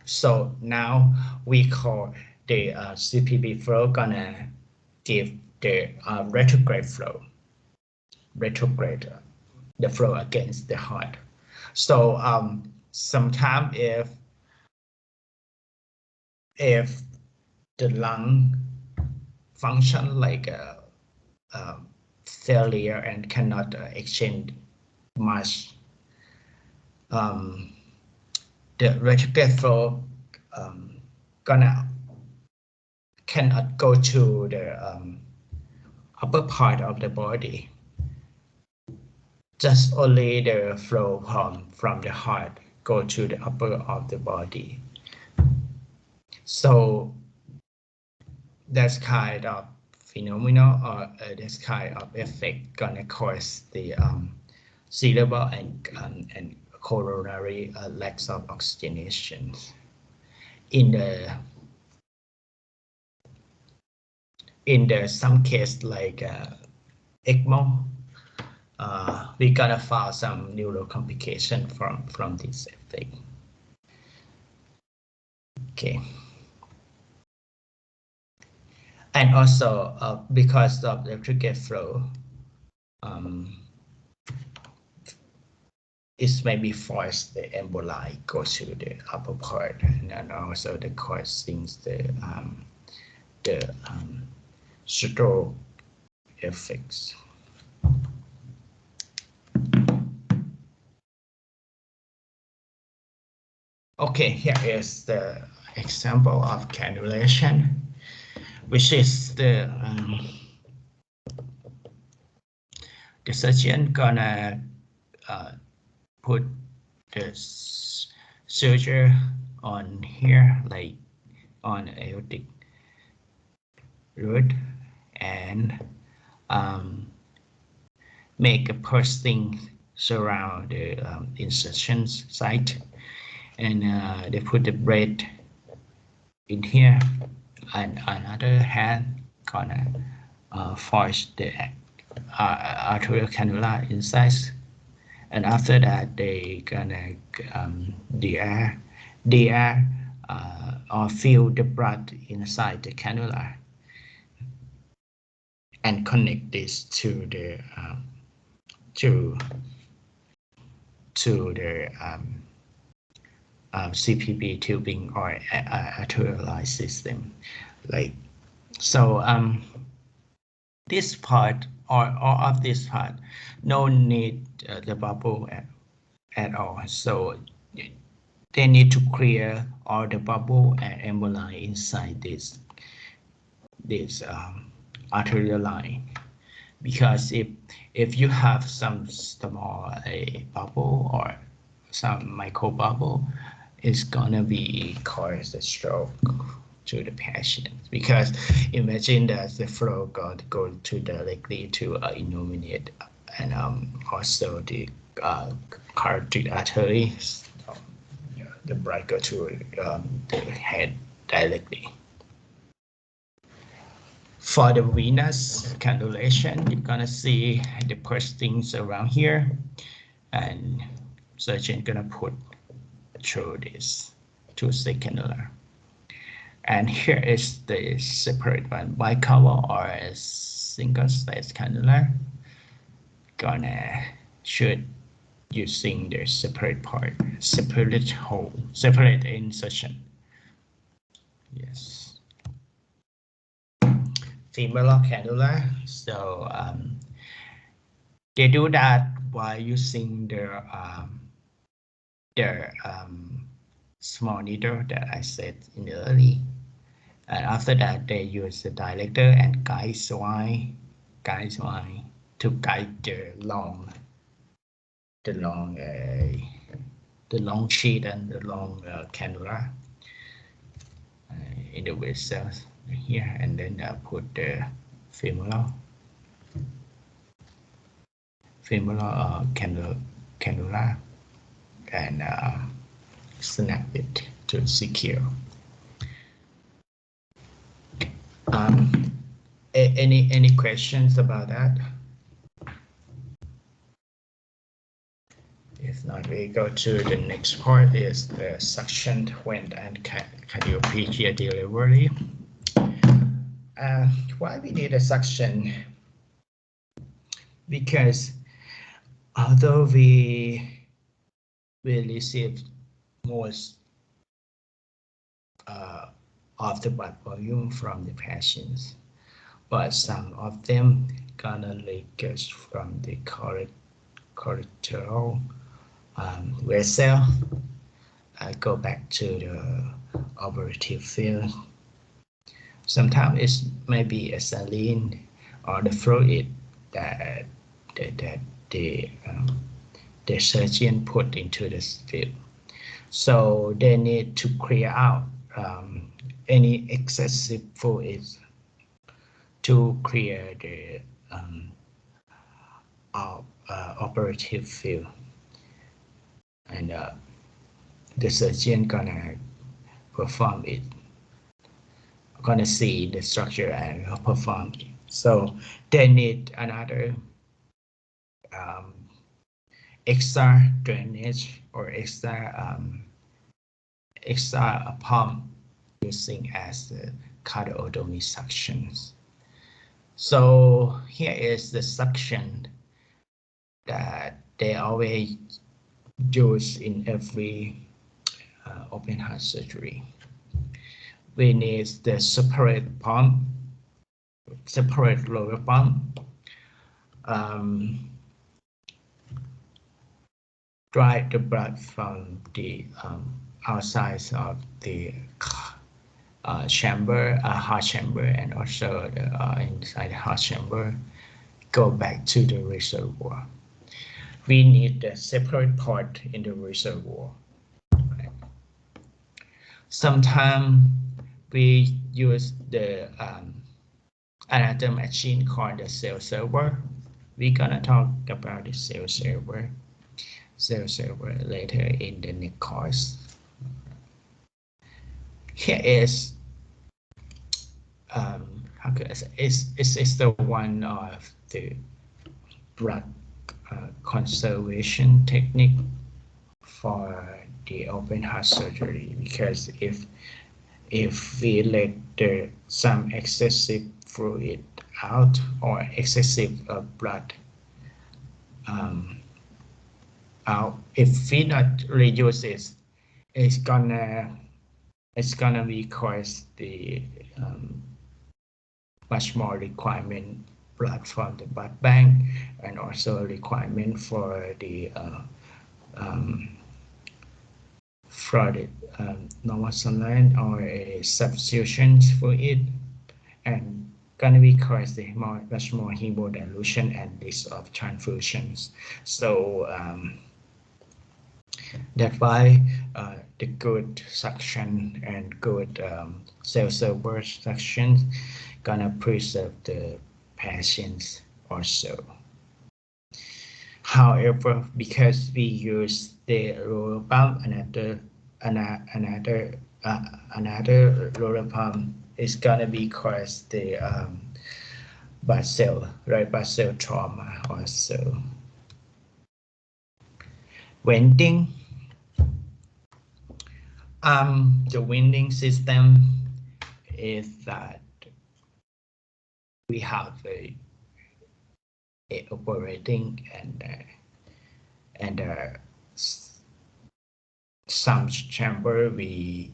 So now we call the CPB flow gonna give the retrograde flow, the flow against the heart. So sometimes if the lung function like a failure and cannot exchange much, the retrograde flow cannot go to the upper part of the body. Just only the flow from the heart go to the upper of the body. So that's kind of phenomenon or this kind of effect gonna cause the cerebral and coronary lack of oxygenation. In some case like ECMO, we gonna find some neuro complication from this effect. Okay. And also because of the retrograde flow, it maybe force the emboli go to the upper part, and also the causing the stroke effects. Okay, here is the example of cannulation, which is the surgeon gonna put the suture on here, like on aortic root, and make a pursing surround the insertion site, and they put the braid in here, and another hand gonna force the arterial cannula inside, and after that they gonna or fill the blood inside the cannula and connect this to the Cpb tubing or arterial system, like so. This part or of this part, no need the bubble at all. So they need to clear all the bubble and emboli inside this arterial line, because if you have some small bubble or some micro bubble, it's gonna be cause a stroke to the patient, because imagine that the flow go to directly to illuminate, and also the carotid artery, the blood go to the head directly. For the venous cannulation, you're gonna see the pursings around here, and surgeon gonna put through this two-stick cannula. And here is the separate one, bicover or a single stage cannula. Gonna shoot using the separate part, separate hole, separate insertion. Yes. Femoral cannula. So they do that by using the small needle that I said in early. And after that, they use the dilator and guide wire to guide the long sheet and the long cannula in the vessels here, and then put the femoral cannula and snap it to secure. Any questions about that? If not, we go to the next part, is the suction vent and cardiopedia delivery. Why we need a suction? Because although we receive most of the blood volume from the patients, but some of them gonna leakage from the collateral vessel, go back to the operative field. Sometimes it's maybe a saline or the fluid that the surgeon put into the field. So they need to clear out any excessive fluids to clear the operative field, and the surgeon gonna perform it, gonna see the structure and perform it. So they need another extra drainage or extra pump using as the cardiotomy suctions. So here is the suction that they always used in every open heart surgery. We need the separate pump, separate lower pump, drive the blood from the outside of the chamber, heart chamber, and also the, inside the heart chamber, go back to the reservoir. We need a separate port in the reservoir. Right? Sometimes we use the another machine called the cell server. We're gonna talk about the cell server later in the next course. Here is how could I say? It's the one of the blood conservation technique for the open heart surgery, because if we let some excessive fluid out or excessive blood out, if we not reduce it, it's gonna be cause the much more requirement blood from the blood bank, and also requirement for the normal saline or a substitutions for it, and gonna be cause the much more hemodilution and risk of transfusions. So that's why the good suction and good cell server suction gonna preserve the patients also. However, because we use the roller pump, another roller pump is gonna be cause the blood cell trauma also. Venting. The venting system is that we have a operating and some chamber we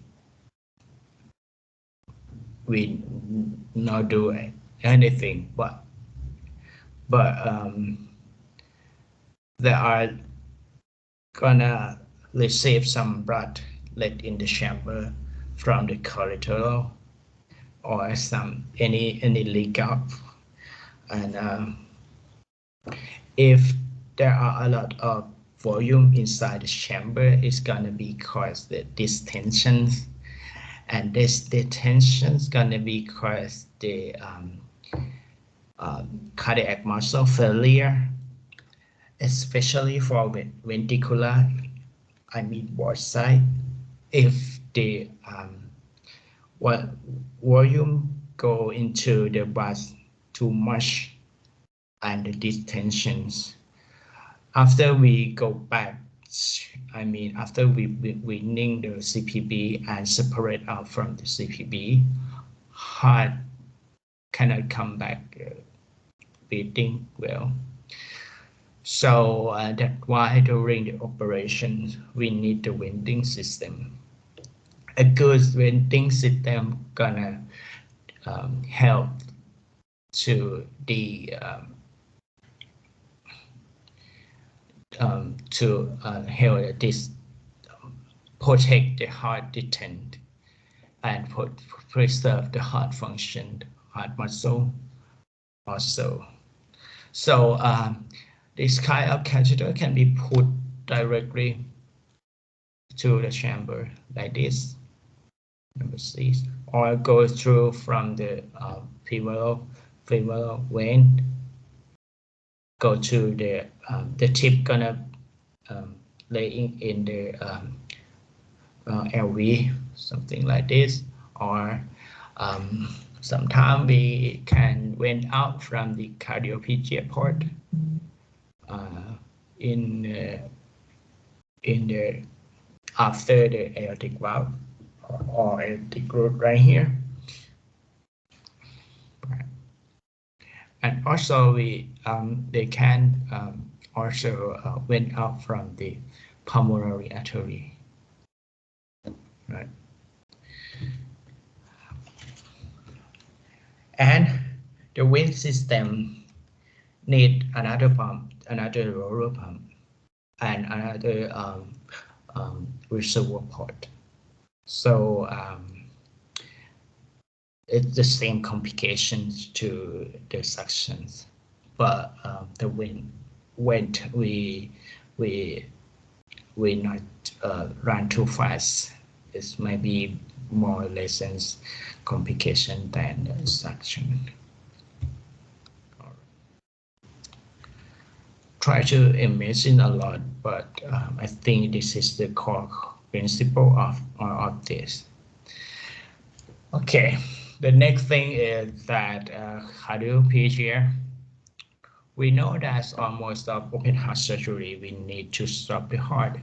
not do anything, but they are gonna receive some blood let in the chamber from the corridor or some any leak up, and if there are a lot of volume inside the chamber, it's gonna be cause the distensions, and this detention is gonna be cause the cardiac muscle failure, especially for ventricular, I mean both side. If the volume go into the blood too much and the distensions, after we go back, I mean after we weaning the CPB and separate out from the CPB, heart cannot come back beating well. So that's why during the operation we need the venting system. A good venting system gonna help to the help this protect the heart detent and preserve the heart function, heart muscle also. So this kind of catheter can be put directly to the chamber like this, number 6, or go through from the femoral vein, go to the tip gonna lay in the LV, something like this, or sometimes we can went out from the cardioplegia port in the after the aortic valve or aortic root right here. And also we they can also went out from the pulmonary artery, right? And the vein system need another pump, another roller pump, and another reservoir port. So it's the same complications to the suctions, but the wind we not run too fast. It might be more or less complication than the suction. Try to imagine a lot, but I think this is the core principle of this. Okay, the next thing is that cardioplegia. We know that almost of open heart surgery, we need to stop the heart.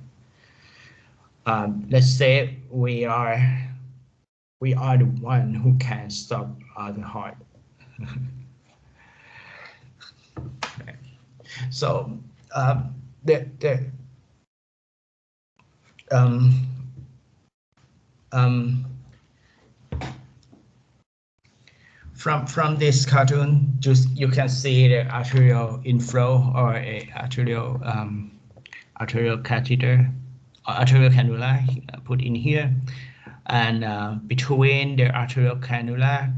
Let's say we are the one who can stop the heart. So from this cartoon, just you can see the arterial inflow or a arterial catheter or arterial cannula put in here, and between the arterial cannula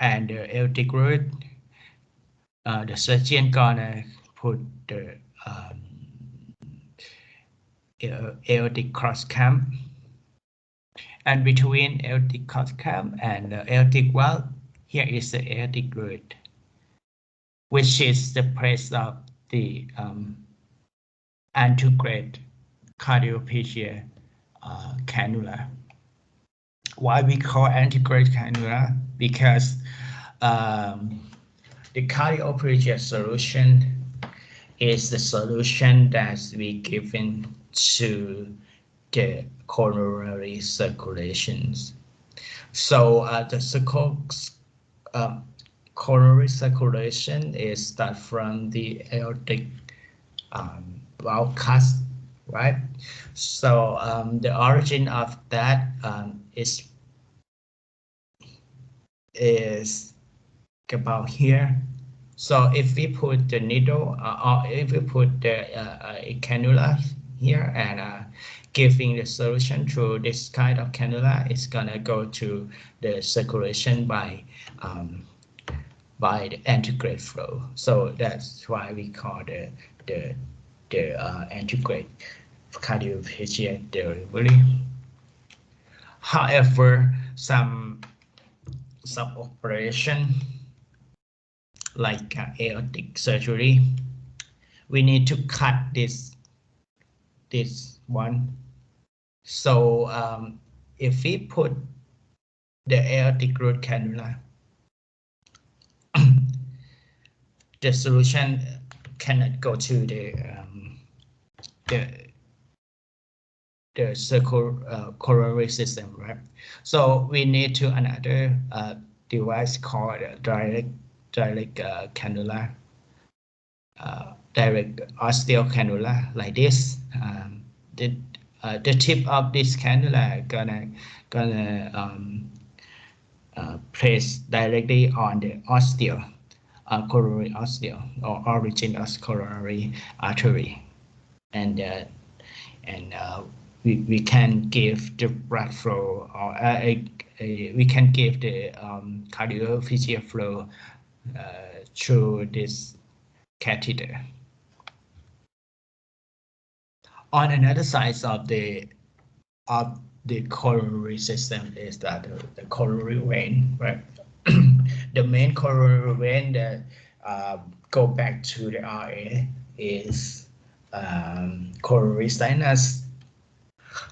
and the aortic root, the surgeon gonna put the aortic cross clamp, and between aortic cross clamp and the aortic valve, here is the aortic root, which is the place of the antegrade cardioplegia cannula. Why we call antegrade cannula? Because the cardioplegia solution is the solution that we given to the coronary circulations. So the coronary circulation is start from the aortic valve cusp, right? So the origin of that is about here. So if we put the needle or if we put the cannula here and giving the solution through this kind of cannula, it's gonna go to the circulation by the antegrade flow. So that's why we call the antegrade cardioplegia delivery. However, some operation like aortic surgery, we need to cut this one. So if we put the aortic root cannula, the solution cannot go to the coronary system, right? So we need to another device called direct cannula, direct ostial cannula, like this. The tip of this cannula gonna place directly on the ostial, coronary ostial, or origin of coronary artery, and we can give the blood flow, or we can give the cardioplegia flow through this catheter. On another side of the coronary system is that the coronary vein, right? The main coronary vein that go back to the RA is coronary sinus.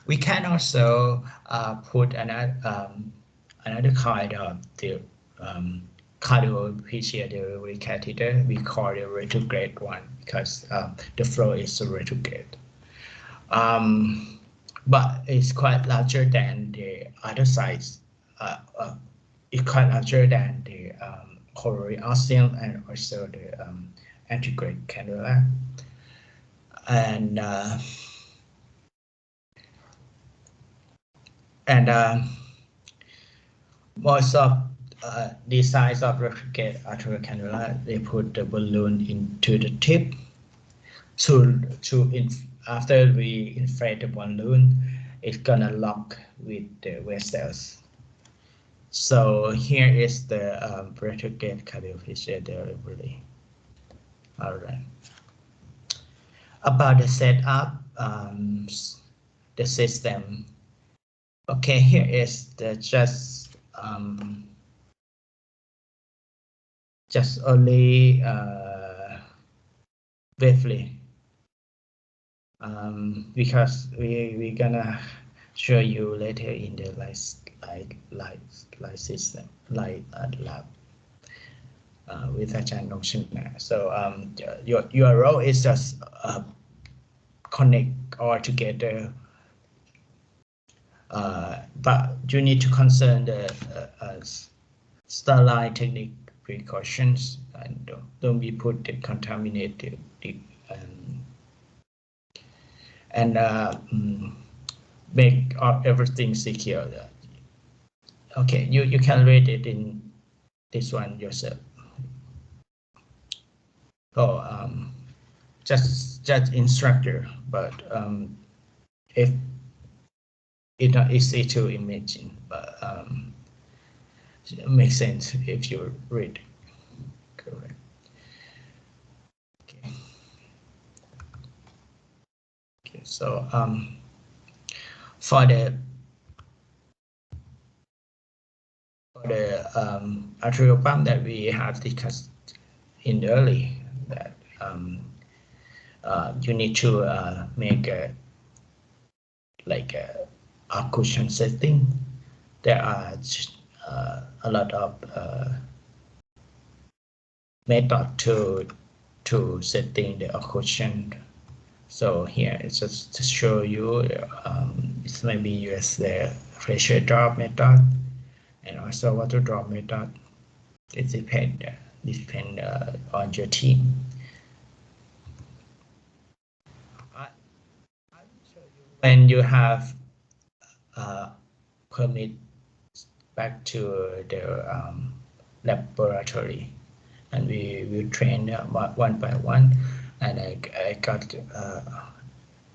We can also put another kind of the cardioplegia delivery catheter. We call it retrograde one because the flow is retrograde. But it's quite larger than the other sides. It's quite larger than the coronary ostium and also the antegrade cannula. and most of these size of replicate arterial cannula, they put the balloon into the tip after we inflate the balloon, it's gonna lock with the vessels. So here is the replicate cardiac fissure delivery. All right. About the setup, the system. Okay, here is the just only briefly, because we're gonna show you later in the light system, lab with Ajahn Nongshina. So your role is just connect all together, but you need to concern the sterile technique precautions and don't be put the contaminated and make everything secure. Okay, you can read it in this one yourself. So just instructor, but if it's not easy to imagine, but it makes sense if you read. Correct. Okay. Okay. So for the arterial pump that we have discussed in the early, that you need to make a occlusion setting. There are a lot of method to setting the occlusion. So here it's just to show you it's maybe use the pressure drop method and also water drop method. It depends on your team. When you have permit back to the laboratory, and we will train one by one, and I got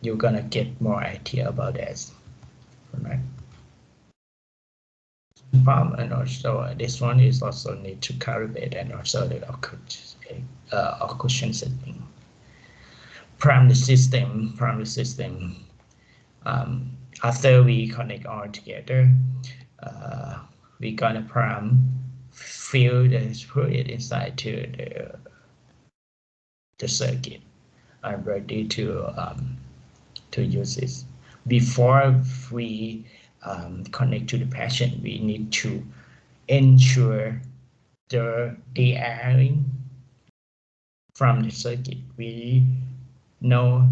you're gonna get more idea about that, right? And also this one is also need to calibrate, and also the occlusion setting. Primary system. After we connect all together, we're gonna fill the fluid inside to the circuit. I'm ready to use this. Before we connect to the patient, we need to ensure the de-airing from the circuit. We know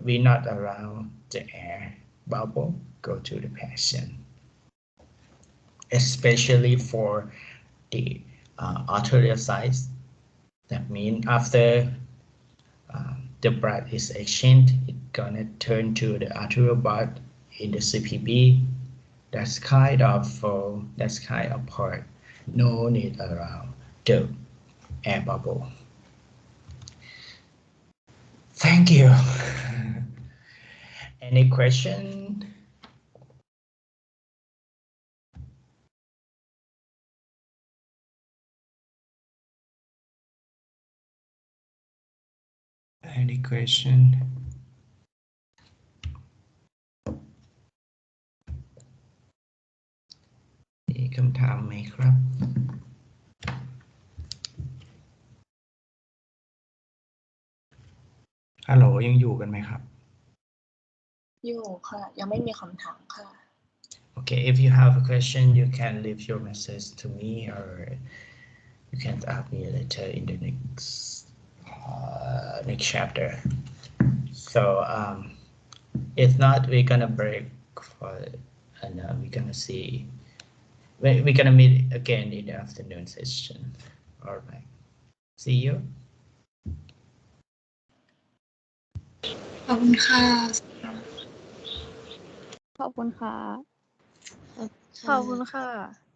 we not allow the air bubble go to the patient, especially for the arterial size. That means after the blood is exchanged, it's gonna turn to the arterial blood in the CPB. That's kind of part. No need around the air bubble. Thank you. Any question? Any question? มีคำถามไหมครับ ฮัลโหลยังอยู่กันไหมครับ อยู่ค่ะ ยังไม่มีคำถามค่ะ Okay, if you have a question, you can leave your message to me, or you can ask me later in the next chapter. So if not, we're gonna break and we're gonna see. We're gonna meet again in the afternoon session. All right. See you. ขอบคุณค่ะ ขอบคุณค่ะ ขอบคุณค่ะ